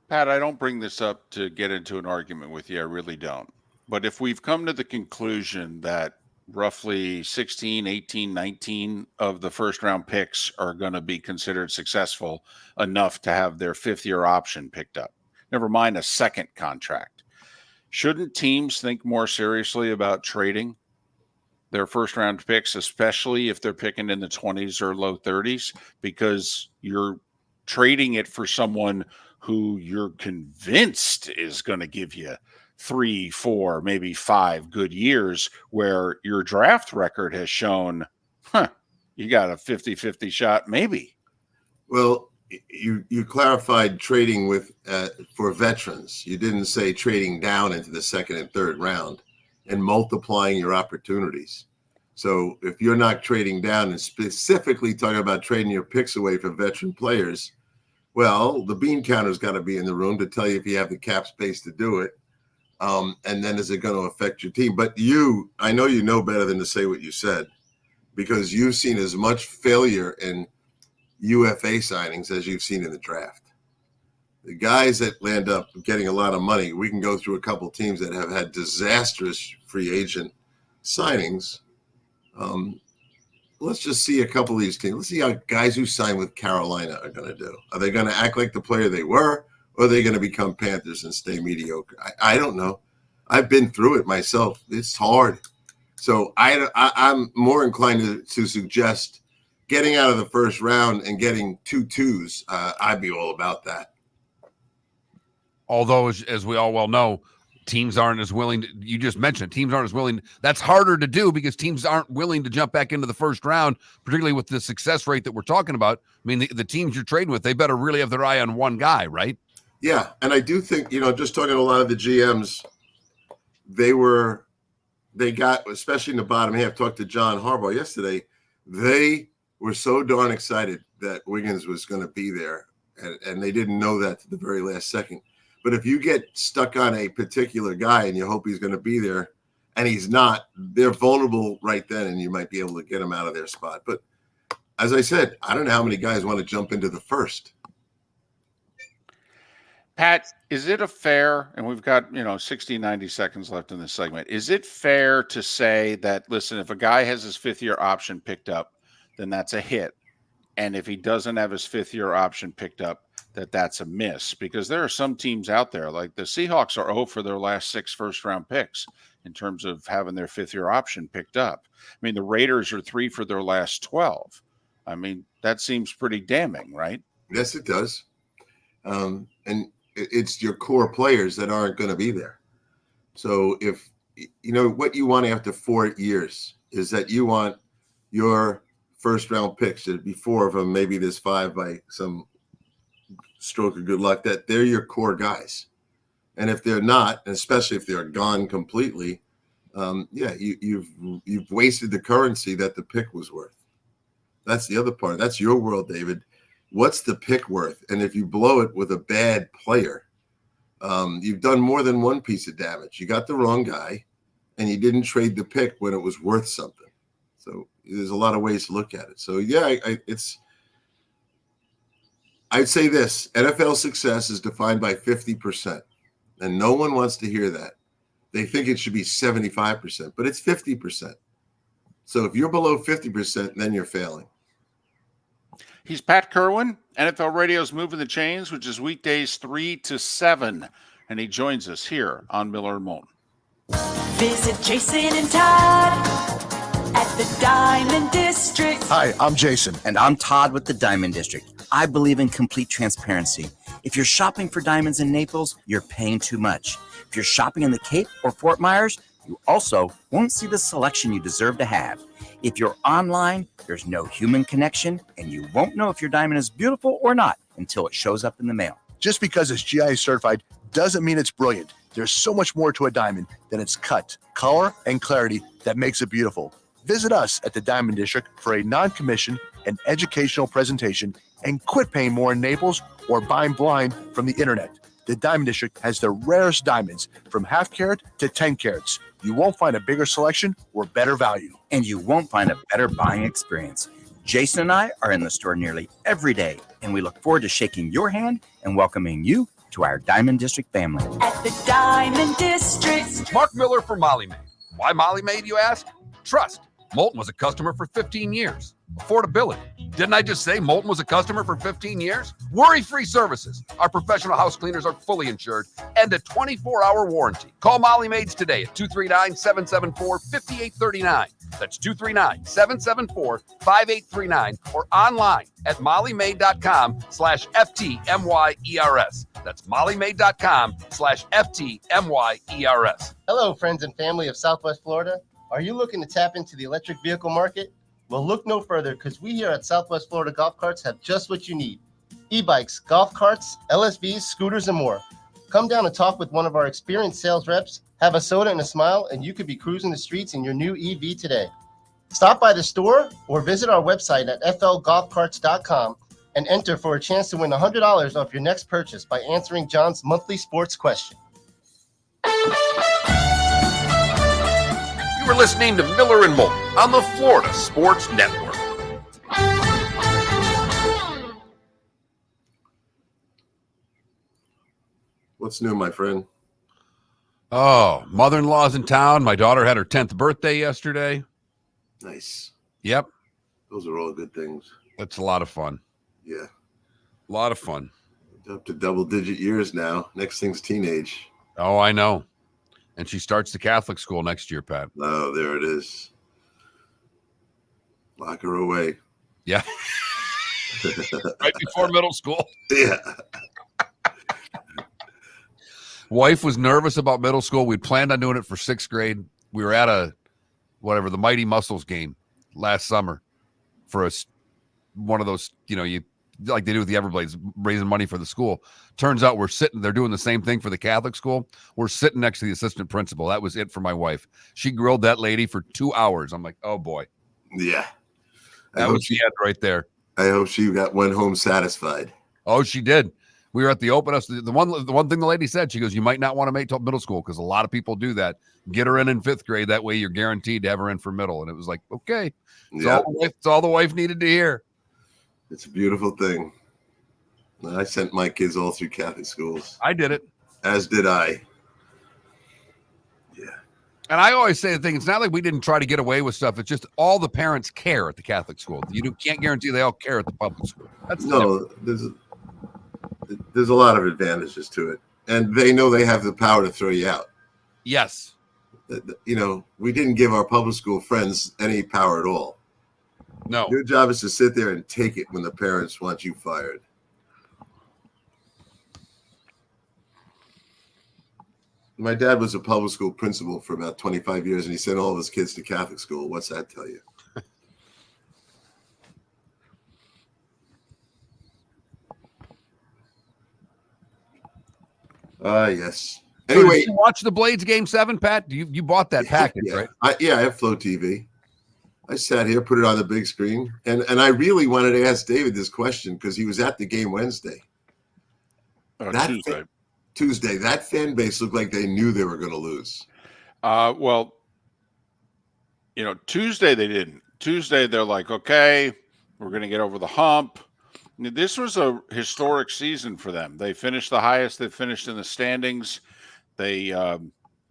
Pat, I don't bring this up to get into an argument with you. I really don't. But if we've come to the conclusion that roughly 16, 18, 19 of the first round picks are going to be considered successful enough to have their 5th-year option picked up. Never mind a second contract. Shouldn't teams think more seriously about trading their first round picks, especially if they're picking in the 20s or low 30s, because you're trading it for someone who you're convinced is going to give you 3, 4, maybe 5 good years, where your draft record has shown, you got a 50-50 shot, maybe. Well, you clarified trading with for veterans. You didn't say trading down into the 2nd and 3rd round and multiplying your opportunities. So if you're not trading down and specifically talking about trading your picks away for veteran players, well, the bean counter's got to be in the room to tell you if you have the cap space to do it. And then is it going to affect your team? But I know you know better than to say what you said, because you've seen as much failure in UFA signings as you've seen in the draft. The guys that land up getting a lot of money, we can go through a couple teams that have had disastrous free agent signings. Let's just see a couple of these teams. Let's see how guys who sign with Carolina are going to do. Are they going to act like the player they were, or are they going to become Panthers and stay mediocre? I don't know. I've been through it myself. It's hard. So I'm more inclined to suggest getting out of the first round and getting 2 2s. I'd be all about that. Although, as we all well know, teams aren't as willing to, you just mentioned, teams aren't as willing. That's harder to do because teams aren't willing to jump back into the first round, particularly with the success rate that we're talking about. I mean, the teams you're trading with, they better really have their eye on one guy, right? Yeah, and I do think, just talking to a lot of the GMs, they got, especially in the bottom half, talked to John Harbaugh yesterday, they were so darn excited that Wiggins was going to be there, and they didn't know that to the very last second. But if you get stuck on a particular guy and you hope he's going to be there and he's not, they're vulnerable right then, and you might be able to get him out of their spot. But as I said, I don't know how many guys want to jump into the first. Pat, is it a fair, and we've got, 60, 90 seconds left in this segment. Is it fair to say that, listen, if a guy has his 5th-year option picked up, then that's a hit. And if he doesn't have his 5th-year option picked up, that's a miss? Because there are some teams out there, like the Seahawks are 0 for their last 6 first-round picks in terms of having their 5th-year option picked up. I mean, the Raiders are 3 for their last 12. I mean, that seems pretty damning, right? Yes, it does. And it's your core players that aren't going to be there. So if, what you want after 4 years is that you want your first-round picks, to be 4 of them, maybe there's 5 by some stroke of good luck, that they're your core guys. And if they're not, and especially if they're gone completely, you've wasted the currency that the pick was worth. That's the other part. That's your world, David. What's the pick worth? And if you blow it with a bad player, you've done more than one piece of damage. You got the wrong guy, and you didn't trade the pick when it was worth something. So there's a lot of ways to look at it. So I'd say this: NFL success is defined by 50%, and no one wants to hear that. They think it should be 75%, but it's 50%. So if you're below 50%, then you're failing. He's Pat Kirwan, NFL Radio's Moving the Chains, which is weekdays 3 to 7, and he joins us here on Miller and Moulton. Visit Jason and Todd at the Diamond District. Hi, I'm Jason. And I'm Todd with the Diamond District. I believe in complete transparency. If you're shopping for diamonds in Naples, you're paying too much. If you're shopping in the Cape or Fort Myers, you also won't see the selection you deserve to have. If you're online, there's no human connection, and you won't know if your diamond is beautiful or not until it shows up in the mail. Just because it's GIA certified doesn't mean it's brilliant. There's so much more to a diamond than its cut, color, and clarity that makes it beautiful. Visit us at the Diamond District for a non-commissioned and educational presentation, and quit paying more in Naples or buying blind from the internet. The Diamond District has the rarest diamonds from 1/2 carat to 10 carats. You won't find a bigger selection or better value. And you won't find a better buying experience. Jason and I are in the store nearly every day, and we look forward to shaking your hand and welcoming you to our Diamond District family. At the Diamond District. Mark Miller for Molly Maid. Why Molly Maid, you ask? Trust. Moulton was a customer for 15 years. Affordability. Didn't I just say Moulton was a customer for 15 years? Worry-free services. Our professional house cleaners are fully insured and a 24-hour warranty. Call Molly Maids today at 239-774-5839. That's 239-774-5839 or online at mollymaid.com/FTMYERS. That's mollymaid.com/FTMYERS. Hello, friends and family of Southwest Florida. Are you looking to tap into the electric vehicle market? Well, look no further because we here at Southwest Florida Golf Carts have just what you need. E-bikes, golf carts, LSVs, scooters, and more. Come down and talk with one of our experienced sales reps, have a soda and a smile, and you could be cruising the streets in your new EV today. Stop by the store or visit our website at flgolfcarts.com and enter for a chance to win $100 off your next purchase by answering John's monthly sports question. You were listening to Miller and Moulton on the Florida Sports Network. What's new, my friend? Oh, mother-in-law's in town. My daughter had her 10th birthday yesterday. Nice. Yep. Those are all good things. That's a lot of fun. Yeah. A lot of fun. Up to double-digit years now. Next thing's teenage. Oh, I know. And she starts the Catholic school next year, Pat. Oh, there it is. Lock her away. Yeah. Right before middle school. Yeah. Wife was nervous about middle school. We planned on doing it for 6th grade. We were at the Mighty Muscles game last summer for one of those, you like they do with the Everblades, raising money for the school. Turns out they're doing the same thing for the Catholic school. We're sitting next to the assistant principal. That was it for my wife. She grilled that lady for 2 hours. I'm like, oh boy. Yeah. That was the end right there. I hope she went home satisfied. Oh, she did. We were at the open house. The one thing the lady said, she goes, you might not want to make till middle school because a lot of people do that. Get her in 5th grade. That way you're guaranteed to have her in for middle. And it was like, okay. It's all the wife needed to hear. It's a beautiful thing. I sent my kids all through Catholic schools. I did it. As did I. Yeah. And I always say the thing, it's not like we didn't try to get away with stuff. It's just all the parents care at the Catholic school. You can't guarantee they all care at the public school. There's a lot of advantages to it. And they know they have the power to throw you out. Yes. We didn't give our public school friends any power at all. No. Your job is to sit there and take it when the parents want you fired. My dad was a public school principal for about 25 years, and he sent all of his kids to Catholic school. What's that tell you? Yes. Anyway, did you watch the Blades Game 7, Pat? You bought that package, right? I have Flow TV. I sat here, put it on the big screen, and I really wanted to ask David this question because he was at the game Wednesday. Tuesday. That fan base looked like they knew they were going to lose. Well, Tuesday they didn't. Tuesday they're like, okay, we're going to get over the hump. This was a historic season for them. They finished the highest they finished in the standings. They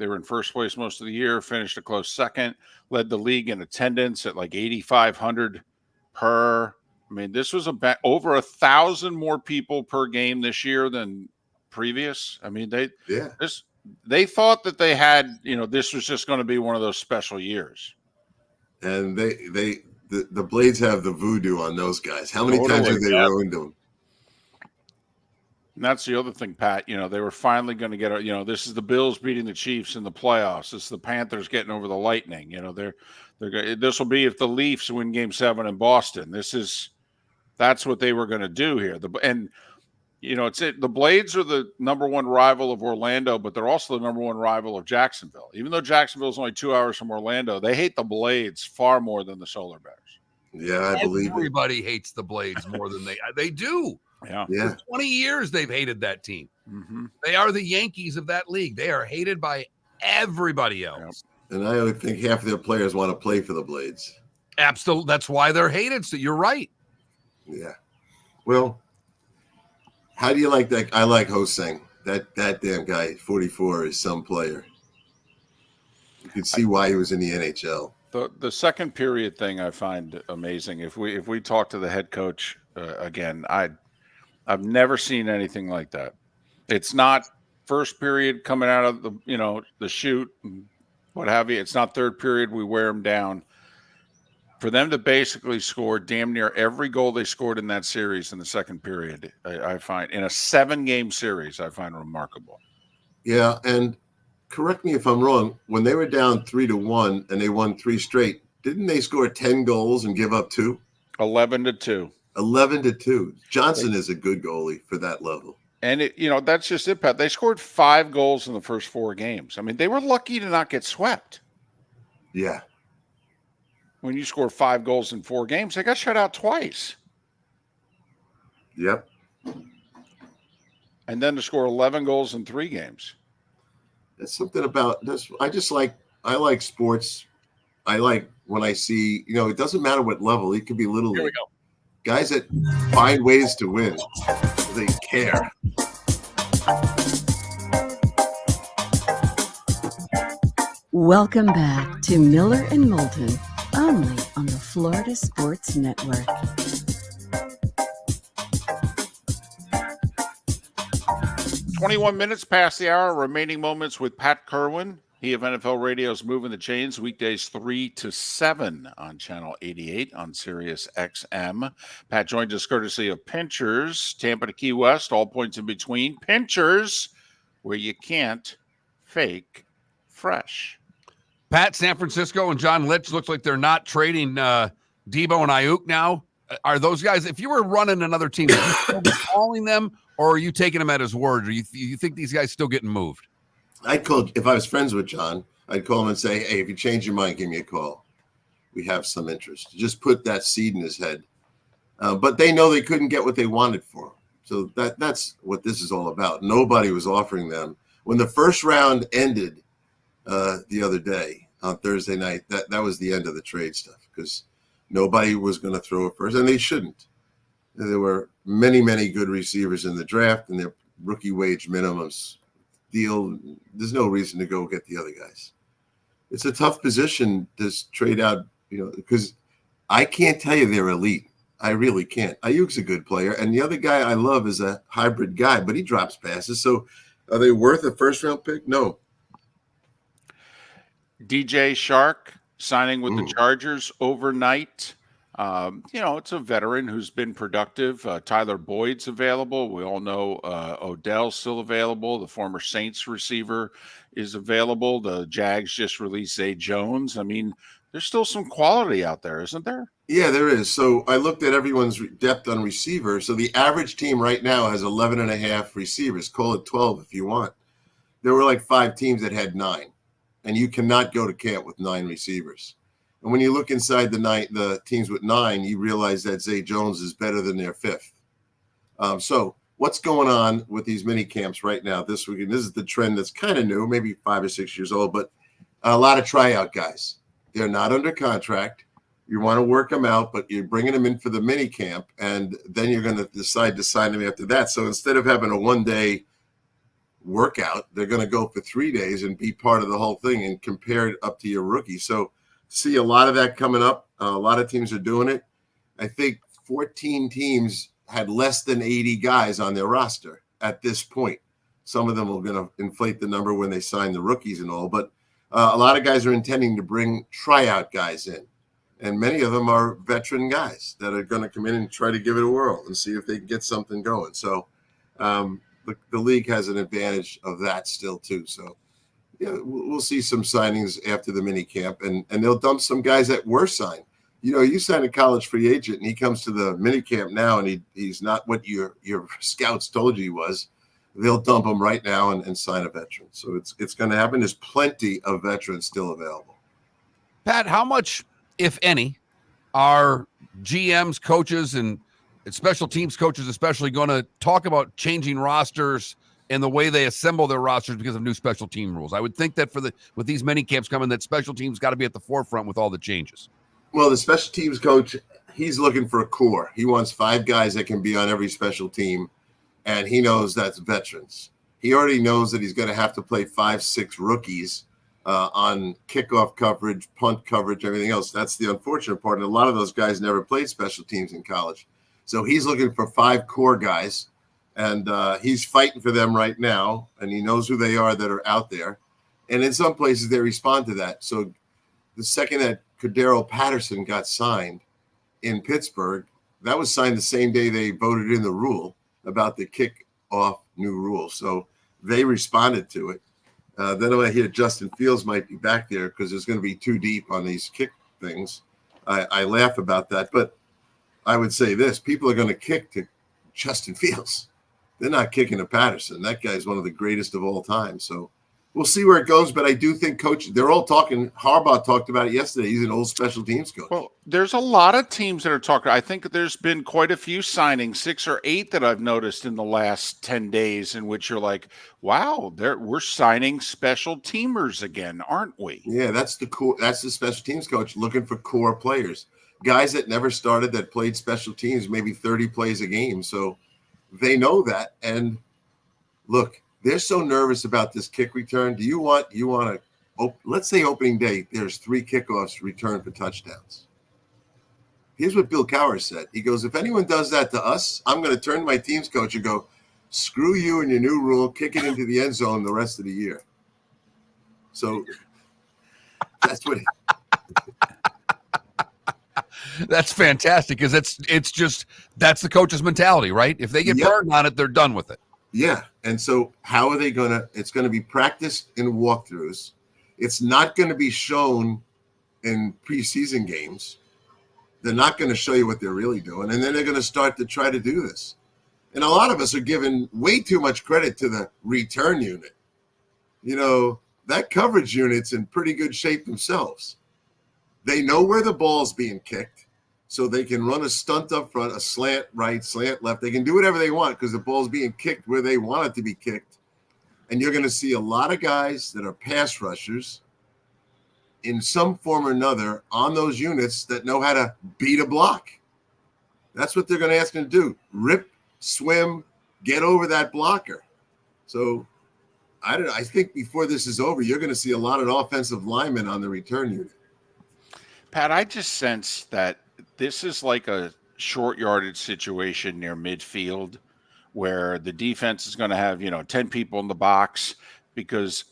were in first place most of the year, finished a close second, led the league in attendance at like 8,500 per. I mean, this was over 1,000 more people per game this year than previous. I mean, they thought that they had, this was just going to be one of those special years. And the Blades have the voodoo on those guys. How many times have they ruined them? And that's the other thing, Pat. They were finally going to get. This is the Bills beating the Chiefs in the playoffs. This is the Panthers getting over the Lightning. This will be if the Leafs win Game 7 in Boston. That's what they were going to do here. The Blades are the number one rival of Orlando, but they're also the number one rival of Jacksonville. Even though Jacksonville is only 2 hours from Orlando, they hate the Blades far more than the Solar Bears. Yeah, I believe everybody hates the Blades more than they do. Yeah. For 20 years they've hated that team. Mm-hmm. They are the Yankees of that league. They are hated by everybody else. And I would think half of their players want to play for the Blades. Absolutely. That's why they're hated. So you're right. Yeah. Well, how do you like that? I like Hosang. That damn guy, 44, is some player. You can see why he was in the NHL. The second period thing I find amazing. If we talk to the head coach again, I've never seen anything like that. It's not first period coming out of the shoot and what have you. It's not third period we wear them down. For them to basically score damn near every goal they scored in that series in the second period, I find in a 7-game series, I find remarkable. Yeah, and correct me if I'm wrong. When they were down 3-1 and they won 3 straight, didn't they score 10 goals and give up 2? 11-2. 11-2. Johnson is a good goalie for that level. And that's just it, Pat. They scored 5 goals in the first 4 games. I mean, they were lucky to not get swept. Yeah. When you score 5 goals in 4 games, they got shut out twice. Yep. And then to score 11 goals in 3 games. That's something about this. I like sports. I like when I see, it doesn't matter what level. It could be little league. Here we go. Guys that find ways to win. They care. Welcome back to Miller and Moulton, only on the Florida Sports Network. "21 minutes past the hour, remaining moments with Pat Kirwan. He of NFL Radio's Moving the Chains, weekdays 3 to 7 on Channel 88 on Sirius XM. Pat joins us courtesy of Pinchers, Tampa to Key West, all points in between. Pinchers, where you can't fake fresh. Pat, San Francisco and John Litch looks like they're not trading Debo and Ayuk now. Are those guys, if you were running another team, would you still be calling them, or are you taking him at his word? Or you think these guys still getting moved? I'd call, if I was friends with John, I'd call him and say, hey, if you change your mind, give me a call. We have some interest. Just put that seed in his head. But they know they couldn't get what they wanted for him. So that's what this is all about. Nobody was offering them. When the first round ended the other day on Thursday night, that was the end of the trade stuff because nobody was going to throw it first, and they shouldn't. There were many, many good receivers in the draft, and their rookie wage minimums deal. There's no reason to go get the other guys. It's a tough position to trade out, because I can't tell you they're elite. I really can't. Ayuk's a good player, and the other guy I love is a hybrid guy, but he drops passes. So are they worth a first-round pick? No. DJ Shark signing with the Chargers overnight. It's a veteran who's been productive. Tyler Boyd's available. We all know Odell's still available. The former Saints receiver is available. The Jags just released Zay Jones. I mean, there's still some quality out there, isn't there? Yeah, there is. So I looked at everyone's depth on receiver. So the average team right now has 11 and a half receivers. Call it 12 if you want. There were like 5 teams that had 9. And you cannot go to camp with 9 receivers. And when you look inside the teams with 9, you realize that Zay Jones is better than their 5th. So what's going on with these mini camps right now this week? And this is the trend that's kind of new, maybe 5 or 6 years old, but a lot of tryout guys. They're not under contract. You want to work them out, but you're bringing them in for the mini camp, and then you're going to decide to sign them after that. So instead of having a one-day workout, they're going to go for 3 days and be part of the whole thing and compare it up to your rookie. So see a lot of that coming up. A lot of teams are doing it. I think 14 teams had less than 80 guys on their roster at this point. Some of them are going to inflate the number when they sign the rookies and all, but a lot of guys are intending to bring tryout guys in. And many of them are veteran guys that are going to come in and try to give it a whirl and see if they can get something going. So the league has an advantage of that still too. So yeah, we'll see some signings after the mini camp, and they'll dump some guys that were signed. You sign a college free agent and he comes to the mini camp now and he's not what your scouts told you he was. They'll dump him right now and sign a veteran. So it's going to happen. There's plenty of veterans still available. Pat, how much, if any, are GMs, coaches, and special teams coaches especially going to talk about changing rosters and the way they assemble their rosters because of new special team rules? I would think that with these mini camps coming, that special teams got to be at the forefront with all the changes. Well, the special teams coach, he's looking for a core. He wants 5 guys that can be on every special team, and he knows that's veterans. He already knows that he's going to have to play 5-6 rookies on kickoff coverage, punt coverage, everything else. That's the unfortunate part. And a lot of those guys never played special teams in college. So he's looking for 5 core guys, and he's fighting for them right now, and he knows who they are that are out there. And in some places, they respond to that. So the second that Cordero Patterson got signed in Pittsburgh, that was signed the same day they voted in the rule about the kickoff new rule. So they responded to it. Then I hear Justin Fields might be back there because it's going to be too deep on these kick things. I laugh about that, but I would say this: people are going to kick to Justin Fields. They're not kicking to Patterson. That guy's one of the greatest of all time. So we'll see where it goes, but I do think they're all talking. Harbaugh talked about it yesterday. He's an old special teams coach. Well, there's a lot of teams that are talking. I think there's been quite a few signings, 6 or 8 that I've noticed in the last 10 days, in which you're like, wow, we're signing special teamers again, aren't we? Yeah, that's the special teams coach looking for core players, guys that never started, that played special teams, maybe 30 plays a game. So they know that. And look, they're so nervous about this kick return. Do you want to, let's say opening day, there's 3 kickoffs returned for touchdowns. Here's what Bill Cowher said. He goes, if anyone does that to us, I'm going to turn to my team's coach and go, screw you and your new rule, kick it into the end zone the rest of the year. So that's what That's fantastic, because that's the coach's mentality, right? If they get burned on it, they're done with it. Yeah. And so how are they going to – it's going to be practiced in walkthroughs. It's not going to be shown in preseason games. They're not going to show you what they're really doing. And then they're going to start to try to do this. And a lot of us are giving way too much credit to the return unit. You know, that coverage unit's in pretty good shape themselves. They know where the ball's being kicked, so they can run a stunt up front, a slant right, slant left. They can do whatever they want because the ball's being kicked where they want it to be kicked. And you're going to see a lot of guys that are pass rushers in some form or another on those units that know how to beat a block. That's what they're going to ask them to do. Rip, swim, get over that blocker. So I think before this is over, you're going to see a lot of offensive linemen on the return unit. Pat, I just sense that this is like a short yardage situation near midfield where the defense is going to have, 10 people in the box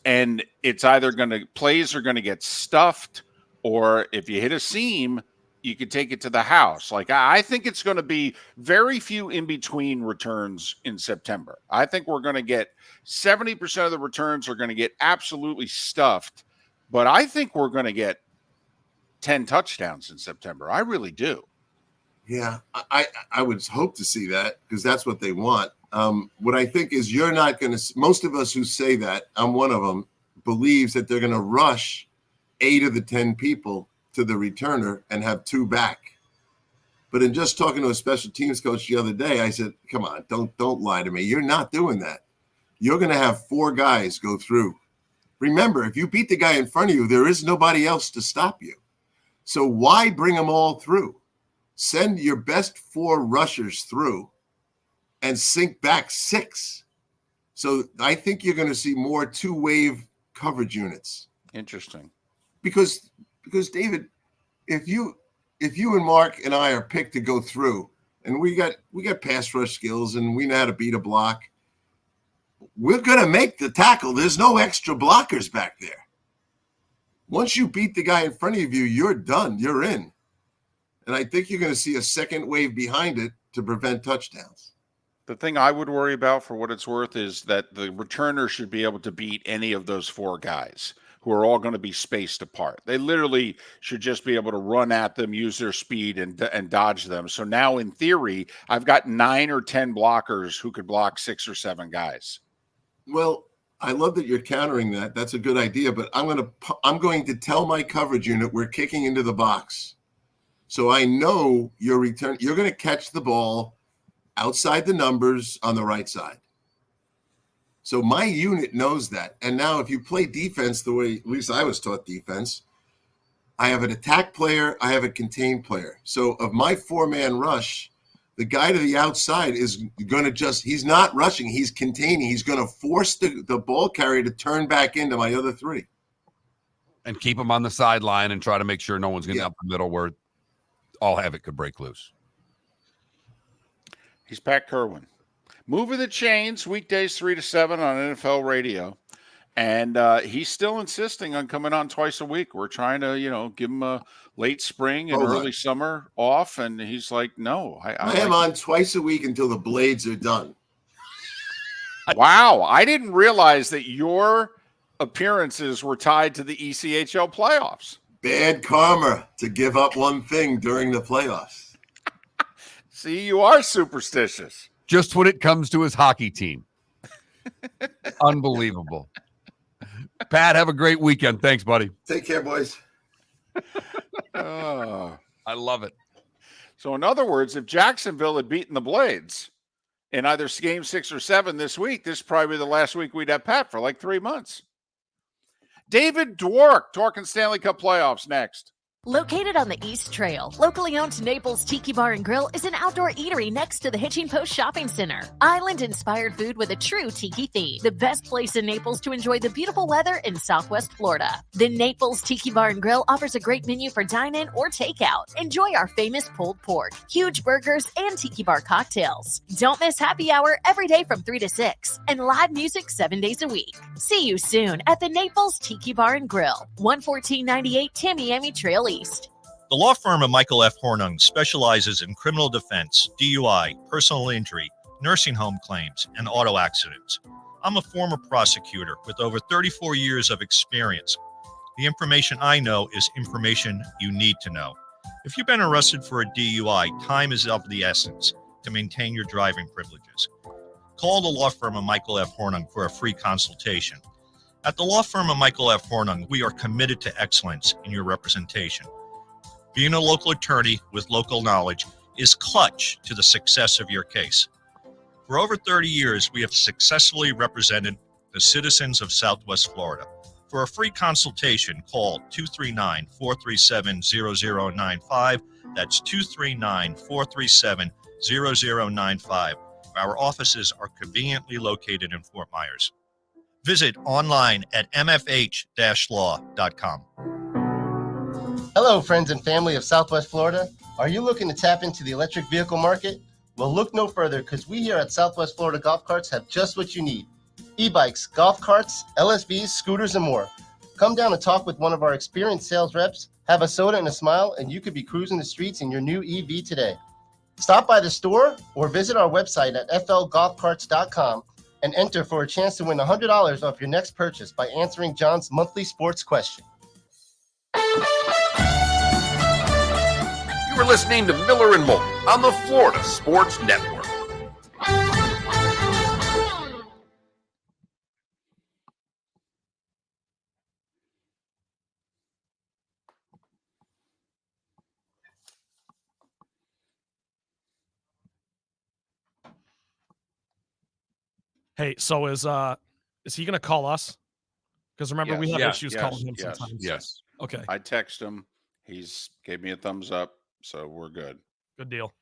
and it's either plays are going to get stuffed, or if you hit a seam, you could take it to the house. Like, I think it's going to be very few in between returns in September. I think we're going to get 70% of the returns are going to get absolutely stuffed, but I think we're going to get 10 touchdowns in September. I really do. Yeah, I would hope to see that because that's what they want. What I think is you're not going to – most of us who say that, I'm one of them, believes that they're going to rush 8 of the 10 people to the returner and have 2 back. But in just talking to a special teams coach the other day, I said, come on, don't lie to me. You're not doing that. You're going to have 4 guys go through. Remember, if you beat the guy in front of you, there is nobody else to stop you. So why bring them all through? Send your best 4 rushers through and sink back 6. So I think you're going to see more 2-wave coverage units. Interesting. Because David, if you and Mark and I are picked to go through, and we got pass rush skills and we know how to beat a block, we're going to make the tackle. There's no extra blockers back there. Once you beat the guy in front of you, you're done. You're in. And I think you're going to see a second wave behind it to prevent touchdowns. The thing I would worry about, for what it's worth, is that the returner should be able to beat any of those 4 guys who are all going to be spaced apart. They literally should just be able to run at them, use their speed, and dodge them. So now, in theory, I've got 9 or 10 blockers who could block 6 or 7 guys. Well, I love that you're countering that. That's a good idea, but I'm going to tell my coverage unit we're kicking into the box. So I know your return. You're going to catch the ball outside the numbers on the right side. So my unit knows that. And now if you play defense the way at least I was taught defense, I have an attack player, I have a contained player. So of my 4-man rush, the guy to the outside is going to he's not rushing, he's containing. He's going to force the ball carrier to turn back into my other 3. and keep them on the sideline and try to make sure no one's getting up the middle where all havoc could break loose. He's Pat Kirwan. Moving the chains weekdays 3 to 7 on NFL radio. And he's still insisting on coming on twice a week. We're trying to, give him a late spring and early summer off. And he's like, no. I am on twice a week until the blades are done. Wow. I didn't realize that your appearances were tied to the ECHL playoffs. Bad karma to give up one thing during the playoffs. See, you are superstitious. Just when it comes to his hockey team. Unbelievable. Pat, have a great weekend. Thanks, buddy. Take care, boys. I love it. So, in other words, if Jacksonville had beaten the Blades in either game 6 or 7 this week, this is probably the last week we'd have Pat for like 3 months. David Dwork, talking Stanley Cup playoffs next. Located on the East Trail, locally owned Naples Tiki Bar and Grill is an outdoor eatery next to the Hitching Post Shopping Center. Island-inspired food with a true tiki theme. The best place in Naples to enjoy the beautiful weather in Southwest Florida. The Naples Tiki Bar and Grill offers a great menu for dine-in or takeout. Enjoy our famous pulled pork, huge burgers, and tiki bar cocktails. Don't miss happy hour every day from 3 to 6 and live music 7 days a week. See you soon at the Naples Tiki Bar and Grill, 11498 Tamiami Trail East. The law firm of Michael F. Hornung specializes in criminal defense, DUI, personal injury, nursing home claims, and auto accidents. I'm a former prosecutor with over 34 years of experience. The information I know is information you need to know. If you've been arrested for a DUI, time is of the essence to maintain your driving privileges. Call the law firm of Michael F. Hornung for a free consultation. At the law firm of Michael F. Hornung, we are committed to excellence in your representation. Being a local attorney with local knowledge is clutch to the success of your case. For over 30 years, we have successfully represented the citizens of Southwest Florida. For a free consultation, call 239-437-0095. That's 239-437-0095. Our offices are conveniently located in Fort Myers. Visit online at mfh-law.com. Hello, friends and family of Southwest Florida. Are you looking to tap into the electric vehicle market? Well, look no further, because we here at Southwest Florida Golf Carts have just what you need. E-bikes, golf carts, LSVs, scooters, and more. Come down and talk with one of our experienced sales reps, have a soda and a smile, and you could be cruising the streets in your new EV today. Stop by the store or visit our website at flgolfcarts.com and enter for a chance to win $100 off your next purchase by answering John's monthly sports question. You were listening to Miller and Moulton on the Florida Sports Network. Hey, so is he going to call us? Because remember, we have issues calling him sometimes. Yes. Okay. I text him. He's gave me a thumbs up, so we're good. Good deal.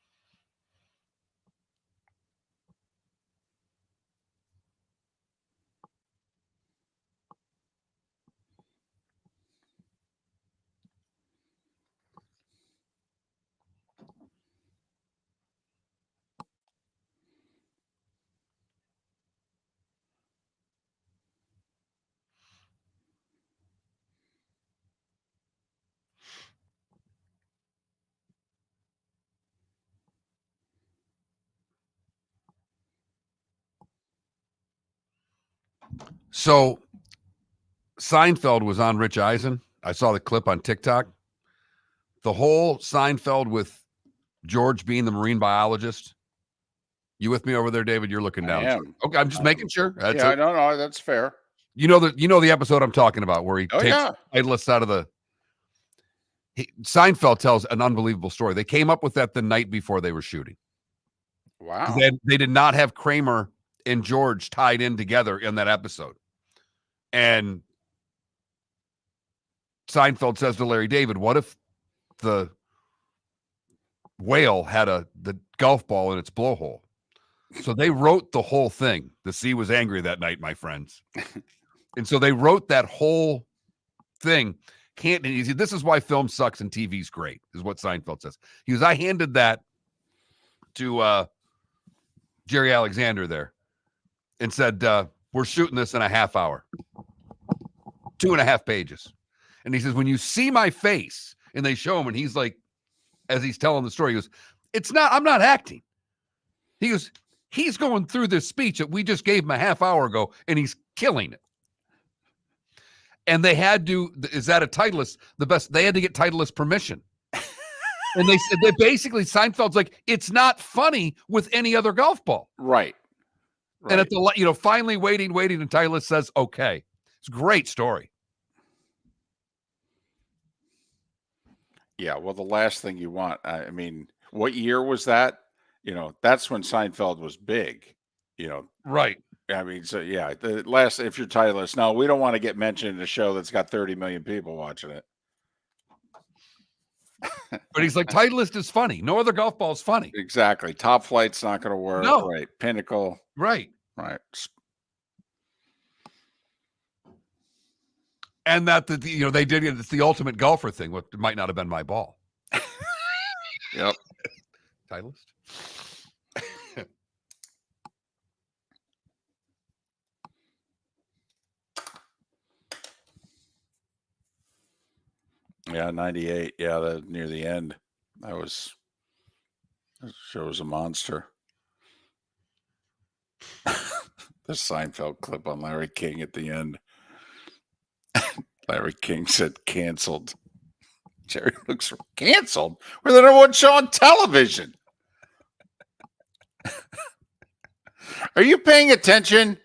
So Seinfeld was on Rich Eisen. I saw the clip on TikTok. The whole Seinfeld with George being the marine biologist. You with me over there, David? You're looking down. I am. Okay, I'm just making sure. That's I don't know. That's fair. You know the episode I'm talking about where he takes Titleist out of the. Seinfeld tells an unbelievable story. They came up with that the night before they were shooting. Wow. They did not have Kramer and George tied in together in that episode. And Seinfeld says to Larry David, what if the whale had the golf ball in its blowhole? So they wrote the whole thing. The sea was angry that night, my friends. And so they wrote that whole thing. This is why film sucks and TV's great, is what Seinfeld says. He goes, I handed that to Jerry Alexander there and said, we're shooting this in a half hour, 2.5 pages. And he says, when you see my face, and they show him, and he's like, as he's telling the story, he goes, I'm not acting. He goes, he's going through this speech that we just gave him a half hour ago, and he's killing it. And they had to, is that a Titleist? They had to get Titleist permission. And they said that basically Seinfeld's like, it's not funny with any other golf ball. Right. And at the, finally waiting, and Titleist says, okay. It's a great story. Yeah. Well, the last thing you want, I mean, what year was that? That's when Seinfeld was big, Right. I mean, so yeah, the last, if you're Titleist, no, we don't want to get mentioned in a show that's got 30 million people watching it. But he's like, Titleist is funny. No other golf ball is funny. Exactly. Top Flight's not going to work. No. Right. Pinnacle. Right. Right. And that they did it. It's the ultimate golfer thing. What might not have been my ball. Yep. Titleist. Yeah, 98. Yeah, near the end. That show was a monster. The Seinfeld clip on Larry King at the end. Larry King said canceled. Jerry looks canceled. We're the number one show on television. Are you paying attention?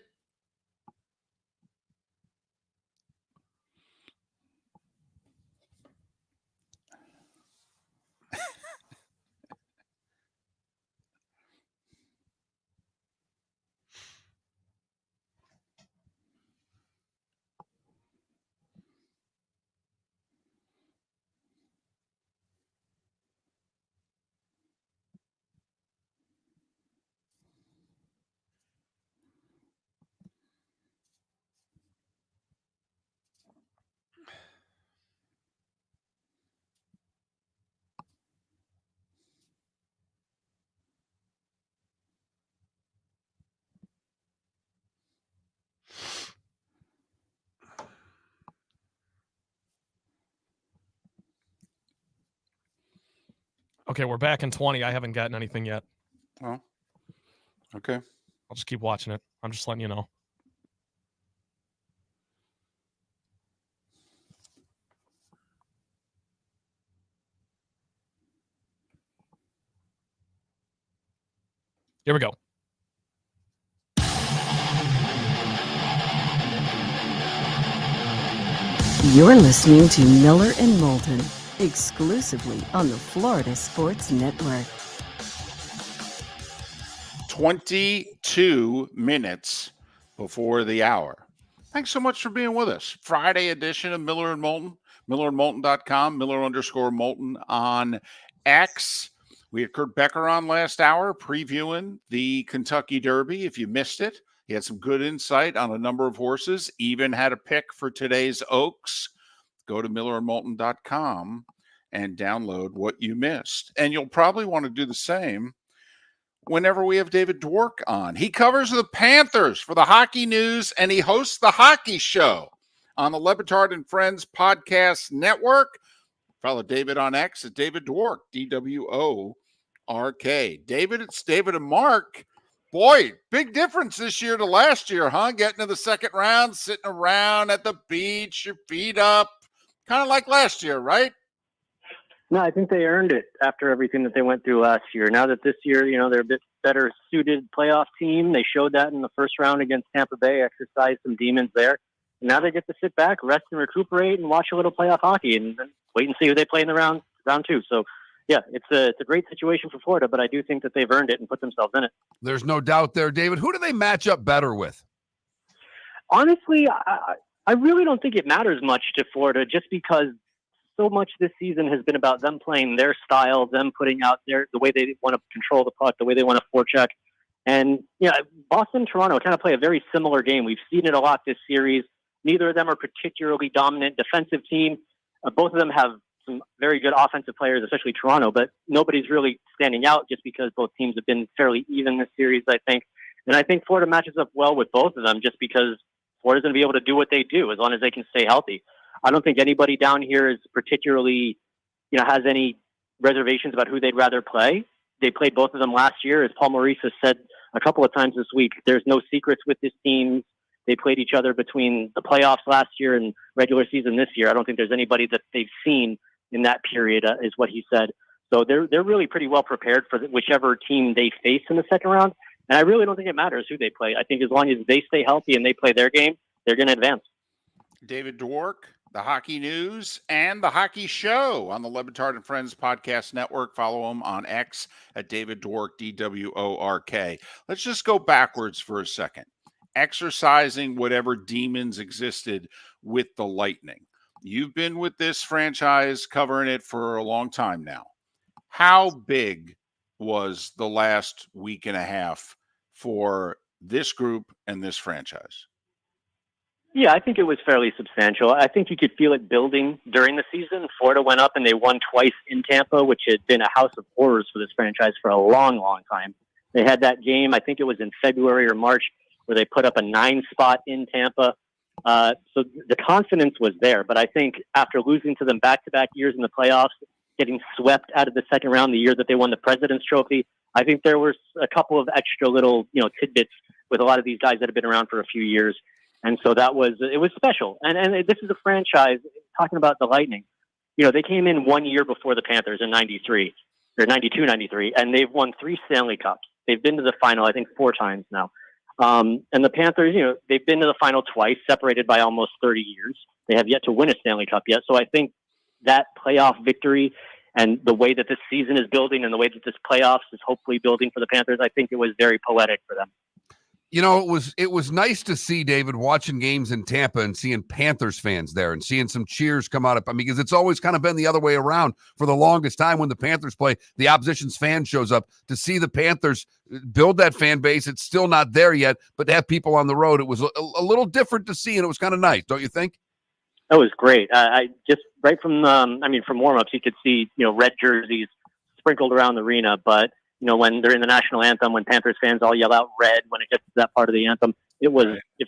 Okay, we're back in 20. I haven't gotten anything yet. Oh, okay. I'll just keep watching it. I'm just letting you know. Here we go. You're listening to Miller and Moulton, exclusively on the Florida Sports Network. 22 minutes before the hour. Thanks so much for being with us. Friday edition of Miller and Moulton, millerandmoulton.com, Miller_Moulton on X. We had Kurt Becker on last hour previewing the Kentucky Derby. If you missed it, he had some good insight on a number of horses, even had a pick for today's Oaks. Go to millerandmoulton.com and download what you missed. And you'll probably want to do the same whenever we have David Dwork on. He covers the Panthers for the Hockey News, and he hosts the Hockey Show on the Le Batard and Friends Podcast Network. Follow David on X at David Dwork, DWORK. David, it's David and Mark. Boy, big difference this year to last year, huh? Getting to the second round, sitting around at the beach, your feet up, kind of like last year, right? No, I think they earned it after everything that they went through last year. Now that this year, they're a bit better suited playoff team. They showed that in the first round against Tampa Bay, exercised some demons there. And now they get to sit back, rest and recuperate, and watch a little playoff hockey and wait and see who they play in the round two. So, yeah, it's a great situation for Florida, but I do think that they've earned it and put themselves in it. There's no doubt there, David. Who do they match up better with? Honestly, I really don't think it matters much to Florida just because so much this season has been about them playing their style, them putting out the way they want to control the puck, the way they want to forecheck. And, Boston and Toronto kind of play a very similar game. We've seen it a lot this series. Neither of them are particularly dominant defensive team. Both of them have some very good offensive players, especially Toronto, but nobody's really standing out just because both teams have been fairly even this series, I think. And I think Florida matches up well with both of them just because Florida's going to be able to do what they do as long as they can stay healthy. I don't think anybody down here is particularly, has any reservations about who they'd rather play. They played both of them last year. As Paul Maurice has said a couple of times this week, there's no secrets with this team. They played each other between the playoffs last year and regular season this year. I don't think there's anybody that they've seen in that period, is what he said. So they're really pretty well prepared for whichever team they face in the second round. And I really don't think it matters who they play. I think as long as they stay healthy and they play their game, they're going to advance. David Dwork, the Hockey News, and the Hockey Show on the Le Batard and Friends Podcast Network. Follow him on X at David Dwork, DWORK. Let's just go backwards for a second. Exercising whatever demons existed with the Lightning. You've been with this franchise, covering it for a long time now. How big was the last week and a half for this group and this franchise? Yeah, I think it was fairly substantial. I think you could feel it building during the season. Florida went up and they won twice in Tampa, which had been a house of horrors for this franchise for a long, long time. They had that game, I think it was in February or March, where they put up a 9 spot in Tampa. So the confidence was there. But I think after losing to them back-to-back years in the playoffs, getting swept out of the second round the year that they won the President's Trophy, I think there was a couple of extra little, tidbits with a lot of these guys that have been around for a few years. And so it was special. And this is a franchise, talking about the Lightning, they came in 1 year before the Panthers in 93, or 92, 93, and they've won 3 Stanley Cups. They've been to the final, I think, 4 times now. And the Panthers, they've been to the final twice, separated by almost 30 years. They have yet to win a Stanley Cup yet. So I think that playoff victory and the way that this season is building and the way that this playoffs is hopefully building for the Panthers, I think it was very poetic for them. It was nice to see, David, watching games in Tampa and seeing Panthers fans there and seeing some cheers come out of, because it's always kind of been the other way around for the longest time. When the Panthers play, the opposition's fan shows up. To see the Panthers build that fan base, it's still not there yet, but to have people on the road, it was a little different to see, and it was kind of nice, don't you think? That was great. I just right from from warm-ups, you could see red jerseys sprinkled around the arena, but when during the national anthem, when Panthers fans all yell out red when it gets to that part of the anthem, it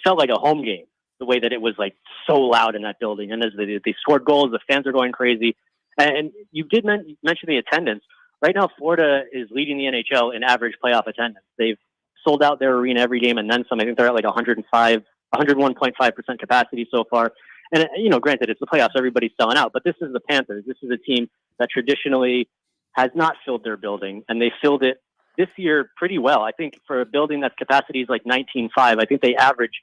felt like a home game, the way that it was like so loud in that building. And as they scored goals, the fans are going crazy. And you did mention the attendance. Right now, Florida is leading the NHL in average playoff attendance. They've sold out their arena every game and then some. I think they're at like 101.5% capacity so far. And, granted, it's the playoffs, everybody's selling out, but this is the Panthers. This is a team that traditionally has not filled their building, and they filled it this year pretty well. I think for a building that's capacity is like 19.5, I think they average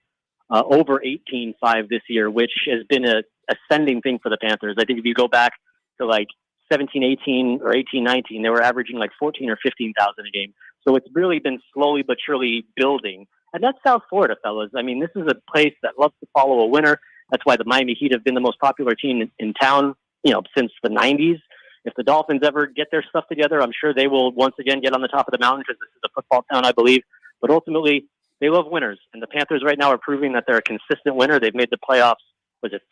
over 18.5 this year, which has been a ascending thing for the Panthers. I think if you go back to like 17-18 or 18-19, they were averaging like 14 or 15,000 a game. So it's really been slowly but surely building. And that's South Florida, fellas. This is a place that loves to follow a winner. That's why the Miami Heat have been the most popular team in town, since the 90s. If the Dolphins ever get their stuff together, I'm sure they will once again get on the top of the mountain because this is a football town, I believe. But ultimately, they love winners. And the Panthers right now are proving that they're a consistent winner. They've made the playoffs,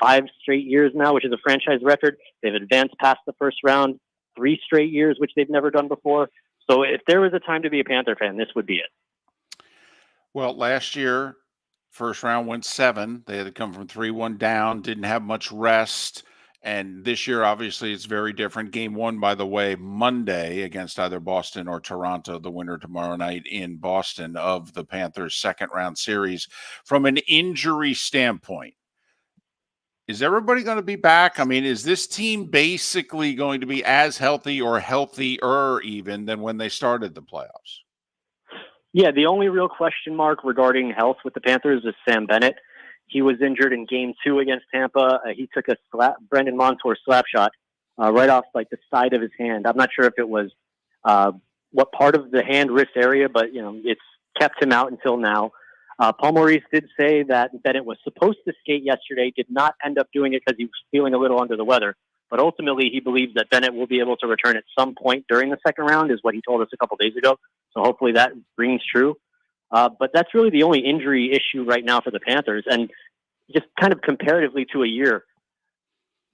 5 straight years now, which is a franchise record. They've advanced past the first round 3 straight years, which they've never done before. So if there was a time to be a Panther fan, this would be it. Well, last year, first round went 7. They had to come from 3-1 down, didn't have much rest. And this year, obviously, it's very different. Game 1, by the way, Monday against either Boston or Toronto, the winner tomorrow night in Boston of the Panthers' second round series. From an injury standpoint, is everybody going to be back? Is this team basically going to be as healthy or healthier even than when they started the playoffs? Yeah, the only real question mark regarding health with the Panthers is Sam Bennett. He was injured in Game 2 against Tampa. He took a Brendan Montour slap shot right off like the side of his hand. I'm not sure if it was what part of the hand wrist area, but it's kept him out until now. Paul Maurice did say that Bennett was supposed to skate yesterday, did not end up doing it because he was feeling a little under the weather. But ultimately, he believes that Bennett will be able to return at some point during the second round, is what he told us a couple days ago. So hopefully that rings true. But that's really the only injury issue right now for the Panthers. And just kind of comparatively to a year,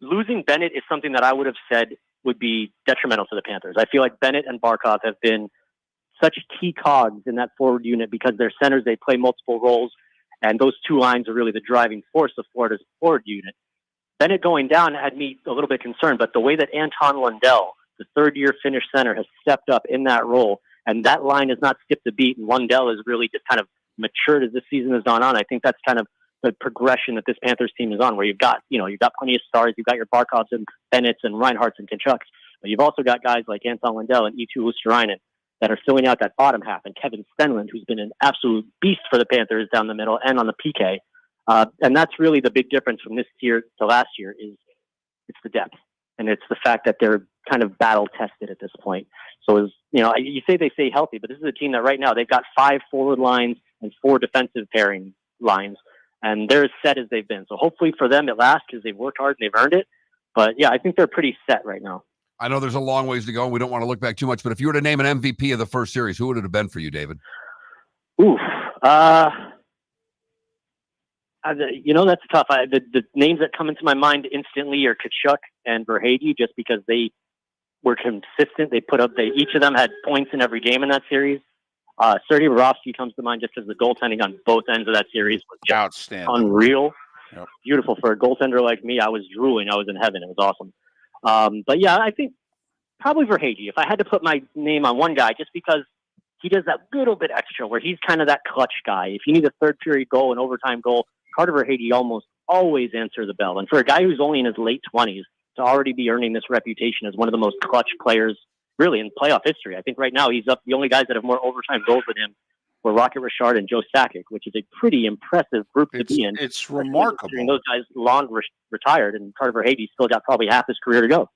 losing Bennett is something that I would have said would be detrimental to the Panthers. I feel like Bennett and Barkov have been such key cogs in that forward unit because they're centers, they play multiple roles, and those two lines are really the driving force of Florida's forward unit. Bennett going down had me a little bit concerned, but the way that Anton Lundell, the third-year Finnish center, has stepped up in that role, and that line has not skipped a beat, and Lundell has really just kind of matured as the season has gone on. I think that's kind of the progression that this Panthers team is on, where you've got plenty of stars, you've got your Barkovs and Bennett's and Reinhardts and Tkachuk's, but you've also got guys like Anton Lundell and Eetu Luostarinen that are filling out that bottom half, and Kevin Stenlund, who's been an absolute beast for the Panthers down the middle and on the PK. And that's really the big difference from this year to last year is it's the depth. And it's the fact that they're kind of battle tested at this point. So you say healthy, but this is a team that right now they've got 5 forward lines and 4 defensive pairing lines, and they're as set as they've been. So hopefully for them it lasts because they've worked hard and they've earned it. But yeah, I think they're pretty set right now. I know there's a long ways to go, and we don't want to look back too much, but if you were to name an MVP of the first series, who would it have been for you, David? Oof. That's tough. The names that come into my mind instantly are Tkachuk and Verhaeghe, just because they were consistent. Each of them had points in every game in that series. Sergei Bobrovsky comes to mind just because the goaltending on both ends of that series was just outstanding, unreal, yep. Beautiful. For a goaltender like me, I was drooling. I was in heaven. It was awesome. But yeah, I think probably Verhaeghe. If I had to put my name on one guy, just because he does that little bit extra, where he's kind of that clutch guy. If you need a third period goal, an overtime goal, Carter Verhaeghe almost always answer the bell. And for a guy who's only in his late 20s to already be earning this reputation as one of the most clutch players really in playoff history, I think right now he's up. The only guys that have more overtime goals than him were Rocket Richard and Joe Sakic, which is a pretty impressive group to be in. It's remarkable. Those guys long retired, and Carter Verhaeghe still got probably half his career to go.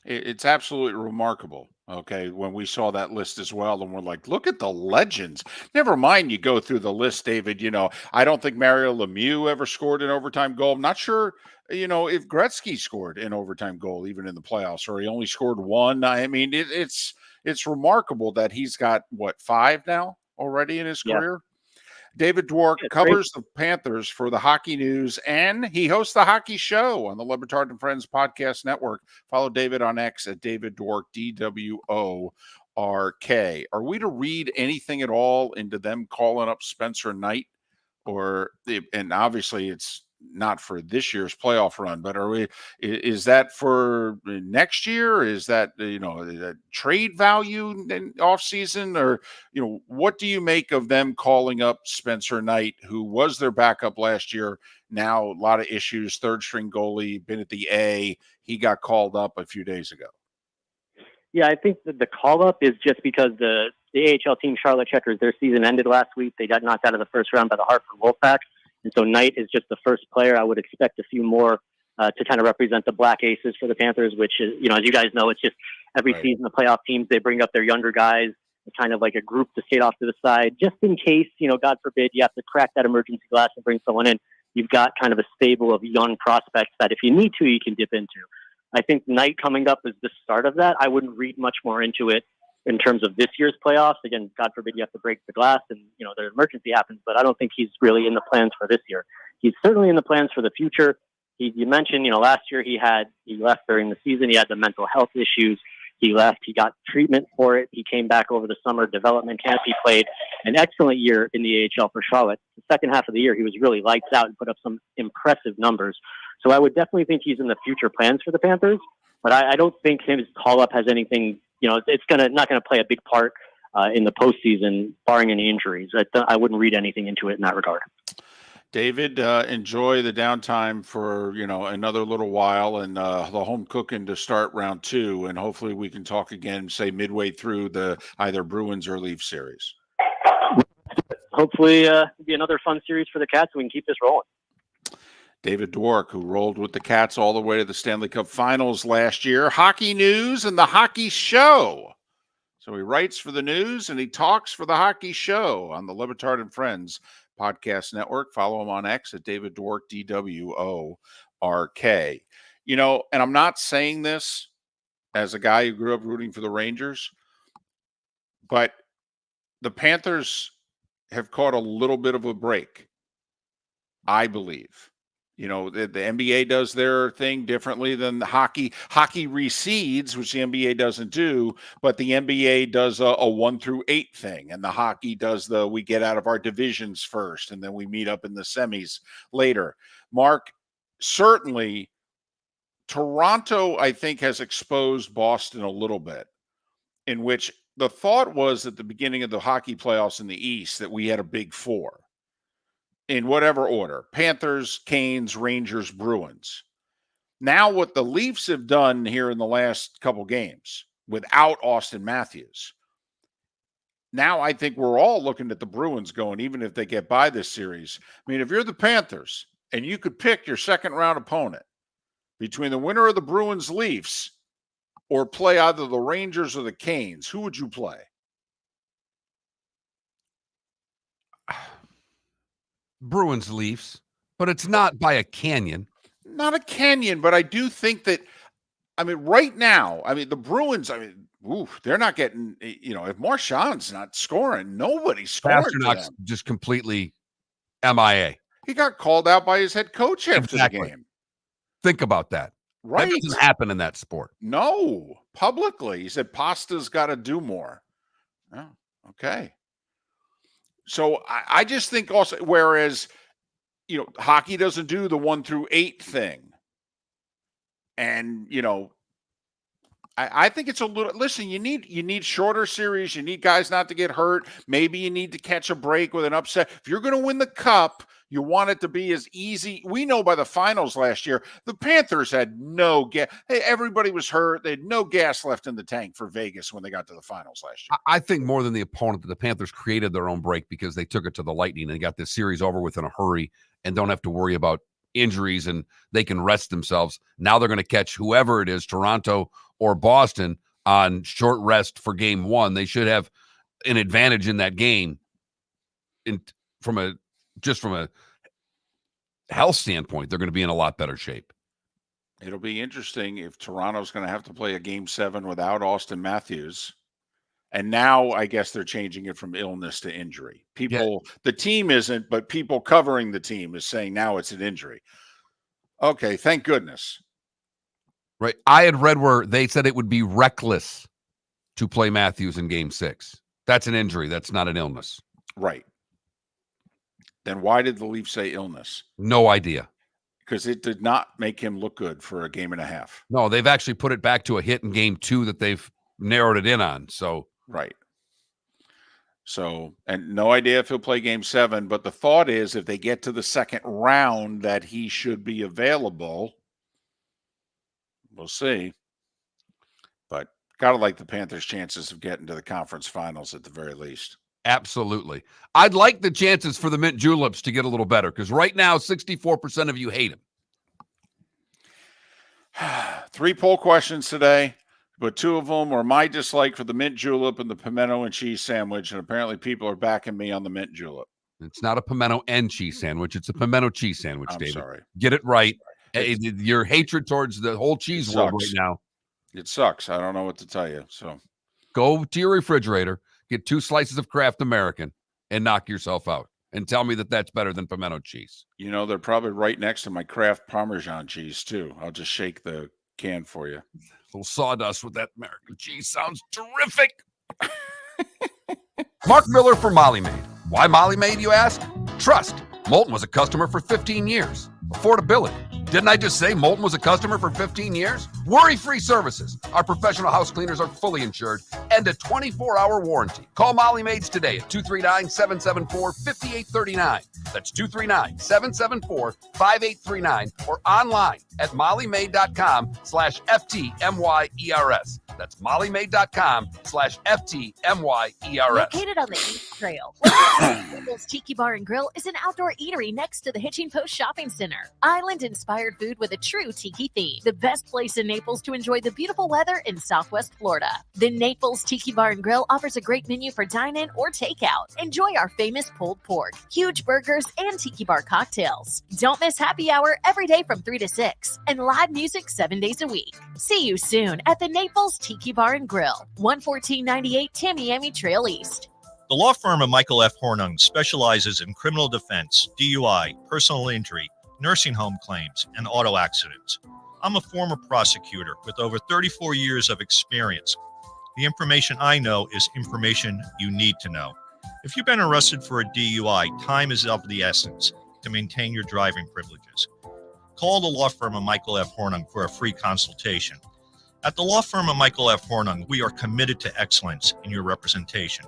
It's absolutely remarkable. Okay, when we saw that list as well, and we're like, look at the legends. Never mind, you go through the list, David. I don't think Mario Lemieux ever scored an overtime goal. I'm not sure, if Gretzky scored an overtime goal even in the playoffs, or he only scored one. I mean, it's remarkable that he's got 5 now already in his career. David Dwork covers the Panthers for the Hockey News, and he hosts the Hockey Show on the Le Batard and Friends Podcast Network. Follow David on X at David Dwork, DWORK. Are we to read anything at all into them calling up Spencer Knight? And obviously it's not for this year's playoff run, but is that for next year? Is that, a trade value in off season, or, what do you make of them calling up Spencer Knight, who was their backup last year? Now a lot of issues, third string goalie, been at the A. He got called up a few days ago. Yeah, I think that the call up is just because the AHL team Charlotte Checkers, their season ended last week. They got knocked out of the first round by the Hartford Wolfpack. And so Knight is just the first player. I would expect a few more to kind of represent the Black Aces for the Panthers, which is, as you guys know, it's just every season the playoff teams, they bring up their younger guys, kind of like a group to skate off to the side, just in case, God forbid, you have to crack that emergency glass and bring someone in. You've got kind of a stable of young prospects that if you need to, you can dip into. I think Knight coming up is the start of that. I wouldn't read much more into it in terms of this year's playoffs. Again, God forbid you have to break the glass and, the emergency happens, but I don't think he's really in the plans for this year. He's certainly in the plans for the future. You mentioned, last year he left during the season. He had the mental health issues. He left. He got treatment for it. He came back over the summer development camp. He played an excellent year in the AHL for Charlotte. The second half of the year, he was really lights out and put up some impressive numbers. So I would definitely think he's in the future plans for the Panthers, but I don't think his call-up has anything, it's not going to play a big part in the postseason, barring any injuries. I wouldn't read anything into it in that regard. David, enjoy the downtime for, another little while, and the home cooking to start round 2. And hopefully we can talk again, say midway through the either Bruins or Leafs series. Hopefully it'll be another fun series for the Cats so we can keep this rolling. David Dwork, who rolled with the Cats all the way to the Stanley Cup Finals last year. Hockey News and the Hockey Show. So he writes for the News and he talks for the Hockey Show on the Le Batard and Friends Podcast Network. Follow him on X at David Dwork, DWORK. And I'm not saying this as a guy who grew up rooting for the Rangers, but the Panthers have caught a little bit of a break. I believe. The NBA does their thing differently than the hockey. Hockey recedes, which the NBA doesn't do, but the NBA does a 1-8 thing, and the hockey does we get out of our divisions first, and then we meet up in the semis later. Mark, certainly Toronto, I think, has exposed Boston a little bit, in which the thought was at the beginning of the hockey playoffs in the East that we had a big four. In whatever order: Panthers, Canes, Rangers, Bruins. Now what the Leafs have done here in the last couple games without Austin Matthews, now I think we're all looking at the Bruins going, even if they get by this series. I mean, if you're the Panthers and you could pick your second round opponent between the winner of the Bruins Leafs or play either the Rangers or the Canes, who would you play? Bruins Leafs, but it's not by a canyon. Not a canyon, but I do think that, right now, the Bruins, they're not getting, if Marchand's not scoring, nobody's scoring. Pasternak's just completely MIA. He got called out by his head coach after the game. Think about that. Right. That doesn't happen in that sport. No, publicly. He said Pasta's got to do more. Oh, okay. So I just think also, whereas, hockey doesn't do the 1-8 thing. And, I think it's a little, listen, you need shorter series. You need guys not to get hurt. Maybe you need to catch a break with an upset. If you're going to win the cup, you want it to be as easy. We know by the finals last year, the Panthers had no gas. Hey, everybody was hurt. They had no gas left in the tank for Vegas when they got to the finals last year. I think more than the opponent, that the Panthers created their own break because they took it to the Lightning and got this series over with in a hurry and don't have to worry about injuries, and they can rest themselves. Now they're going to catch whoever it is, Toronto or Boston, on short rest for game one. They should have an advantage in that game from a health standpoint. They're going to be in a lot better shape. It'll be interesting if Toronto's going to have to play a game 7 without Austin Matthews. And now I guess they're changing it from illness to injury. The team isn't, but people covering the team is saying now it's an injury. Okay, thank goodness. Right. I had read where they said it would be reckless to play Matthews in game 6. That's an injury. That's not an illness. Right. Then why did the Leafs say illness? No idea. Because it did not make him look good for a game and a half. No, they've actually put it back to a hit in game 2 that they've narrowed it in on. So right. So, and no idea if he'll play game 7, but the thought is if they get to the second round that he should be available. We'll see. But got to like the Panthers' chances of getting to the conference finals at the very least. Absolutely. I'd like the chances for the Mint Juleps to get a little better, because right now 64% of you hate him. 3 poll questions today, but 2 of them were my dislike for the mint julep and the pimento and cheese sandwich, and apparently people are backing me on the mint julep. It's not a pimento and cheese sandwich. It's a pimento cheese sandwich, I'm David. sorry. Get it right. Your hatred towards the whole cheese world right now. It sucks. I don't know what to tell you. So go to your refrigerator, get 2 slices of Kraft American, and knock yourself out. And tell me that that's better than pimento cheese. They're probably right next to my Kraft Parmesan cheese, too. I'll just shake the can for you. A little sawdust with that American cheese sounds terrific. Mark Miller for Molly Maid. Why Molly Maid, you ask? Trust. Moulton was a customer for 15 years. Affordability. Didn't I just say Moulton was a customer for 15 years? Worry-free services. Our professional house cleaners are fully insured and a 24-hour warranty. Call Molly Maids today at 239-774-5839. That's 239-774-5839 or online at mollymaid.com/FTMYERS. That's mollymaid.com/FTMYERS. Located on the East Trail, Naples Tiki Bar and Grill is an outdoor eatery next to the Hitching Post Shopping Center. Island-inspired food with a true tiki theme. The best place in Naples to enjoy the beautiful weather in Southwest Florida. The Naples Tiki Bar and Grill offers a great menu for dine-in or takeout. Enjoy our famous pulled pork, huge burgers, and tiki bar cocktails. Don't miss happy hour every day from 3 to 6 and live music 7 days a week. See you soon at the Naples Tiki Bar and Grill, 11498 Tamiami Trail East. The law firm of Michael F. Hornung specializes in criminal defense, DUI, personal injury, nursing home claims, and auto accidents. I'm a former prosecutor with over 34 years of experience. The information I know is information you need to know. If you've been arrested for a DUI, time is of the essence to maintain your driving privileges. Call the law firm of Michael F. Hornung for a free consultation. At the law firm of Michael F. Hornung, we are committed to excellence in your representation.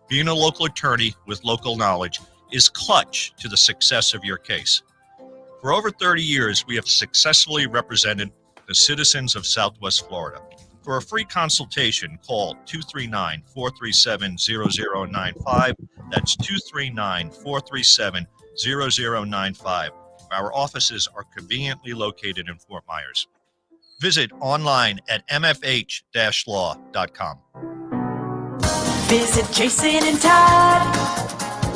Being a local attorney with local knowledge is clutch to the success of your case. For over 30 years, we have successfully represented the citizens of Southwest Florida. For a free consultation, call 239-437-0095. That's 239-437-0095. Our offices are conveniently located in Fort Myers. Visit online at mfh-law.com. Visit Jason and Todd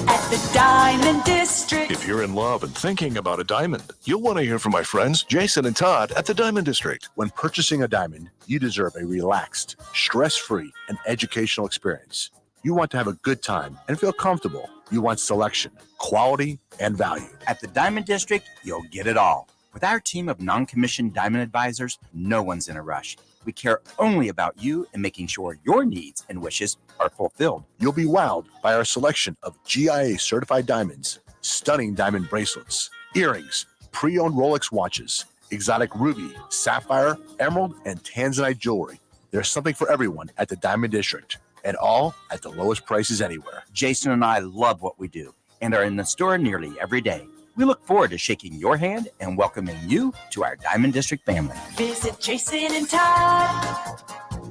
at the Diamond District. If you're in love and thinking about a diamond, you'll want to hear from my friends Jason and Todd at the Diamond District. When purchasing a diamond, you deserve a relaxed, stress-free, and educational experience. You want to have a good time and feel comfortable. You want selection, quality, and value. At the Diamond District, you'll get it all. With our team of non-commissioned diamond advisors, no one's in a rush. We care only about you and making sure your needs and wishes are fulfilled. You'll be wowed by our selection of GIA certified diamonds, stunning diamond bracelets, earrings, pre-owned Rolex watches, exotic ruby, sapphire, emerald, and tanzanite jewelry. There's something for everyone at the Diamond District, and all at the lowest prices anywhere. Jason and I love what we do and are in the store nearly every day. We look forward to shaking your hand and welcoming you to our Diamond District family. Visit Jason and Todd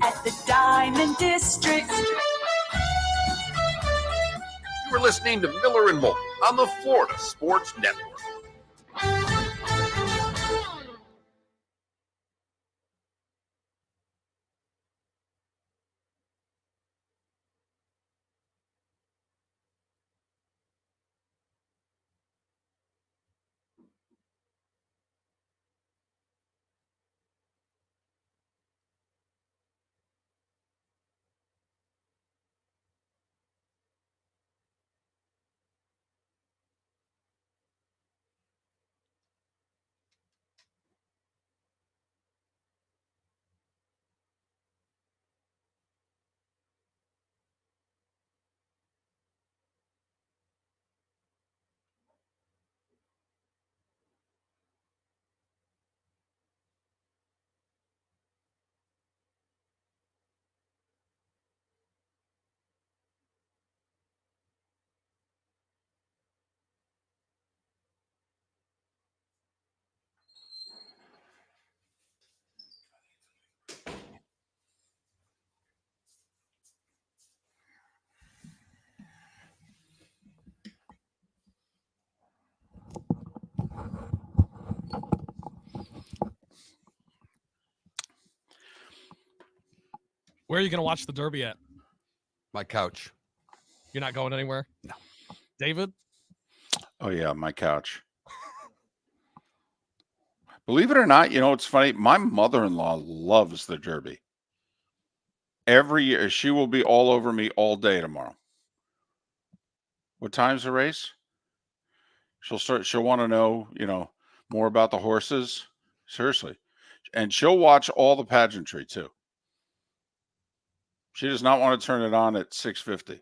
at the Diamond District. You were listening to Miller and Moulton on the Florida Sports Network. Where are you going to watch the Derby at? My couch. You're not going anywhere? No. David? Oh, yeah, my couch. Believe it or not, you know, it's funny. My mother-in-law loves the Derby. Every year, she will be all over me all day tomorrow. What time's the race? She'll want to know, you know, more about the horses. Seriously. And she'll watch all the pageantry too. She does not want to turn it on at 6:50.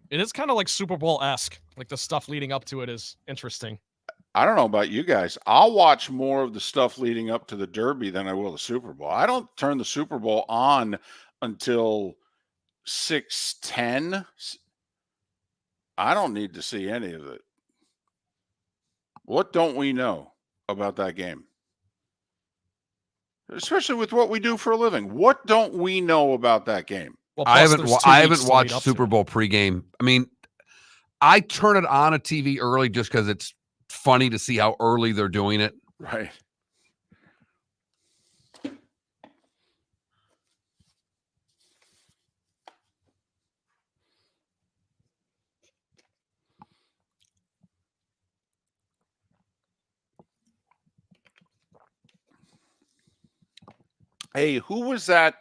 It is kind of like Super Bowl-esque. Like the stuff leading up to it is interesting. I don't know about you guys. I'll watch more of the stuff leading up to the Derby than I will the Super Bowl. I don't turn the Super Bowl on until 6:10. I don't need to see any of it. What don't we know about that game? Especially with what we do for a living. What don't we know about that game? Well, I plus haven't there's 2 I weeks haven't to watched lead up Super to Bowl pregame. I mean, I turn it on a TV early just because it's funny to see how early they're doing it. Right. Hey, who was that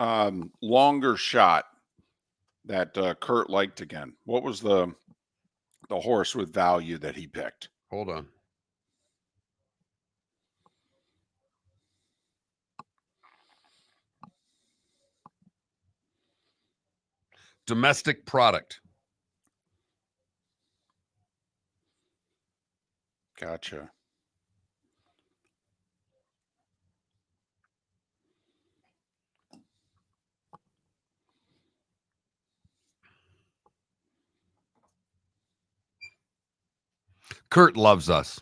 longer shot that Kurt liked again? What was the horse with value that he picked? Hold on. Domestic product. Gotcha. Kurt loves us.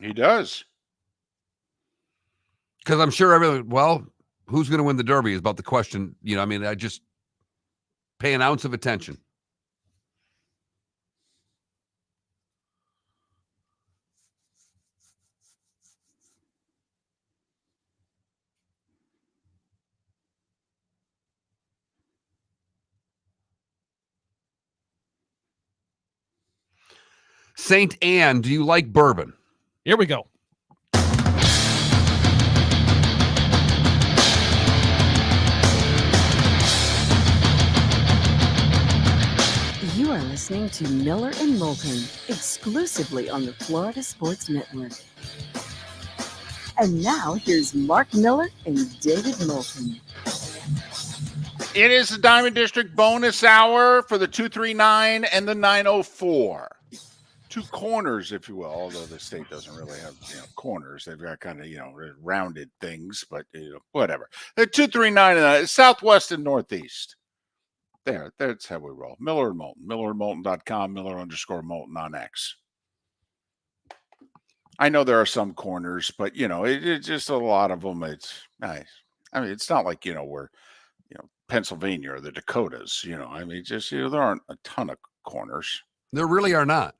He does. Because I'm sure who's going to win the Derby is about the question. I just pay an ounce of attention. Saint Anne, do you like bourbon? Here we go. You are listening to Miller and Moulton, exclusively on the Florida Sports Network. And now here's Mark Miller and David Moulton. It is the Diamond District bonus hour for the 239 and the 904. Two corners, if you will, although the state doesn't really have corners. They've got kind of rounded things, but whatever. The 239 and Southwest and Northeast. That's how we roll. Miller and Moulton. MillerandMoulton.com, Miller_Moulton on X. I know there are some corners, but it's just a lot of them. It's nice. I mean, it's not like we're Pennsylvania or the Dakotas. There aren't a ton of corners. There really are not.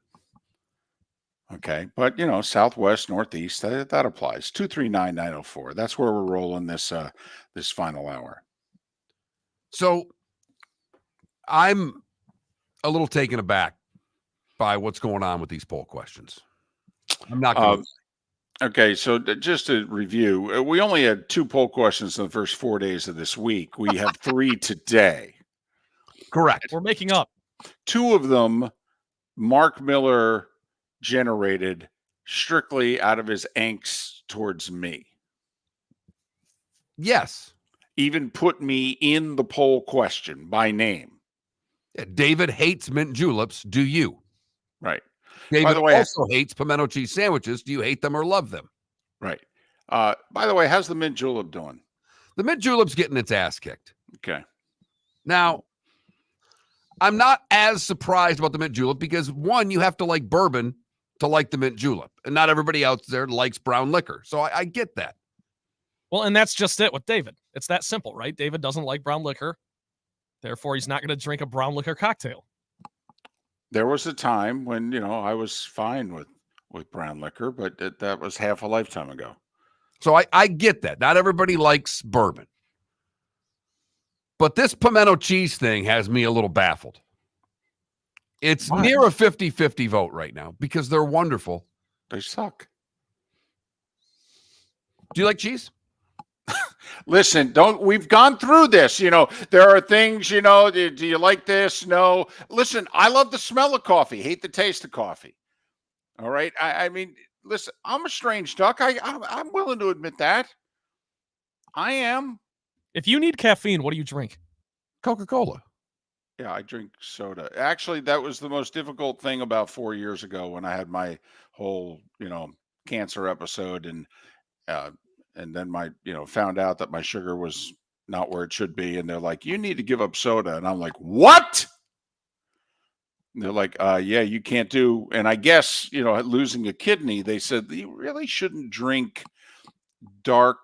Okay, but Southwest, Northeast, that applies. 239-904. That's where we're rolling this final hour. So I'm a little taken aback by what's going on with these poll questions. I'm not going Okay, so just to review, we only had 2 poll questions in the first 4 days of this week. We have 3 today. Correct. We're making up. 2 of them, Mark Miller generated strictly out of his angst towards me. Yes. Even put me in the poll question by name. Yeah, David hates mint juleps. Do you? Right. David by the way, also hates pimento cheese sandwiches. Do you hate them or love them? Right. By the way, how's the mint julep doing? The mint julep's getting its ass kicked. Okay. Now, I'm not as surprised about the mint julep because, one, you have to like bourbon to like the mint julep. And not everybody out there likes brown liquor. So I get that. Well, and that's just it with David. It's that simple, right? David doesn't like brown liquor. Therefore, he's not going to drink a brown liquor cocktail. There was a time when, I was fine with brown liquor, but that was half a lifetime ago. So I get that. Not everybody likes bourbon. But this pimento cheese thing has me a little baffled. It's near a 50-50 vote right now because they're wonderful. They suck. Do you like cheese? Listen, we've gone through this. There are things, do you like this? No. Listen, I love the smell of coffee, hate the taste of coffee. All right. I mean, listen, I'm a strange duck. I'm willing to admit that. I am. If you need caffeine, what do you drink? Coca-Cola. Yeah, I drink soda. Actually, that was the most difficult thing about 4 years ago when I had my whole, cancer episode and then found out that my sugar was not where it should be. And they're like, you need to give up soda. And I'm like, what? And they're like, yeah, you can't do. And I guess, losing a kidney, they said you really shouldn't drink dark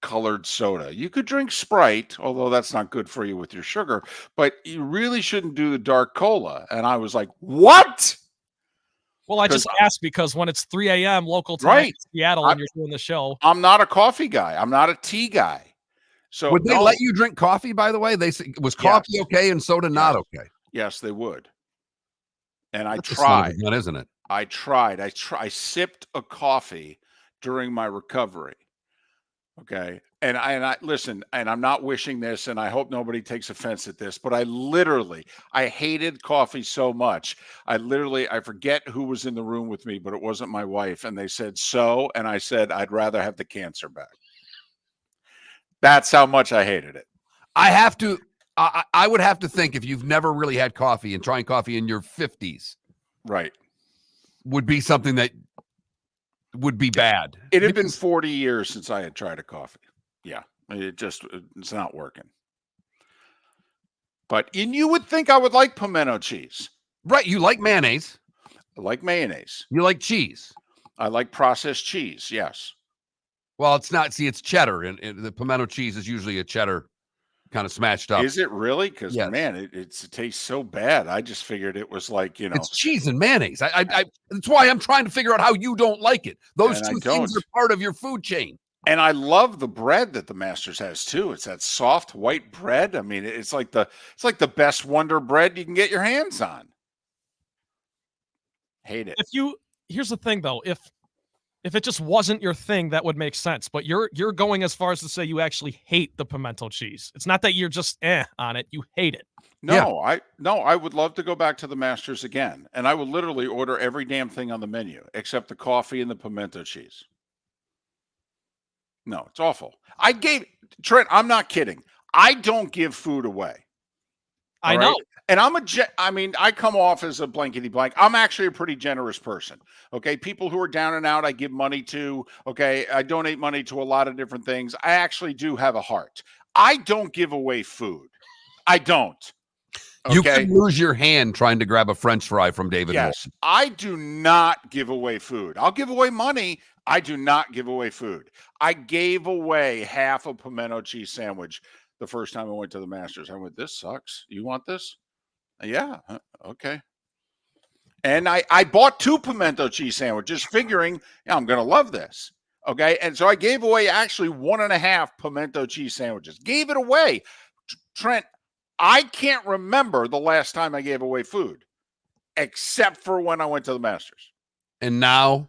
colored soda. You could drink Sprite, although that's not good for you with your sugar, but you really shouldn't do the dark cola. And I was like, what? Well, I just asked because when it's 3 a.m. local time Right. in Seattle and you're doing the show. I'm not a coffee guy. I'm not a tea guy. So would they let you drink coffee, by the way? They say, was coffee okay and soda not okay? Yes, they would. And I That's a son of a tried. gun, isn't it? I tried. I sipped a coffee during my recovery. Okay. And I listen, and I'm not wishing this, and I hope nobody takes offense at this, but I hated coffee so much. I forget who was in the room with me, but it wasn't my wife. And they said, so, and I said, I'd rather have the cancer back. That's how much I hated it. I would have to think, if you've never really had coffee and trying coffee in your 50s, right, would be something that would be bad. It had been 40 years since I had tried a coffee. Yeah, it's not working. And you would think I would like pimento cheese. Right, you like mayonnaise. I like mayonnaise. You like cheese. I like processed cheese, yes. Well, it's not. See, it's cheddar, and the pimento cheese is usually a cheddar kind of smashed up. Is it really? Because, Yes. man, it tastes so bad. I just figured it was like, It's cheese and mayonnaise. That's why I'm trying to figure out how you don't like it. Those And I two things are don't. part of your food chain. And I love the bread that the Masters has too. It's that soft white bread. I mean, it's like the best Wonder bread you can get your hands on. Hate it. Here's the thing though, if it just wasn't your thing, that would make sense. But you're going as far as to say you actually hate the pimento cheese. It's not that you're just on it; you hate it. No, I would love to go back to the Masters again, and I would literally order every damn thing on the menu except the coffee and the pimento cheese. No, it's awful. Trent, I'm not kidding. I don't give food away. I All know. right? And I come off as a blankety blank. I'm actually a pretty generous person. Okay. People who are down and out, I give money to. Okay. I donate money to a lot of different things. I actually do have a heart. I don't give away food. I don't. Okay. You could lose your hand trying to grab a French fry from David Yes. Moulton. I do not give away food. I'll give away money. I do not give away food. I gave away half a pimento cheese sandwich the first time I went to the Masters. I went, this sucks. You want this? Yeah. Okay. And I bought 2 pimento cheese sandwiches figuring, I'm going to love this. Okay. And so I gave away actually 1.5 pimento cheese sandwiches. Gave it away. Trent, I can't remember the last time I gave away food except for when I went to the Masters. And now,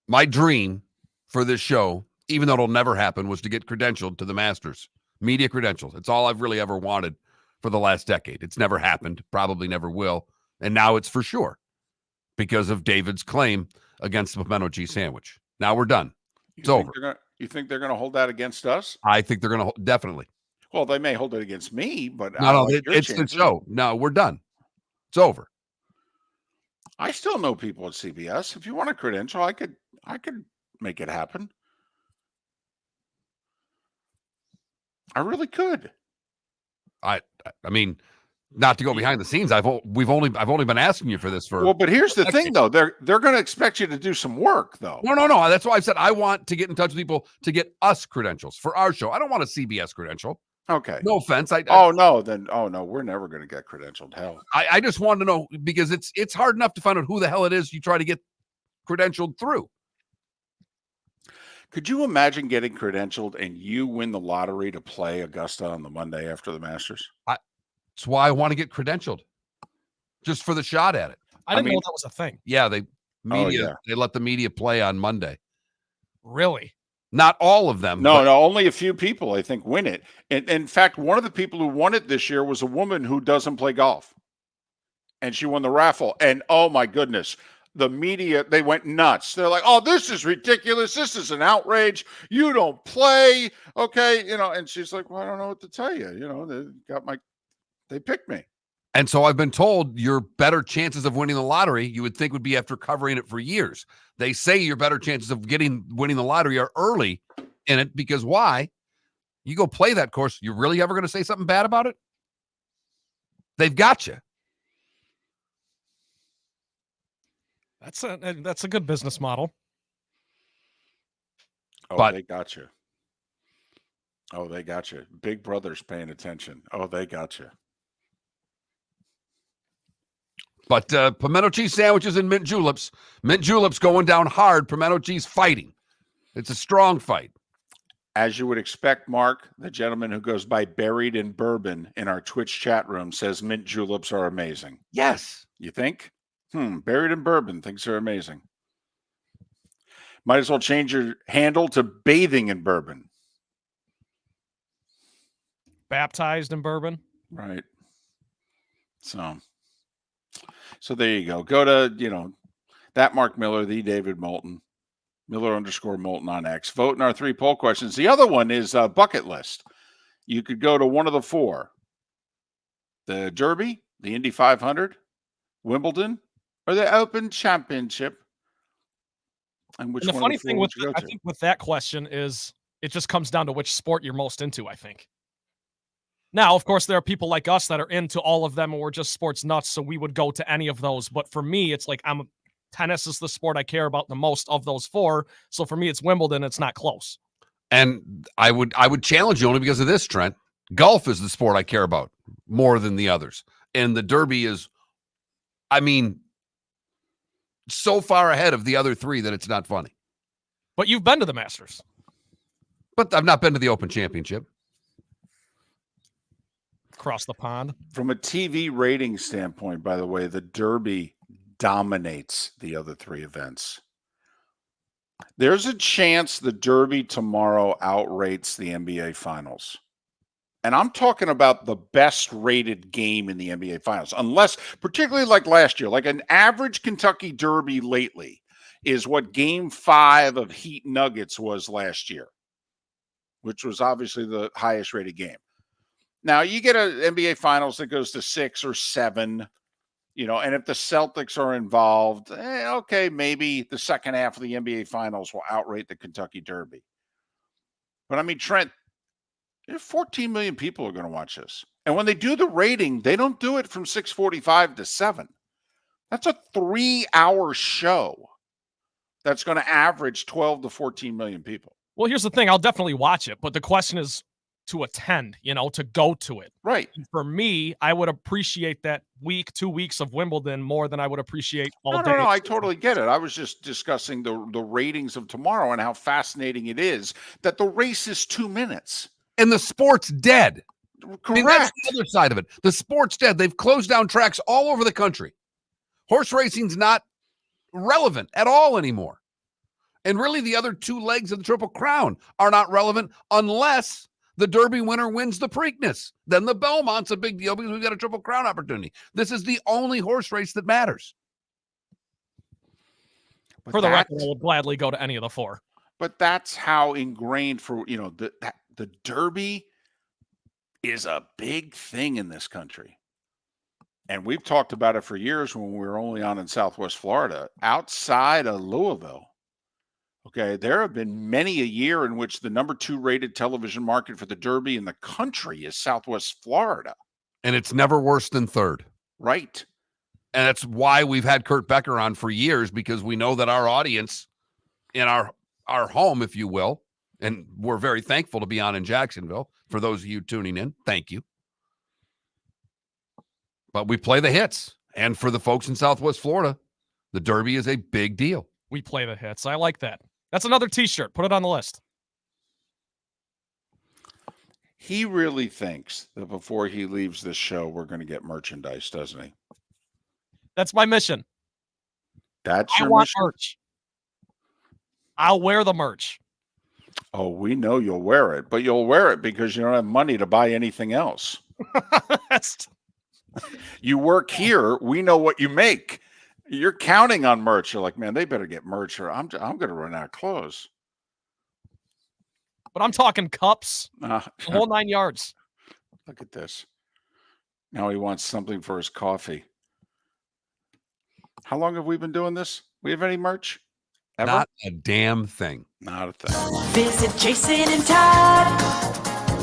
my dream for this show, even though it'll never happen, was to get credentialed to the Masters. Media credentials. It's all I've really ever wanted for the last decade. It's never happened, probably never will. And now it's for sure because of David's claim against the pimento cheese sandwich. Now we're done. It's over. You think they're going to hold that against us? I think they're going to definitely. Well, they may hold it against me, but No, it's the show. No, we're done. It's over. I still know people at CBS. If you want a credential, I could make it happen. I really could. I mean, not to go behind the scenes. I've only been asking you for this for. Well, but here's the thing, though. They're going to expect you to do some work, though. No. That's why I said I want to get in touch with people to get us credentials for our show. I don't want a CBS credential. Okay. No offense. No, we're never going to get credentialed. Hell. I just wanted to know because it's hard enough to find out who the hell it is you try to get credentialed through. Could you imagine getting credentialed and you win the lottery to play Augusta on the Monday after the Masters? That's why I want to get credentialed, just for the shot at it. I didn't know that was a thing. Yeah, they let the media play on Monday. Really? Not all of them. No, only a few people, I think, win it. And in fact, one of the people who won it this year was a woman who doesn't play golf. And she won the raffle. And oh my goodness, the media, they went nuts. They're like, oh, this is ridiculous. This is an outrage. You don't play. Okay. And she's like, well, I don't know what to tell you. They picked me. And so I've been told your better chances of winning the lottery, you would think, would be after covering it for years. They say your better chances of winning the lottery are early in it because why? You go play that course. You really ever going to say something bad about it? They've got you. That's a good business model. Oh, they got you. Oh, they got you. Big Brother's paying attention. Oh, they got you. But pimento cheese sandwiches and mint juleps. Mint juleps going down hard. Pimento cheese fighting. It's a strong fight. As you would expect, Mark, the gentleman who goes by Buried in Bourbon in our Twitch chat room says mint juleps are amazing. Yes. You think? Buried in Bourbon thinks they're amazing. Might as well change your handle to bathing in bourbon. Baptized in bourbon. Right. So there you go. Go to, that Mark Miller, the David Moulton, Miller_Moulton on X. Vote in our 3 poll questions. The other one is bucket list. You could go to one of the 4. The Derby, the Indy 500, Wimbledon, or the Open Championship. And The funny thing with I think with that question is it just comes down to which sport you're most into, I think. Now, of course, there are people like us that are into all of them and we're just sports nuts, so we would go to any of those. But for me, it's like tennis is the sport I care about the most of those 4. So for me, it's Wimbledon. It's not close. And I would challenge you only because of this, Trent. Golf is the sport I care about more than the others. And the Derby is, so far ahead of the other 3 that it's not funny. But you've been to the Masters. But I've not been to the Open Championship. Across the pond. From a TV rating standpoint, by the way, the Derby dominates the other 3 events. There's a chance the Derby tomorrow outrates the NBA Finals. And I'm talking about the best rated game in the NBA Finals, unless, particularly like last year, like an average Kentucky Derby lately is what Game 5 of Heat Nuggets was last year, which was obviously the highest rated game. Now, you get an NBA Finals that goes to 6 or 7, and if the Celtics are involved, okay, maybe the second half of the NBA Finals will outrate the Kentucky Derby. But, Trent, 14 million people are going to watch this. And when they do the rating, they don't do it from 6:45 to 7. That's a 3-hour show that's going to average 12 to 14 million people. Well, here's the thing. I'll definitely watch it. But the question is to attend, to go to it. Right. And for me, I would appreciate that 2 weeks of Wimbledon more than I would appreciate all day. No, I totally get it. I was just discussing the ratings of tomorrow and how fascinating it is that the race is 2 minutes. And the sport's dead. Correct. That's the other side of it. The sport's dead. They've closed down tracks all over the country. Horse racing's not relevant at all anymore. And really, the other 2 legs of the Triple Crown are not relevant unless the Derby winner wins the Preakness. Then the Belmont's a big deal because we've got a Triple Crown opportunity. This is the only horse race that matters. But for the record, I will gladly go to any of the 4. But that's how ingrained for, the Derby is a big thing in this country. And we've talked about it for years when we were only on in Southwest Florida. Outside of Louisville, okay, there have been many a year in which the number 2 rated television market for the Derby in the country is Southwest Florida. And it's never worse than 3rd. Right. And that's why we've had Kurt Becker on for years, because we know that our audience in our home, if you will, and we're very thankful to be on in Jacksonville. For those of you tuning in, thank you. But we play the hits. And for the folks in Southwest Florida, the Derby is a big deal. We play the hits. I like that. That's another T-shirt. Put it on the list. He really thinks that before he leaves this show, we're going to get merchandise, doesn't he? That's my mission. That's I your want mission? merch. I'll wear the merch. Oh, we know you'll wear it, but you'll wear it because you don't have money to buy anything else. You work here. We know what you make. You're counting on merch. You're like, man, they better get merch or I'm going to run out of clothes. But I'm talking cups, the whole 9 yards. Look at this. Now he wants something for his coffee. How long have we been doing this? We have any merch? Ever? Not a damn thing. Not a thing. Visit Jason and Todd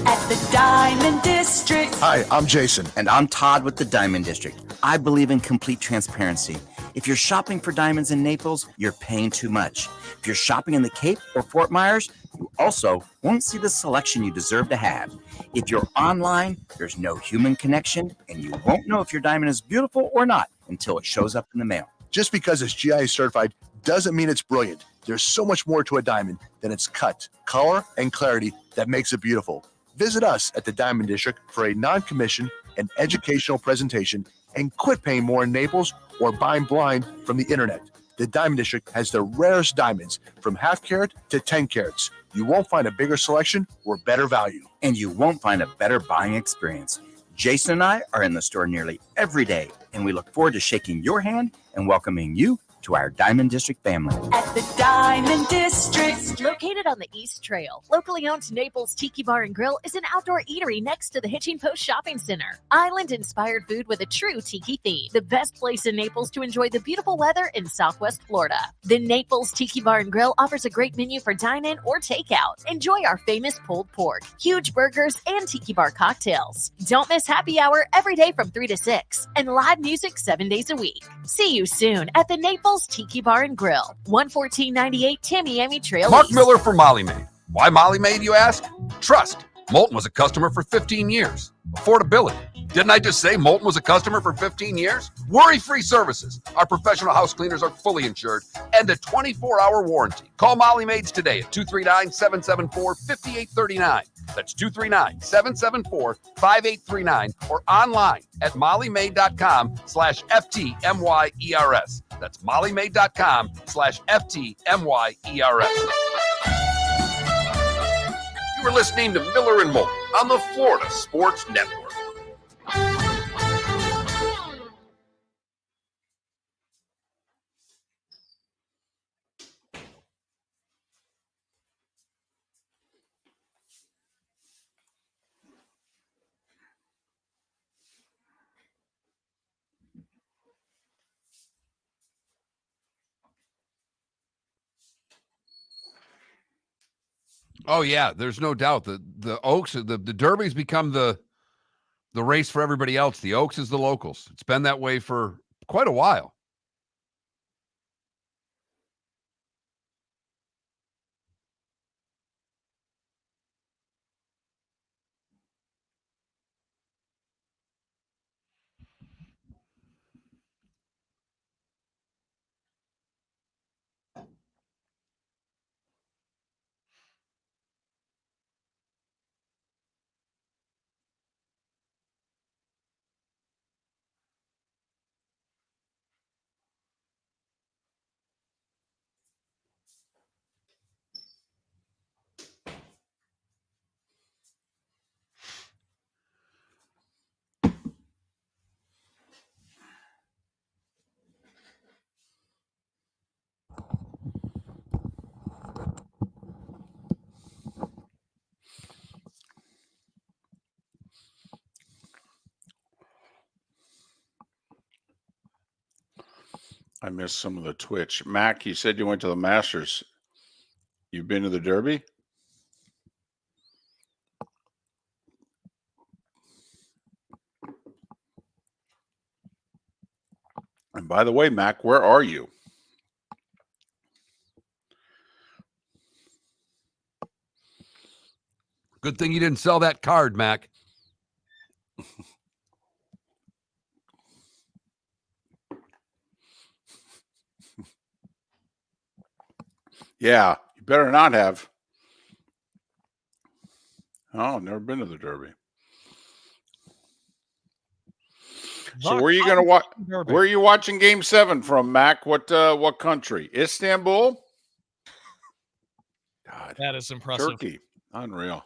at the Diamond District. Hi, I'm Jason. And I'm Todd with the Diamond District. I believe in complete transparency. If you're shopping for diamonds in Naples, you're paying too much. If you're shopping in the Cape or Fort Myers, you also won't see the selection you deserve to have. If you're online, there's no human connection, and you won't know if your diamond is beautiful or not until it shows up in the mail. Just because it's GIA certified doesn't mean it's brilliant. There's so much more to a diamond than its cut, color, and clarity that makes it beautiful. Visit us at the Diamond District for a non-commissioned and educational presentation and quit paying more in Naples or buying blind from the internet. The Diamond District has the rarest diamonds from half carat to 10 carats. You won't find a bigger selection or better value. And you won't find a better buying experience. Jason and I are in the store nearly every day, and we look forward to shaking your hand and welcoming you to our Diamond District family. At the Diamond District. Located on the East Trail, locally owned Naples Tiki Bar and Grill is an outdoor eatery next to the Hitching Post Shopping Center. Island-inspired food with a true tiki theme. The best place in Naples to enjoy the beautiful weather in Southwest Florida. The Naples Tiki Bar and Grill offers a great menu for dine-in or takeout. Enjoy our famous pulled pork, huge burgers, and tiki bar cocktails. Don't miss happy hour every day from 3 to 6 and live music 7 days a week. See you soon at the Naples Tiki Bar and Grill, 11498 Tamiami Trail Mark East. Miller for Molly Maid. Why Molly Maid, you ask? Trust. Moulton was a customer for 15 years. Affordability. Didn't I just say Moulton was a customer for 15 years? Worry-free services. Our professional house cleaners are fully insured and a 24-hour warranty. Call Molly Maids today at 239-774-5839. That's 239-774-5839 or online at mollymaid.com/FTMYERS. That's mollymaid.com/FTMYERS. You are listening to Miller and Moulton on the Florida Sports Network. Oh yeah, there's no doubt that the Oaks, the Derby's become the race for everybody else. The Oaks is the locals. It's been that way for quite a while. I missed some of the Twitch. Mac, you said you went to the Masters. You've been to the Derby? And by the way, Mac, where are you? Good thing you didn't sell that card, Mac. Yeah, you better not have. Oh, never been to the Derby. So where are you going to watch? Where are you watching Game 7 from, Mac? What country? Istanbul? God, that is impressive. Turkey, unreal.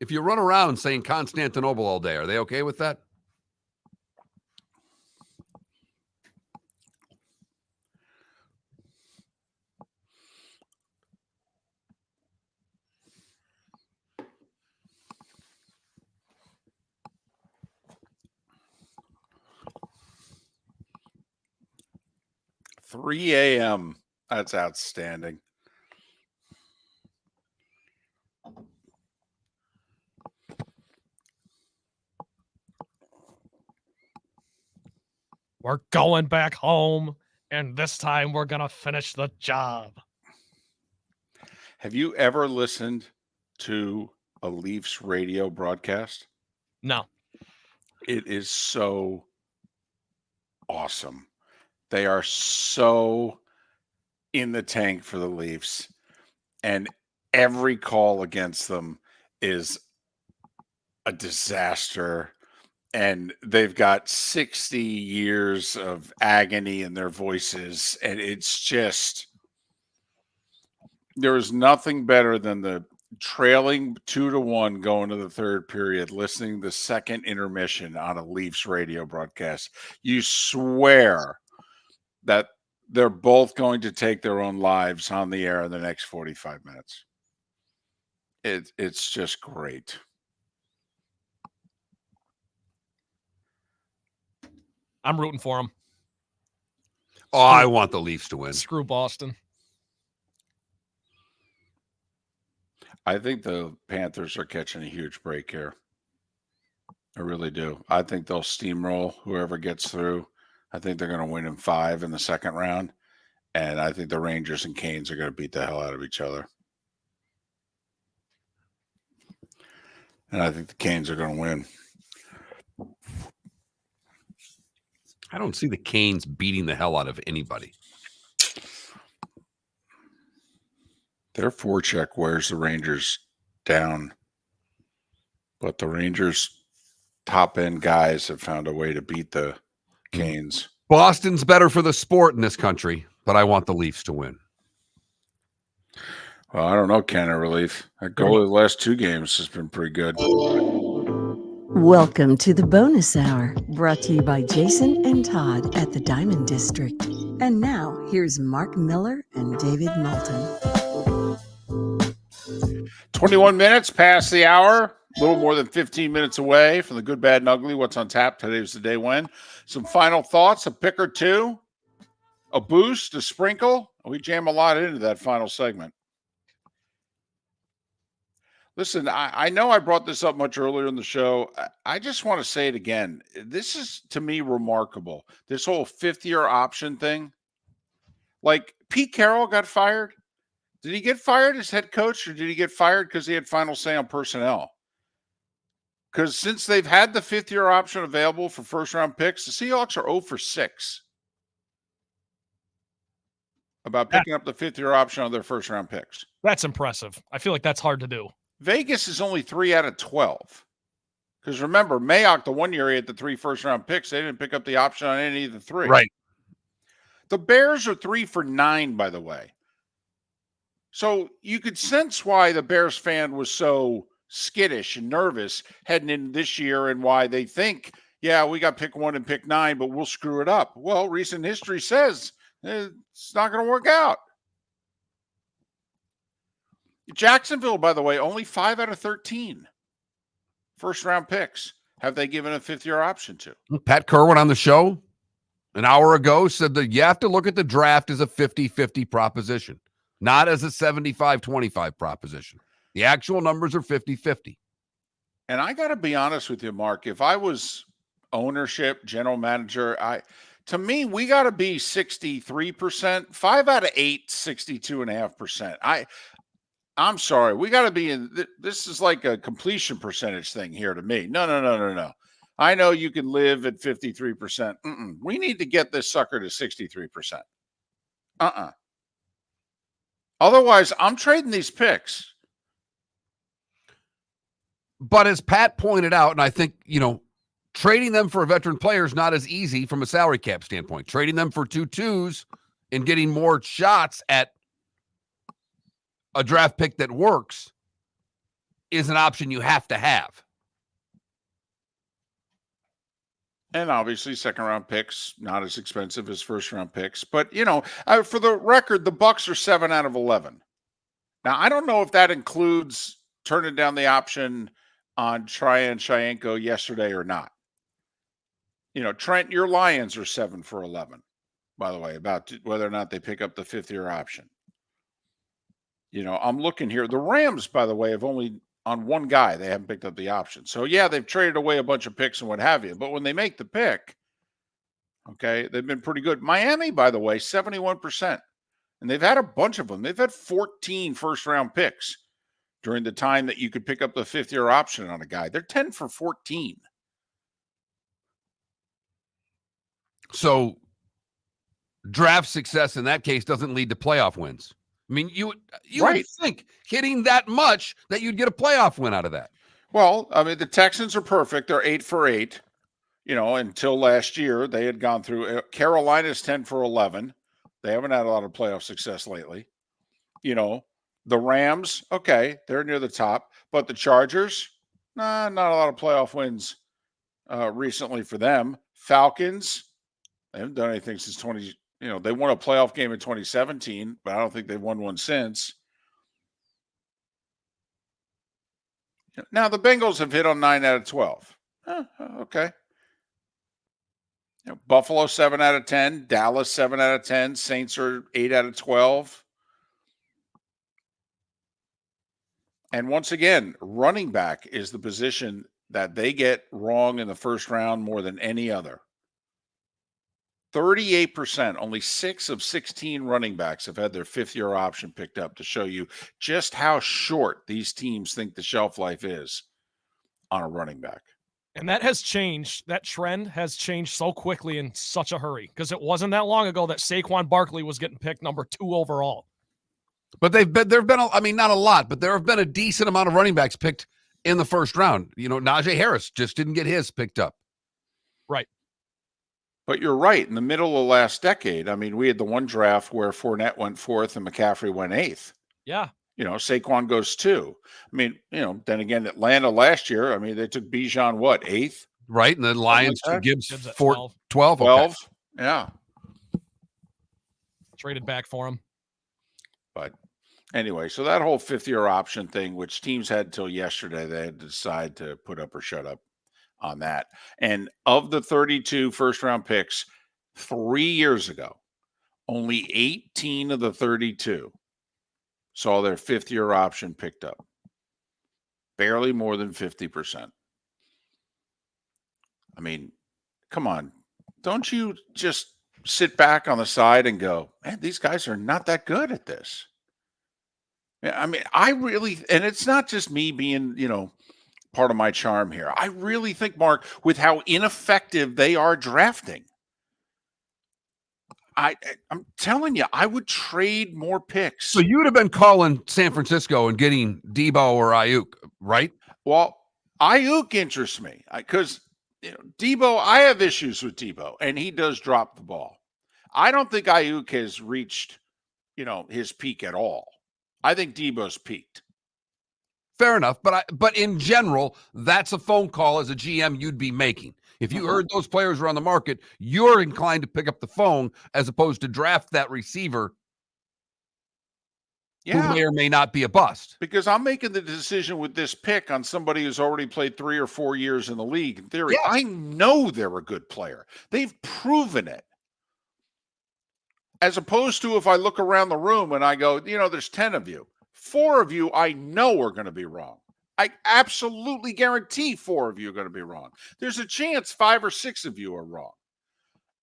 If you run around saying Constantinople all day, are they okay with that? $3 a.m. That's outstanding. We're going back home, and this time we're going to finish the job. Have you ever listened to a Leafs radio broadcast? No. It is so awesome. They are so in the tank for the Leafs, and every call against them is a disaster. and they've got 60 years of agony in their voices, and it's just there is nothing better than the trailing 2-1 going to the third period, listening to the second intermission on a Leafs radio broadcast. You swear that they're both going to take their own lives on the air in the next 45 minutes. It's just great. I'm rooting for them. Oh, I want the Leafs to win. Screw Boston. I think the Panthers are catching a huge break here. I really do. I think they'll steamroll whoever gets through. I think they're going to win in 5 in the second round. And I think the Rangers and Canes are going to beat the hell out of each other. And I think the Canes are going to win. I don't see the Canes beating the hell out of anybody. Their forecheck wears the Rangers down. But the Rangers' top-end guys have found a way to beat the Canes. Boston's better for the sport in this country, but I want the Leafs to win. Well, I don't know, Canada Relief. That goal of the last 2 games has been pretty good. Welcome to the bonus hour, brought to you by Jason and Todd at the Diamond District. And now, here's Mark Miller and David Moulton. 21 minutes past the hour, a little more than 15 minutes away from the good, bad, and ugly. What's on tap? Today was the day when. Some final thoughts, a pick or two, a boost, a sprinkle. We jam a lot into that final segment. Listen, I know I brought this up much earlier in the show. I just want to say it again. This is, to me, remarkable. This whole 5th-year option thing. Like, Pete Carroll got fired. Did he get fired as head coach, or did he get fired because he had final say on personnel? Because since they've had the 5th-year option available for first-round picks, the Seahawks are 0 for 6 about picking up the 5th-year option on their first-round picks. That's impressive. I feel like that's hard to do. Vegas is only 3 out of 12. Because remember, Mayock, the 1 year he had the 3 first-round picks, they didn't pick up the option on any of the 3. Right. The Bears are 3 for 9, by the way. So you could sense why the Bears fan was so skittish and nervous heading into this year and why they think, yeah, we got pick 1 and pick 9, but we'll screw it up. Well, recent history says it's not going to work out. Jacksonville, by the way, only 5 out of 13 first-round picks have they given a 5th-year option to. Pat Kirwan on the show an hour ago said that you have to look at the draft as a 50-50 proposition, not as a 75-25 proposition. The actual numbers are 50-50. And I got to be honest with you, Mark. If I was ownership, general manager, to me, we got to be 63%. 5 out of 8, 62.5%. I'm sorry. We got to be in. This is like a completion percentage thing here to me. No. I know you can live at 53%. We need to get this sucker to 63%. Otherwise, I'm trading these picks. But as Pat pointed out, and I think, trading them for a veteran player is not as easy from a salary cap standpoint. Trading them for 2 2s and getting more shots at a draft pick that works is an option you have to have. And obviously, second-round picks, not as expensive as first-round picks. But, for the record, the Bucs are 7 out of 11. Now, I don't know if that includes turning down the option on Tryon Shayenko yesterday or not. Trent, your Lions are 7 for 11, by the way, about whether or not they pick up the 5th-year option. I'm looking here. The Rams, by the way, have only on one guy. They haven't picked up the option. So, yeah, they've traded away a bunch of picks and what have you. But when they make the pick, okay, they've been pretty good. Miami, by the way, 71%. And they've had a bunch of them. They've had 14 first-round picks during the time that you could pick up the 5th-year option on a guy. They're 10 for 14. So, draft success in that case doesn't lead to playoff wins. I mean, you Right. would think hitting that much that you'd get a playoff win out of that. Well, I mean, the Texans are perfect. They're 8 for 8. until last year, they had gone through Carolina's 10 for 11. They haven't had a lot of playoff success lately. The Rams, okay, they're near the top, but the Chargers, not a lot of playoff wins recently for them. Falcons, they haven't done anything since they won a playoff game in 2017, but I don't think they've won one since. Now the Bengals have hit on 9 out of 12. Okay. Buffalo 7 out of 10, Dallas 7 out of 10, Saints are 8 out of 12. And once again, running back is the position that they get wrong in the first round more than any other. 38%, only 6 of 16 running backs have had their fifth-year option picked up, to show you just how short these teams think the shelf life is on a running back. And that has changed. That trend has changed so quickly in such a hurry, because it wasn't that long ago that Saquon Barkley was getting picked number 2 overall. But there've been not a lot, but there have been a decent amount of running backs picked in the first round. Najee Harris just didn't get his picked up. Right. But you're right. In the middle of last decade, we had the one draft where Fournette went 4th and McCaffrey went 8th. Yeah. Saquon goes 2. Then again, Atlanta last year, they took Bijan, 8th? Right, and then Lions like Gibbs 12. 12. Okay. Yeah. Traded back for him. But anyway, so that whole fifth-year option thing, which teams had until yesterday, they had to decide to put up or shut up on that. And of the 32 first-round picks 3 years ago, only 18 of the 32 saw their fifth-year option picked up. Barely more than 50%. Come on. Don't you just sit back on the side and go, man, these guys are not that good at this. I really, and it's not just me being, part of my charm here. I really think, Mark, with how ineffective they are drafting, I'm telling you, I would trade more picks. So you would have been calling San Francisco and getting Debo or Ayuk, right? Well, Ayuk interests me because Debo, I have issues with Debo, and he does drop the ball. I don't think Ayuk has reached, his peak at all. I think Debo's peaked. Fair enough, but in general, that's a phone call as a GM you'd be making. If you heard those players were on the market, you're inclined to pick up the phone as opposed to draft that receiver who may or may not be a bust. Because I'm making the decision with this pick on somebody who's already played 3 or 4 years in the league. In theory, I know they're a good player. They've proven it. As opposed to if I look around the room and I go, there's 10 of you. 4 of you I know are going to be wrong. I absolutely guarantee 4 of you are going to be wrong. There's a chance 5 or 6 of you are wrong.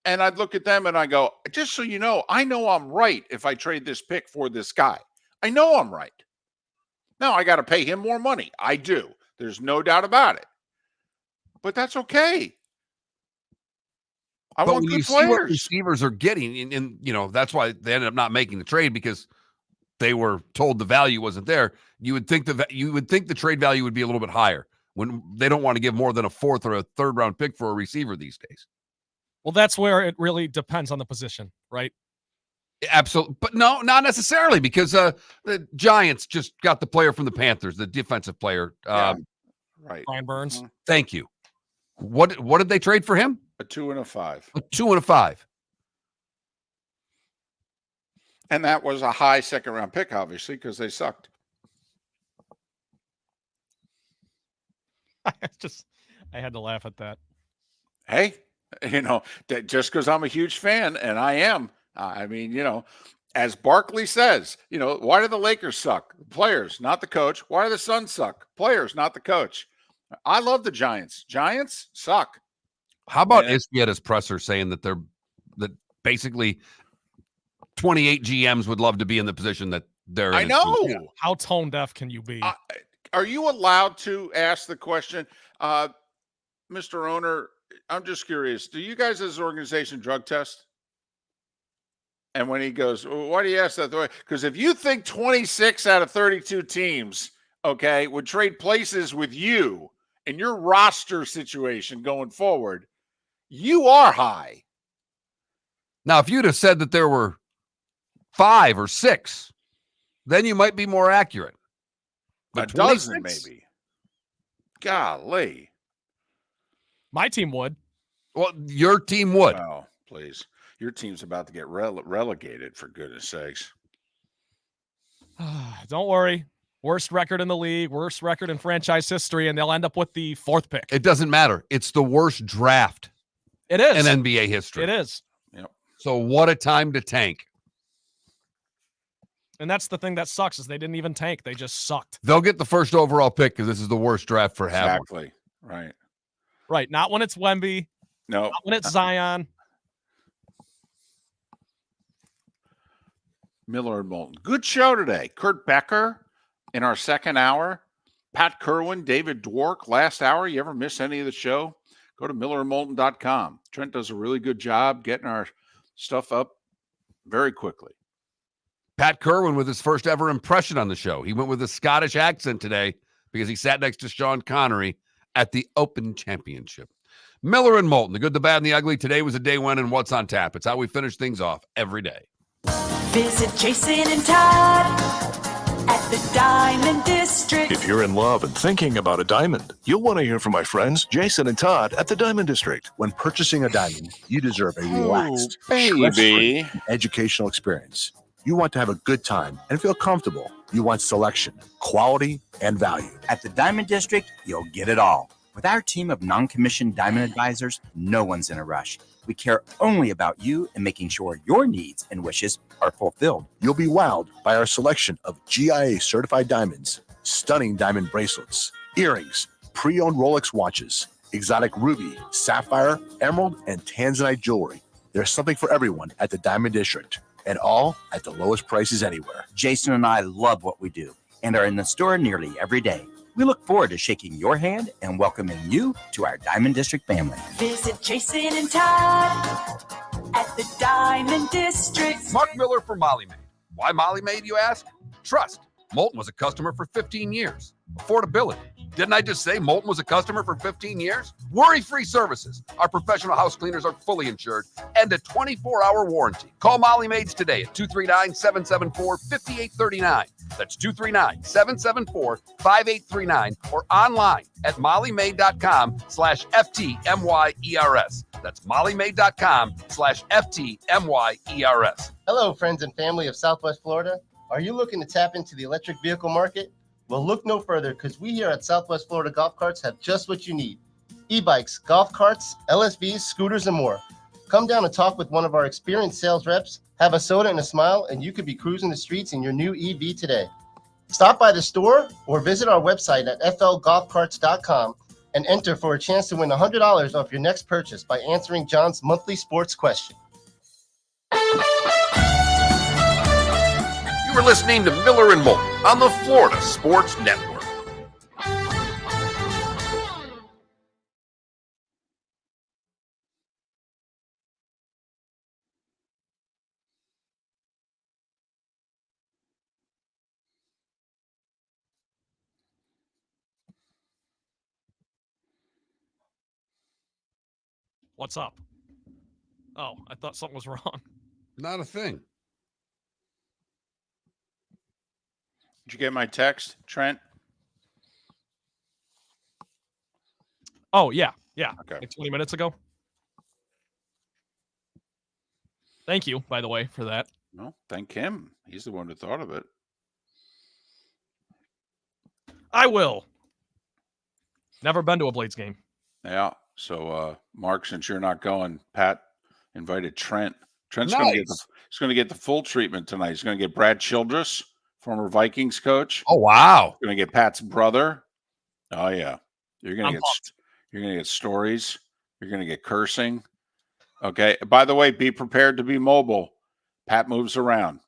And I'd look at them and I go, just so you know, I know I'm right if I trade this pick for this guy. I know I'm right. Now I got to pay him more money. I do. There's no doubt about it. But that's okay. I want good See what players. Receivers are getting, and that's why they ended up not making the trade, because they were told the value wasn't there. You would think the trade value would be a little bit higher when they don't want to give more than a 4th or a 3rd round pick for a receiver these days. Well, that's where it really depends on the position, right? Absolutely. But no, not necessarily, because the Giants just got the player from the Panthers, the defensive player. Right. Brian Burns. Thank you. What did they trade for him? A 2 and a 5. A 2 and a 5. And that was a high second-round pick, obviously, because they sucked. I had to laugh at that. Hey, just because I'm a huge fan, and I am, as Barkley says, why do the Lakers suck? The players, not the coach. Why do the Suns suck? Players, not the coach. I love the Giants. Giants suck. How about Ispietta's presser saying that basically 28 GMs would love to be in the position that they're in? I know. Yeah. How tone deaf can you be? Are you allowed to ask the question, Mr. Owner? I'm just curious. Do you guys as an organization drug test? And when he goes, well, why do you ask that? Because if you think 26 out of 32 teams, would trade places with you in your roster situation going forward, You are high. Now, if you'd have said that there were 5 or 6, then you might be more accurate. But A dozen, 26? maybe. Golly. My team would. Well, your team would. Oh, please. Your team's about to get relegated, for goodness sakes. Don't worry. Worst record in the league, worst record in franchise history, and they'll end up with the 4th pick. It doesn't matter. It's the worst draft It is. in NBA history. It is. Yep. So what a time to tank. And that's the thing that sucks is they didn't even tank. They just sucked. They'll get the first overall pick because this is the worst draft for having. Exactly. Right. Right. Not when it's Wemby. No. Not when it's Zion. Miller and Moulton. Good show today. Kurt Becker in our second hour. Pat Kirwan, David Dwork, last hour. You ever miss any of the show? Go to millerandmoulton.com. Trent does a really good job getting our stuff up very quickly. Pat Kirwan with his first ever impression on the show. He went with a Scottish accent today because he sat next to Sean Connery at the Open Championship. Miller and Moulton, the good, the bad, and the ugly. Today was a day when and what's on tap. It's how we finish things off every day. Visit Jason and Todd at the Diamond District. If you're in love and thinking about a diamond, you'll want to hear from my friends Jason and Todd at the Diamond District. When purchasing a diamond, you deserve a relaxed, baby. stress-free, educational experience. You want to have a good time and feel comfortable. You want selection, quality, and value. At the Diamond District, you'll get it all. With our team of non-commissioned diamond advisors, no one's in a rush. We care only about you and making sure your needs and wishes are fulfilled. You'll be wowed by our selection of GIA certified diamonds, stunning diamond bracelets, earrings, pre-owned Rolex watches, exotic ruby, sapphire, emerald, and tanzanite jewelry. There's something for everyone at the Diamond District, and all at the lowest prices anywhere. Jason and I love what we do and are in the store nearly every day. We look forward to shaking your hand and welcoming you to our Diamond District family. Visit Jason and Todd at the Diamond District. Mark Miller for Molly Maid. Why Molly Maid, you ask? Trust. Moulton was a customer for 15 years. Affordability. Didn't I just say Moulton was a customer for 15 years? Worry-free services. Our professional house cleaners are fully insured and a 24-hour warranty. Call Molly Maids today at 239-774-5839. That's 239-774-5839 or online at mollymaid.com/FTMYERS. That's mollymaid.com/FTMYERS. Hello, friends and family of Southwest Florida. Are you looking to tap into the electric vehicle market? Well, look no further because we here at Southwest Florida Golf Carts have just what you need. E-bikes, golf carts, LSVs, scooters, and more. Come down and talk with one of our experienced sales reps, have a soda and a smile, and you could be cruising the streets in your new EV today. Stop by the store or visit our website at flgolfcarts.com and enter for a chance to win $100 off your next purchase by answering John's monthly sports question. You were listening to Miller and Moulton on the Florida Sports Network. What's up? Oh, I thought something was wrong. Not a thing. Did you get my text, Trent? Oh, yeah. Yeah. Okay. Like 20 minutes ago. Thank you, by the way, for that. No, thank him. He's the one who thought of it. I will. Never been to a Blades game. Yeah. So, Mark, since you're not going, Pat invited Trent. Trent's going to get the full treatment tonight. He's going to get Brad Childress, former Vikings coach. Oh, wow. Going to get Pat's brother. Oh yeah. You're going to get stories. You're going to get cursing. Okay. By the way, be prepared to be mobile. Pat moves around.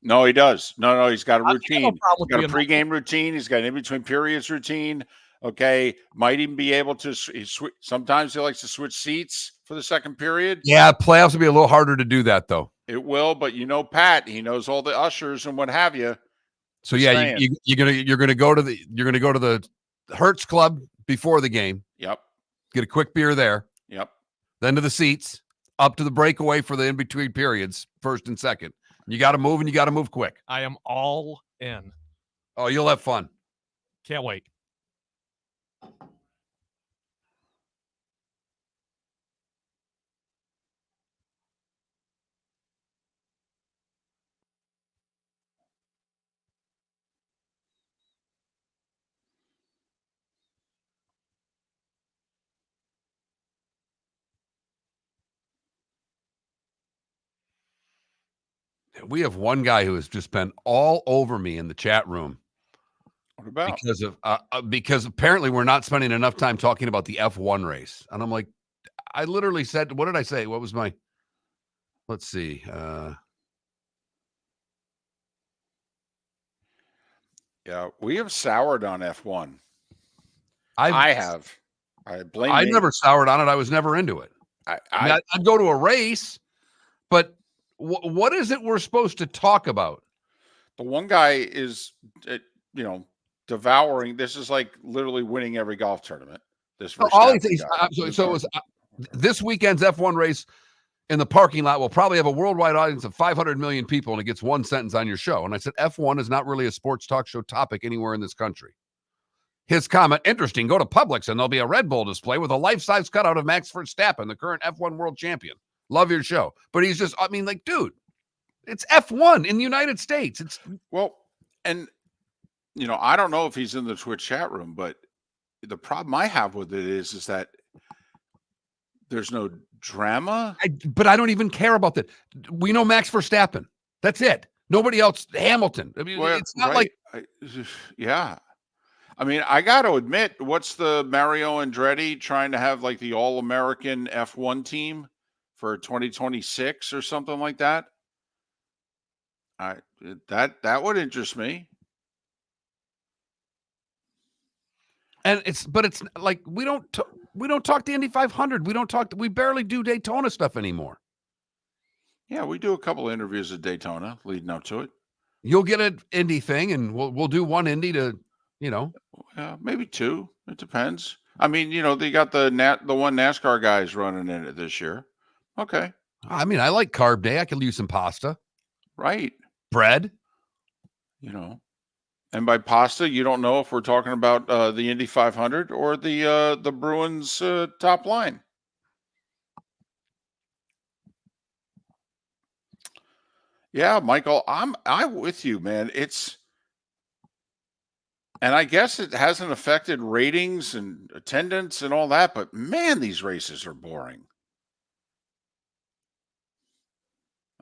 No, he does. No, he's got a routine. He's got a pregame routine. He's got an in-between periods routine. Okay. Might even be able to sometimes he likes to switch seats for the second period. Yeah, playoffs will be a little harder to do that, though. It will, but you know Pat, he knows all the ushers and what have you. So yeah, you're gonna go to the Hertz Club before the game. Yep. Get a quick beer there. Yep. Then to the seats, up to the breakaway for the in-between periods, first and second. You got to move, and you got to move quick. I am all in. Oh, you'll have fun. Can't wait. We have one guy who has just been all over me in the chat room. What about? Because apparently we're not spending enough time talking about the F1 race. And I'm like, I literally said, what did I say? What was my, let's see. Yeah, we have soured on F1. I have. I blame I me. never soured on it. I was never into it. I'd go to a race, but what is it we're supposed to talk about? The one guy is, devouring. This is like literally winning every golf tournament. This All he Verstappen thinks, guy. so it was this weekend's F1 race in the parking lot will probably have a worldwide audience of 500 million people, and it gets one sentence on your show. And I said, F1 is not really a sports talk show topic anywhere in this country. His comment, interesting, go to Publix and there'll be a Red Bull display with a life-size cutout of Max Verstappen, the current F1 world champion. Love your show. But he's just, dude, it's F1 in the United States. It's and I don't know if he's in the Twitch chat room, but the problem I have with it is that there's no drama. But I don't even care about that. We know Max Verstappen. That's it. Nobody else. Hamilton. It's not like. Yeah. I got to admit, what's the Mario Andretti trying to have like the All-American F1 team for 2026 or something like that? That would interest me. And it's like we don't talk the Indy 500. We barely do Daytona stuff anymore. Yeah, we do a couple of interviews at Daytona leading up to it. You'll get an Indy thing, and we'll do one Indy to, maybe two. It depends. They got the one NASCAR guys running in it this year. Okay. I like carb day. I could use some pasta. Right. Bread. And by pasta, you don't know if we're talking about the Indy 500 or the Bruins top line. Yeah, Michael, I'm with you, man. And I guess it hasn't affected ratings and attendance and all that, but man, these races are boring.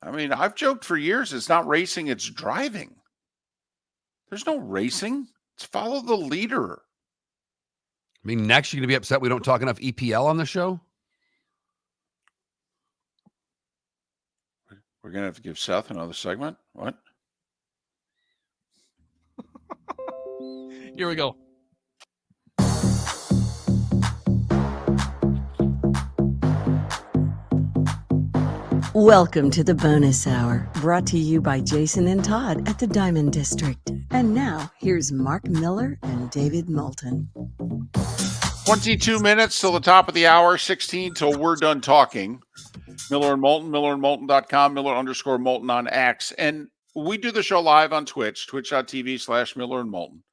I've joked for years, it's not racing, it's driving. There's no racing. It's follow the leader. Next you're going to be upset we don't talk enough EPL on the show? We're going to have to give Seth another segment? What? Here we go. Welcome to the bonus hour, brought to you by Jason and Todd at the Diamond District. And now, here's Mark Miller and David Moulton. 22 minutes till the top of the hour, 16 till we're done talking. Miller and Moulton, millerandmoulton.com, Miller_Moulton on X. And we do the show live on Twitch, twitch.tv/Miller and Moulton.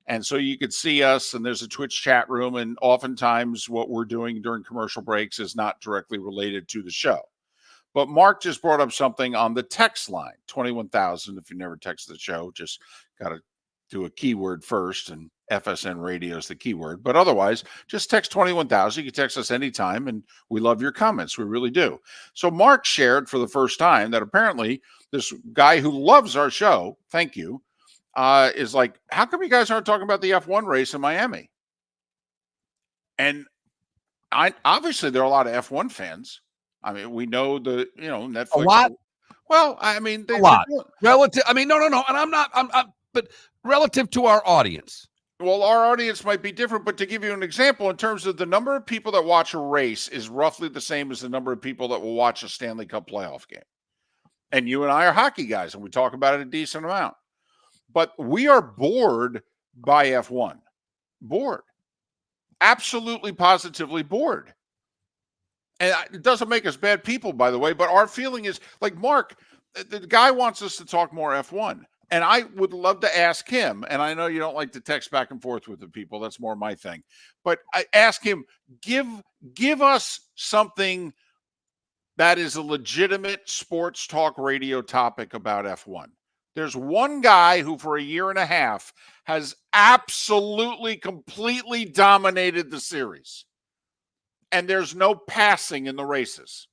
And so you could see us, and there's a Twitch chat room. And oftentimes what we're doing during commercial breaks is not directly related to the show. But Mark just brought up something on the text line, 21,000. If you never texted the show, just got to do a keyword first, and FSN radio is the keyword. But otherwise, just text 21,000. You can text us anytime, and we love your comments. We really do. So Mark shared for the first time that apparently this guy who loves our show, thank you, is like, how come you guys aren't talking about the F1 race in Miami? And obviously there are a lot of F1 fans. We know Netflix. A lot. Well, a lot relative. No. And but relative to our audience. Well, our audience might be different, but to give you an example, in terms of the number of people that watch a race is roughly the same as the number of people that will watch a Stanley Cup playoff game. And you and I are hockey guys, and we talk about it a decent amount. But we are bored by F1. Bored. Absolutely, positively bored. And it doesn't make us bad people, by the way, but our feeling is like Mark, the guy wants us to talk more F1. And I would love to ask him, and I know you don't like to text back and forth with the people. That's more my thing. But I ask him, give us something that is a legitimate sports talk radio topic about F1. There's one guy who for a year and a half has absolutely, completely dominated the series. And there's no passing in the races.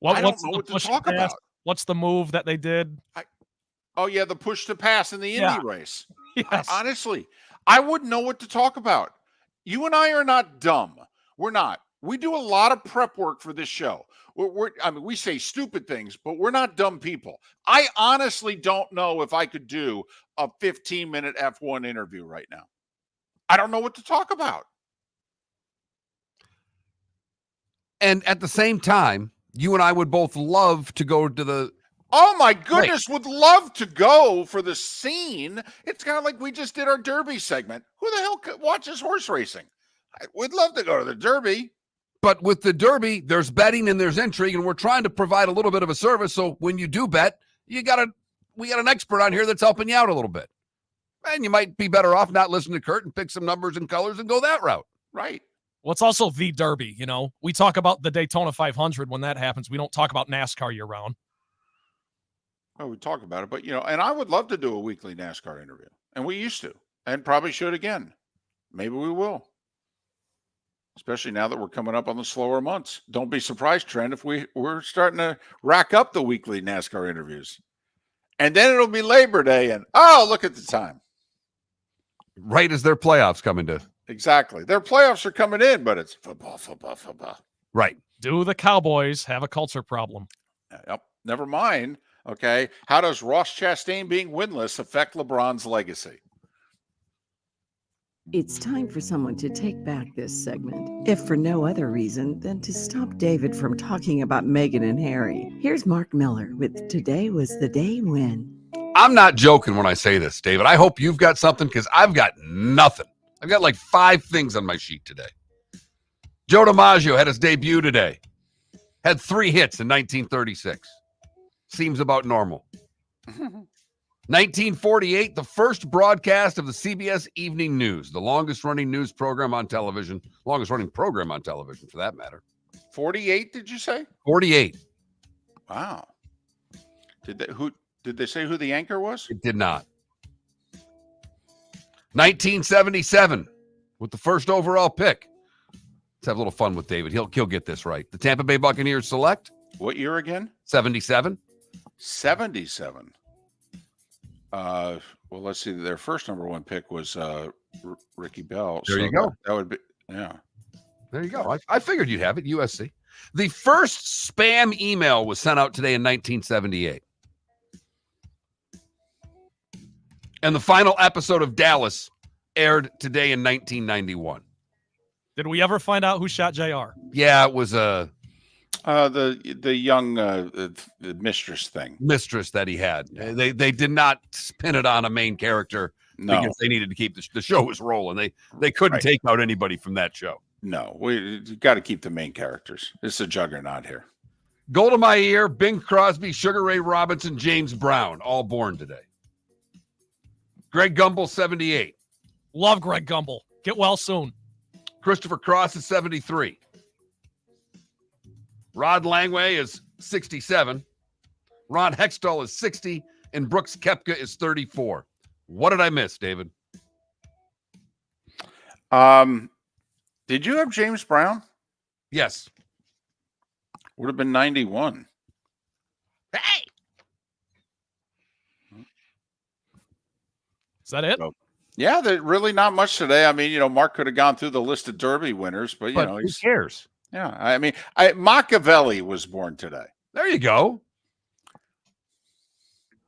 I don't know what to talk about. What's the move that they did? Oh, yeah, the push to pass in the Indy race. Yes. Honestly, I wouldn't know what to talk about. You and I are not dumb. We're not. We do a lot of prep work for this show. We say stupid things, but we're not dumb people. I honestly don't know if I could do a 15-minute F1 interview right now. I don't know what to talk about. And at the same time, you and I would both love to go to the... Oh, my goodness, would love to go for the scene. It's kind of like we just did our Derby segment. Who the hell watches horse racing? We'd love to go to the Derby. But with the Derby, there's betting and there's intrigue, and we're trying to provide a little bit of a service. So when you do bet, we got an expert on here that's helping you out a little bit. And you might be better off not listening to Kurt and pick some numbers and colors and go that route. Right. Well, it's also the Derby, you know. We talk about the Daytona 500 when that happens. We don't talk about NASCAR year-round. Oh, we talk about it, but, and I would love to do a weekly NASCAR interview. And we used to, and probably should again. Maybe we will. Especially now that we're coming up on the slower months. Don't be surprised, Trent, if we're starting to rack up the weekly NASCAR interviews. And then it'll be Labor Day, and, look at the time. Right as their playoffs coming to. Exactly. Their playoffs are coming in, but it's football. Right. Do the Cowboys have a culture problem? Yep. Never mind. Okay. How does Ross Chastain being winless affect LeBron's legacy? It's time for someone to take back this segment, if for no other reason than to stop David from talking about Meghan and Harry. Here's Mark Miller with Today Was the Day When. I'm not joking when I say this, David. I hope you've got something because I've got nothing. I've got like 5 things on my sheet today. Joe DiMaggio had his debut today. Had 3 hits in 1936. Seems about normal. 1948, the first broadcast of the CBS Evening News, the longest-running news program on television, longest-running program on television, for that matter. 48, did you say? 48. Wow. Did they say who the anchor was? It did not. 1977, with the first overall pick. Let's have a little fun with David. He'll get this right. The Tampa Bay Buccaneers select. What year again? 77. 77. Well, let's see. Their first number 1 pick was Ricky Bell. There you go. That would be, yeah. There you go. I figured you'd have it, USC. The first spam email was sent out today in 1978. And the final episode of Dallas aired today in 1991. Did we ever find out who shot JR? Yeah, it was the young mistress thing. Mistress that he had. They did not spin it on a main character because they needed to keep the show was rolling. They couldn't take out anybody from that show. No, we got to keep the main characters. It's a juggernaut here. Golda Meir, Bing Crosby, Sugar Ray Robinson, James Brown, all born today. Greg Gumbel, 78. Love Greg Gumbel. Get well soon. Christopher Cross is 73. Rod Langway is 67. Ron Hextall is 60. And Brooks Koepka is 34. What did I miss, David? Did you have James Brown? Yes. Would have been 91. Hey! Is that it? So, yeah, there's really not much today. I mean, Mark could have gone through the list of Derby winners, but who cares? Yeah, I mean, Machiavelli was born today. There you go.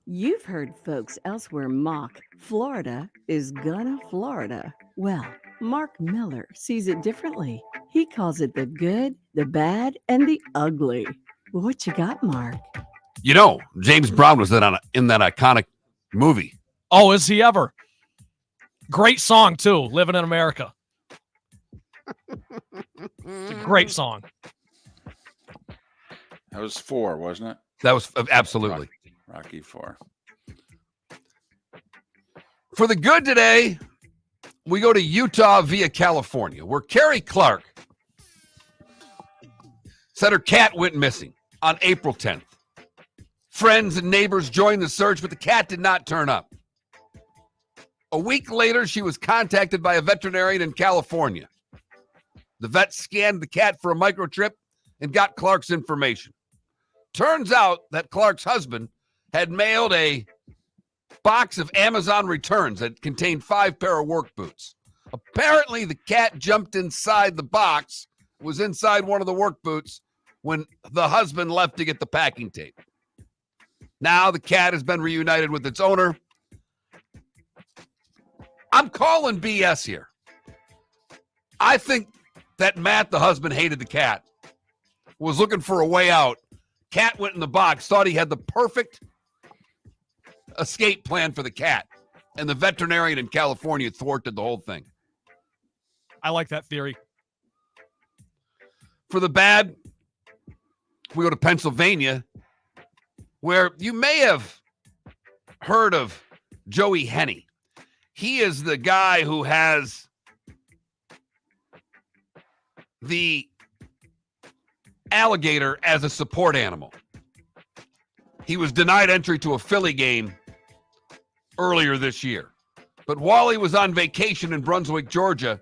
You've heard folks elsewhere mock Florida is gonna Florida. Well, Mark Miller sees it differently. He calls it the good, the bad, and the ugly. What you got, Mark? James Brown was in that iconic movie. Oh, is he ever? Great song, too, Living in America. It's a great song. That was 4, wasn't it? That was absolutely. Rocky 4. For the good today, we go to Utah via California, where Carrie Clark said her cat went missing on April 10th. Friends and neighbors joined the search, but the cat did not turn up. A week later, she was contacted by a veterinarian in California. The vet scanned the cat for a microchip and got Clark's information. Turns out that Clark's husband had mailed a box of Amazon returns that contained 5 pair of work boots. Apparently, the cat jumped inside the box, was inside one of the work boots when the husband left to get the packing tape. Now the cat has been reunited with its owner. I'm calling BS here. I think that Matt, the husband, hated the cat, was looking for a way out. Cat went in the box, thought he had the perfect escape plan for the cat, and the veterinarian in California thwarted the whole thing. I like that theory. For the bad, we go to Pennsylvania, where you may have heard of Joey Henney. He is the guy who has the alligator as a support animal. He was denied entry to a Philly game earlier this year. But Wally was on vacation in Brunswick, Georgia,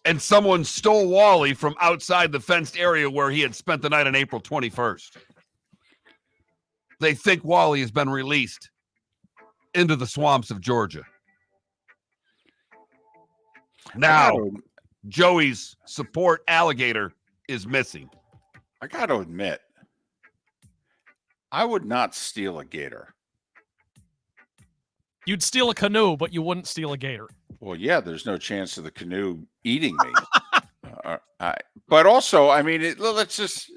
and someone stole Wally from outside the fenced area where he had spent the night on April 21st. They think Wally has been released into the swamps of Georgia. Now, Joey's support alligator is missing. I got to admit, I would not steal a gator. You'd steal a canoe, but you wouldn't steal a gator. Well, yeah, there's no chance of the canoe eating me. But also, I mean, let's just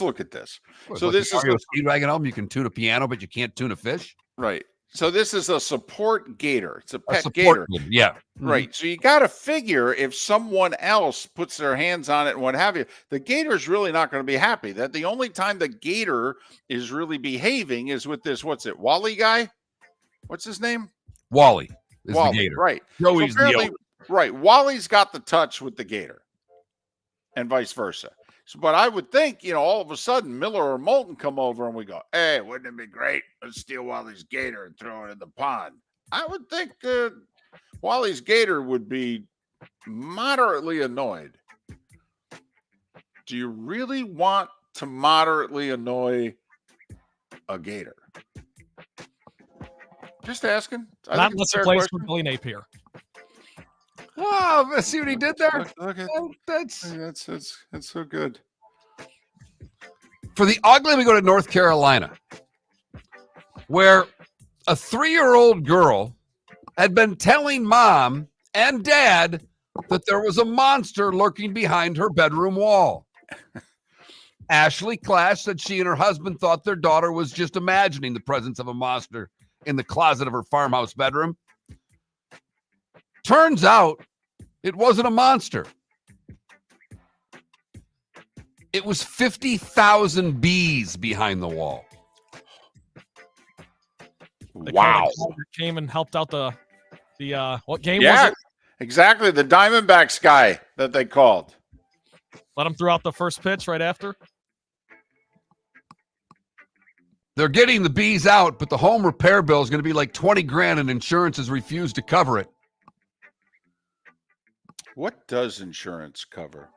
look at this. So this is the Speedwagon album. You can tune a piano, but you can't tune a fish. Right. So this is a support gator. It's a pet support gator. Yeah. Right. So you got to figure if someone else puts their hands on it and what have you, the gator's really not going to be happy. That the only time the gator is really behaving is with this, Wally guy? What's his name? Wally is Wally, the gator. right. Joey's so the apparently, owner. right. Wally's got the touch with the gator and vice versa. So, but I would think, all of a sudden Miller or Moulton come over and we go, hey, wouldn't it be great? Let's steal Wally's gator and throw it in the pond. I would think Wally's gator would be moderately annoyed. Do you really want to moderately annoy a gator? Just asking. Not unless he plays for Billy Napier. Oh, see what he did there? Look at, that's so good. For the ugly, we go to North Carolina, where a 3-year-old girl had been telling mom and dad that there was a monster lurking behind her bedroom wall. Ashley Clash said she and her husband thought their daughter was just imagining the presence of a monster in the closet of her farmhouse bedroom. Turns out it wasn't a monster. It was 50,000 bees behind the wall. Wow. Came and helped out the what game was it? Exactly. The Diamondbacks guy that they called. Let him throw out the first pitch right after. They're getting the bees out, but the home repair bill is going to be like 20 grand and insurance has refused to cover it. What does insurance cover?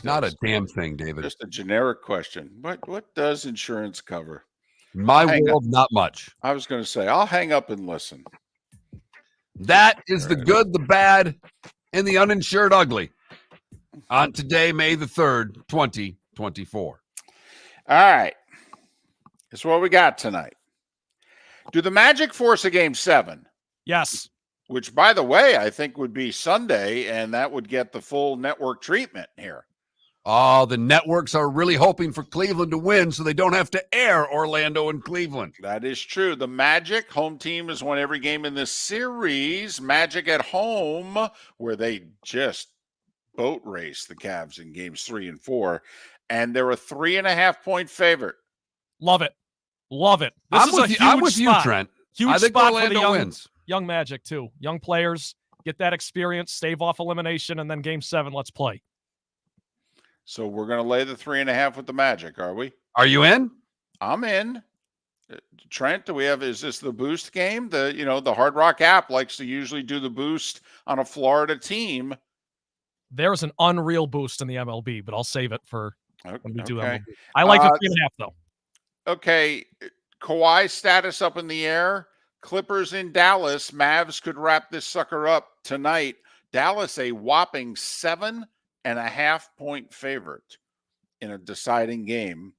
Not a damn thing, David. Just a generic question. What does insurance cover? In my world, not much. I was going to say, I'll hang up and listen. That is the good, the bad, and the uninsured ugly on today, May the 3rd, 2024. All right. That's what we got tonight. Do the Magic force a game 7? Yes. Which, by the way, I think would be Sunday, and that would get the full network treatment here. Oh, the networks are really hoping for Cleveland to win so they don't have to air Orlando and Cleveland. That is true. The Magic home team has won every game in this series. Magic at home, where they just boat race, the Cavs, in games 3 and 4, and they're a 3.5-point favorite. Love it. Love it. This I'm is with a you. huge I'm with spot. you, Trent. Huge I think spot for Orlando the wins. young Magic, too. Young players, get that experience, stave off elimination, and then game 7, let's play. So we're going to lay the 3.5 with the Magic, are we? Are you in? I'm in. Trent, do we have, is this the boost game? The Hard Rock app likes to usually do the boost on a Florida team. There's an unreal boost in the MLB, but I'll save it for when we do MLB. Okay. I like the 3.5, though. Okay. Kawhi status up in the air. Clippers in Dallas. Mavs could wrap this sucker up tonight. Dallas, a whopping 7.5-point favorite in a deciding game.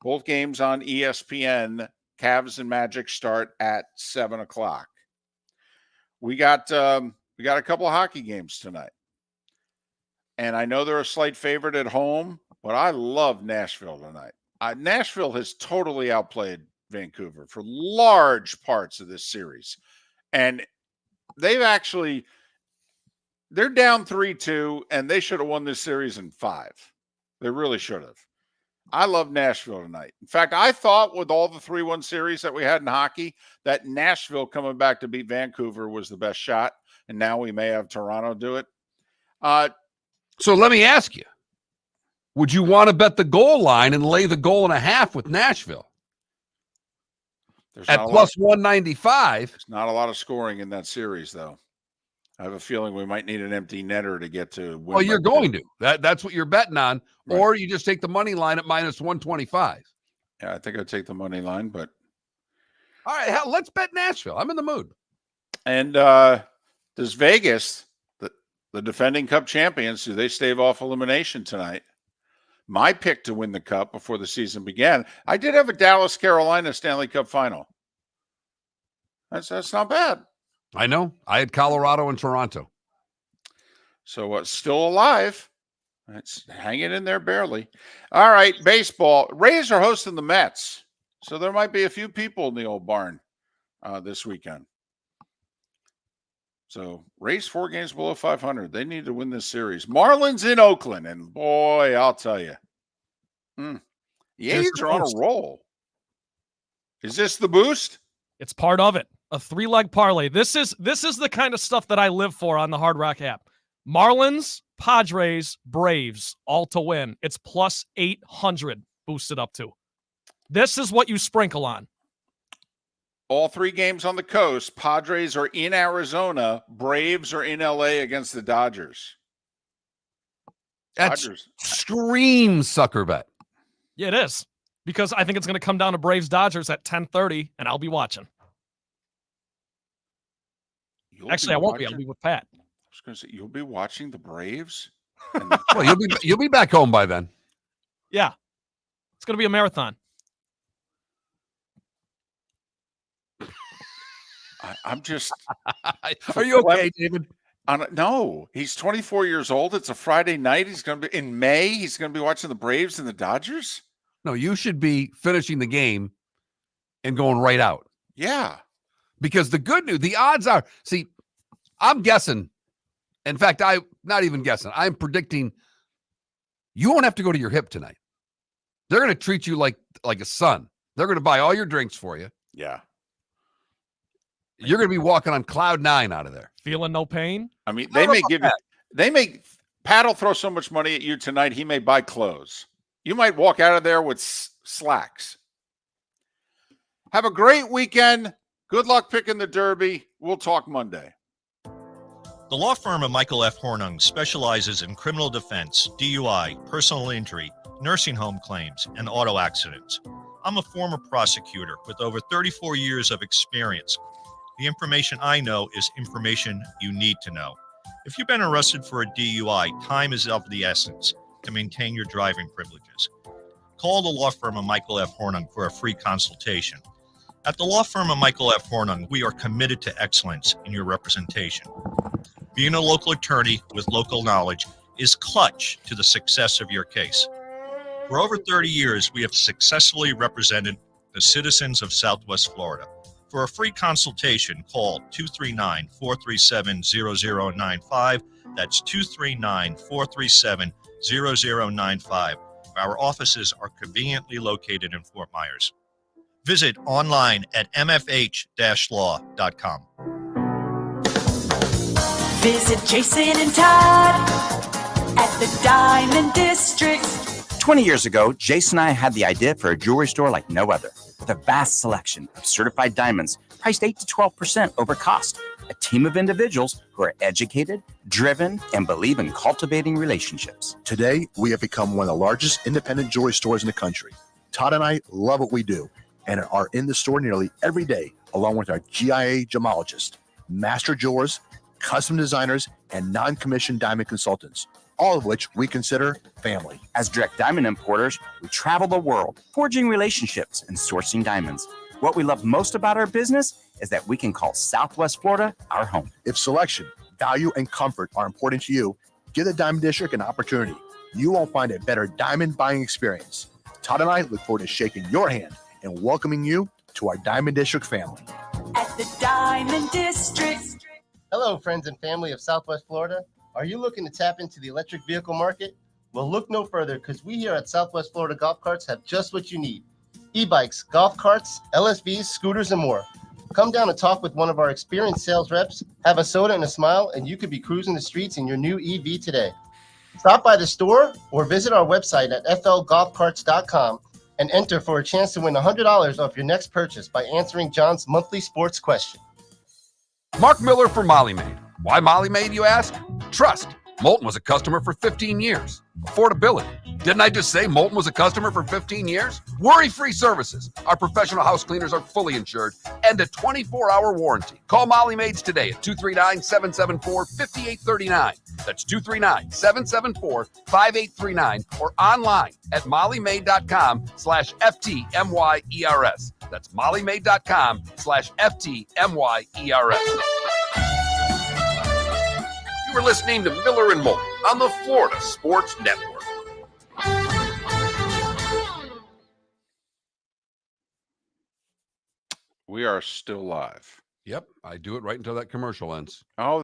Both games on ESPN. Cavs and Magic start at 7:00. We got a couple of hockey games tonight. And I know they're a slight favorite at home, but I love Nashville tonight. Nashville has totally outplayed Vancouver for large parts of this series. And they're down 3-2, and they should have won this series in 5. They really should have. I love Nashville tonight. In fact, I thought with all the 3-1 series that we had in hockey, that Nashville coming back to beat Vancouver was the best shot. And now we may have Toronto do it. So let me ask you, would you want to bet the goal line and lay the 1.5 with Nashville at plus 195? There's not a lot of scoring in that series, though. I have a feeling we might need an empty netter to get to win. Well, you're going to. That's what you're betting on. Right. Or you just take the money line at minus 125. Yeah, I think I'd take the money line, but. All right, hell, let's bet Nashville. I'm in the mood. And does Vegas, the defending Cup champions, do they stave off elimination tonight? My pick to win the Cup before the season began, I did have a Dallas-Carolina Stanley Cup final. That's not bad. I know. I had Colorado and Toronto. So still alive. It's hanging in there barely. All right, baseball. Rays are hosting the Mets. So there might be a few people in the old barn this weekend. So Rays 4 games below 500. They need to win this series. Marlins in Oakland. And boy, I'll tell you. The Yankees are on a roll. Is this the boost? It's part of it. A 3-leg parlay. This is the kind of stuff that I live for on the Hard Rock app. Marlins, Padres, Braves, all to win. It's plus 800 boosted up to. This is what you sprinkle on. All 3 games on the coast. Padres are in Arizona. Braves are in LA against the Dodgers. That's scream sucker bet. Yeah, it is. Because I think it's going to come down to Braves-Dodgers at 10:30, and I'll be watching. Actually, I won't be. I'll be with Pat. I was going to say, you'll be watching the Braves? Well, you'll be back home by then. Yeah. It's going to be a marathon. I'm just. Are you okay, David? No, he's 24 years old. It's a Friday night. He's going to be in May. He's going to be watching the Braves and the Dodgers. No, you should be finishing the game and going right out. Yeah. Because the good news, the odds are, see, I'm guessing. In fact, I'm not even guessing. I'm predicting you won't have to go to your hip tonight. They're going to treat you like a son. They're going to buy all your drinks for you. Yeah. You're going to be walking on cloud 9 out of there. Feeling no pain? I mean, Pat will throw so much money at you tonight, he may buy clothes. You might walk out of there with slacks. Have a great weekend. Good luck picking the Derby. We'll talk Monday. The law firm of Michael F. Hornung specializes in criminal defense, DUI, personal injury, nursing home claims, and auto accidents. I'm a former prosecutor with over 34 years of experience. The information I know is information you need to know. If you've been arrested for a DUI, time is of the essence to maintain your driving privileges. Call the law firm of Michael F. Hornung for a free consultation. At the law firm of Michael F. Hornung, we are committed to excellence in your representation. Being a local attorney with local knowledge is clutch to the success of your case. For over 30 years, we have successfully represented the citizens of Southwest Florida. For a free consultation, call 239-437-0095. That's 239-437-0095. Our offices are conveniently located in Fort Myers. Visit online at mfh-law.com. Visit Jason and Todd at the Diamond District. 20 years ago, Jason and I had the idea for a jewelry store like no other, with a vast selection of certified diamonds priced 8 to 12% over cost. A team of individuals who are educated, driven, and believe in cultivating relationships. Today, we have become one of the largest independent jewelry stores in the country. Todd and I love what we do and are in the store nearly every day, along with our GIA gemologists, master jewelers, custom designers, and non-commissioned diamond consultants, all of which we consider family. As direct diamond importers, we travel the world, forging relationships and sourcing diamonds. What we love most about our business is that we can call Southwest Florida our home. If selection, value, and comfort are important to you, give the Diamond District an opportunity. You won't find a better diamond buying experience. Todd and I look forward to shaking your hand and welcoming you to our Diamond District family. At the Diamond District. Hello, friends and family of Southwest Florida. Are you looking to tap into the electric vehicle market? Well, look no further, because we here at Southwest Florida Golf Carts have just what you need. E-bikes, golf carts, LSVs, scooters, and more. Come down and talk with one of our experienced sales reps, have a soda and a smile, and you could be cruising the streets in your new EV today. Stop by the store or visit our website at flgolfcarts.com and enter for a chance to win $100 off your next purchase by answering John's monthly sports question. Mark Miller for Molly Maid. Why Molly Maid, you ask? Trust. Moulton was a customer for 15 years. Affordability. Didn't I just say Moulton was a customer for 15 years? Worry-free services. Our professional house cleaners are fully insured and a 24-hour warranty. Call Molly Maids today at 239-774-5839. That's 239-774-5839 or online at mollymaid.com/FTMYERS. That's mollymaid.com/FTMYERS. You are listening to Miller and Moulton on the Florida Sports Network. We are still live. Yep, I do it right until that commercial ends. Oh,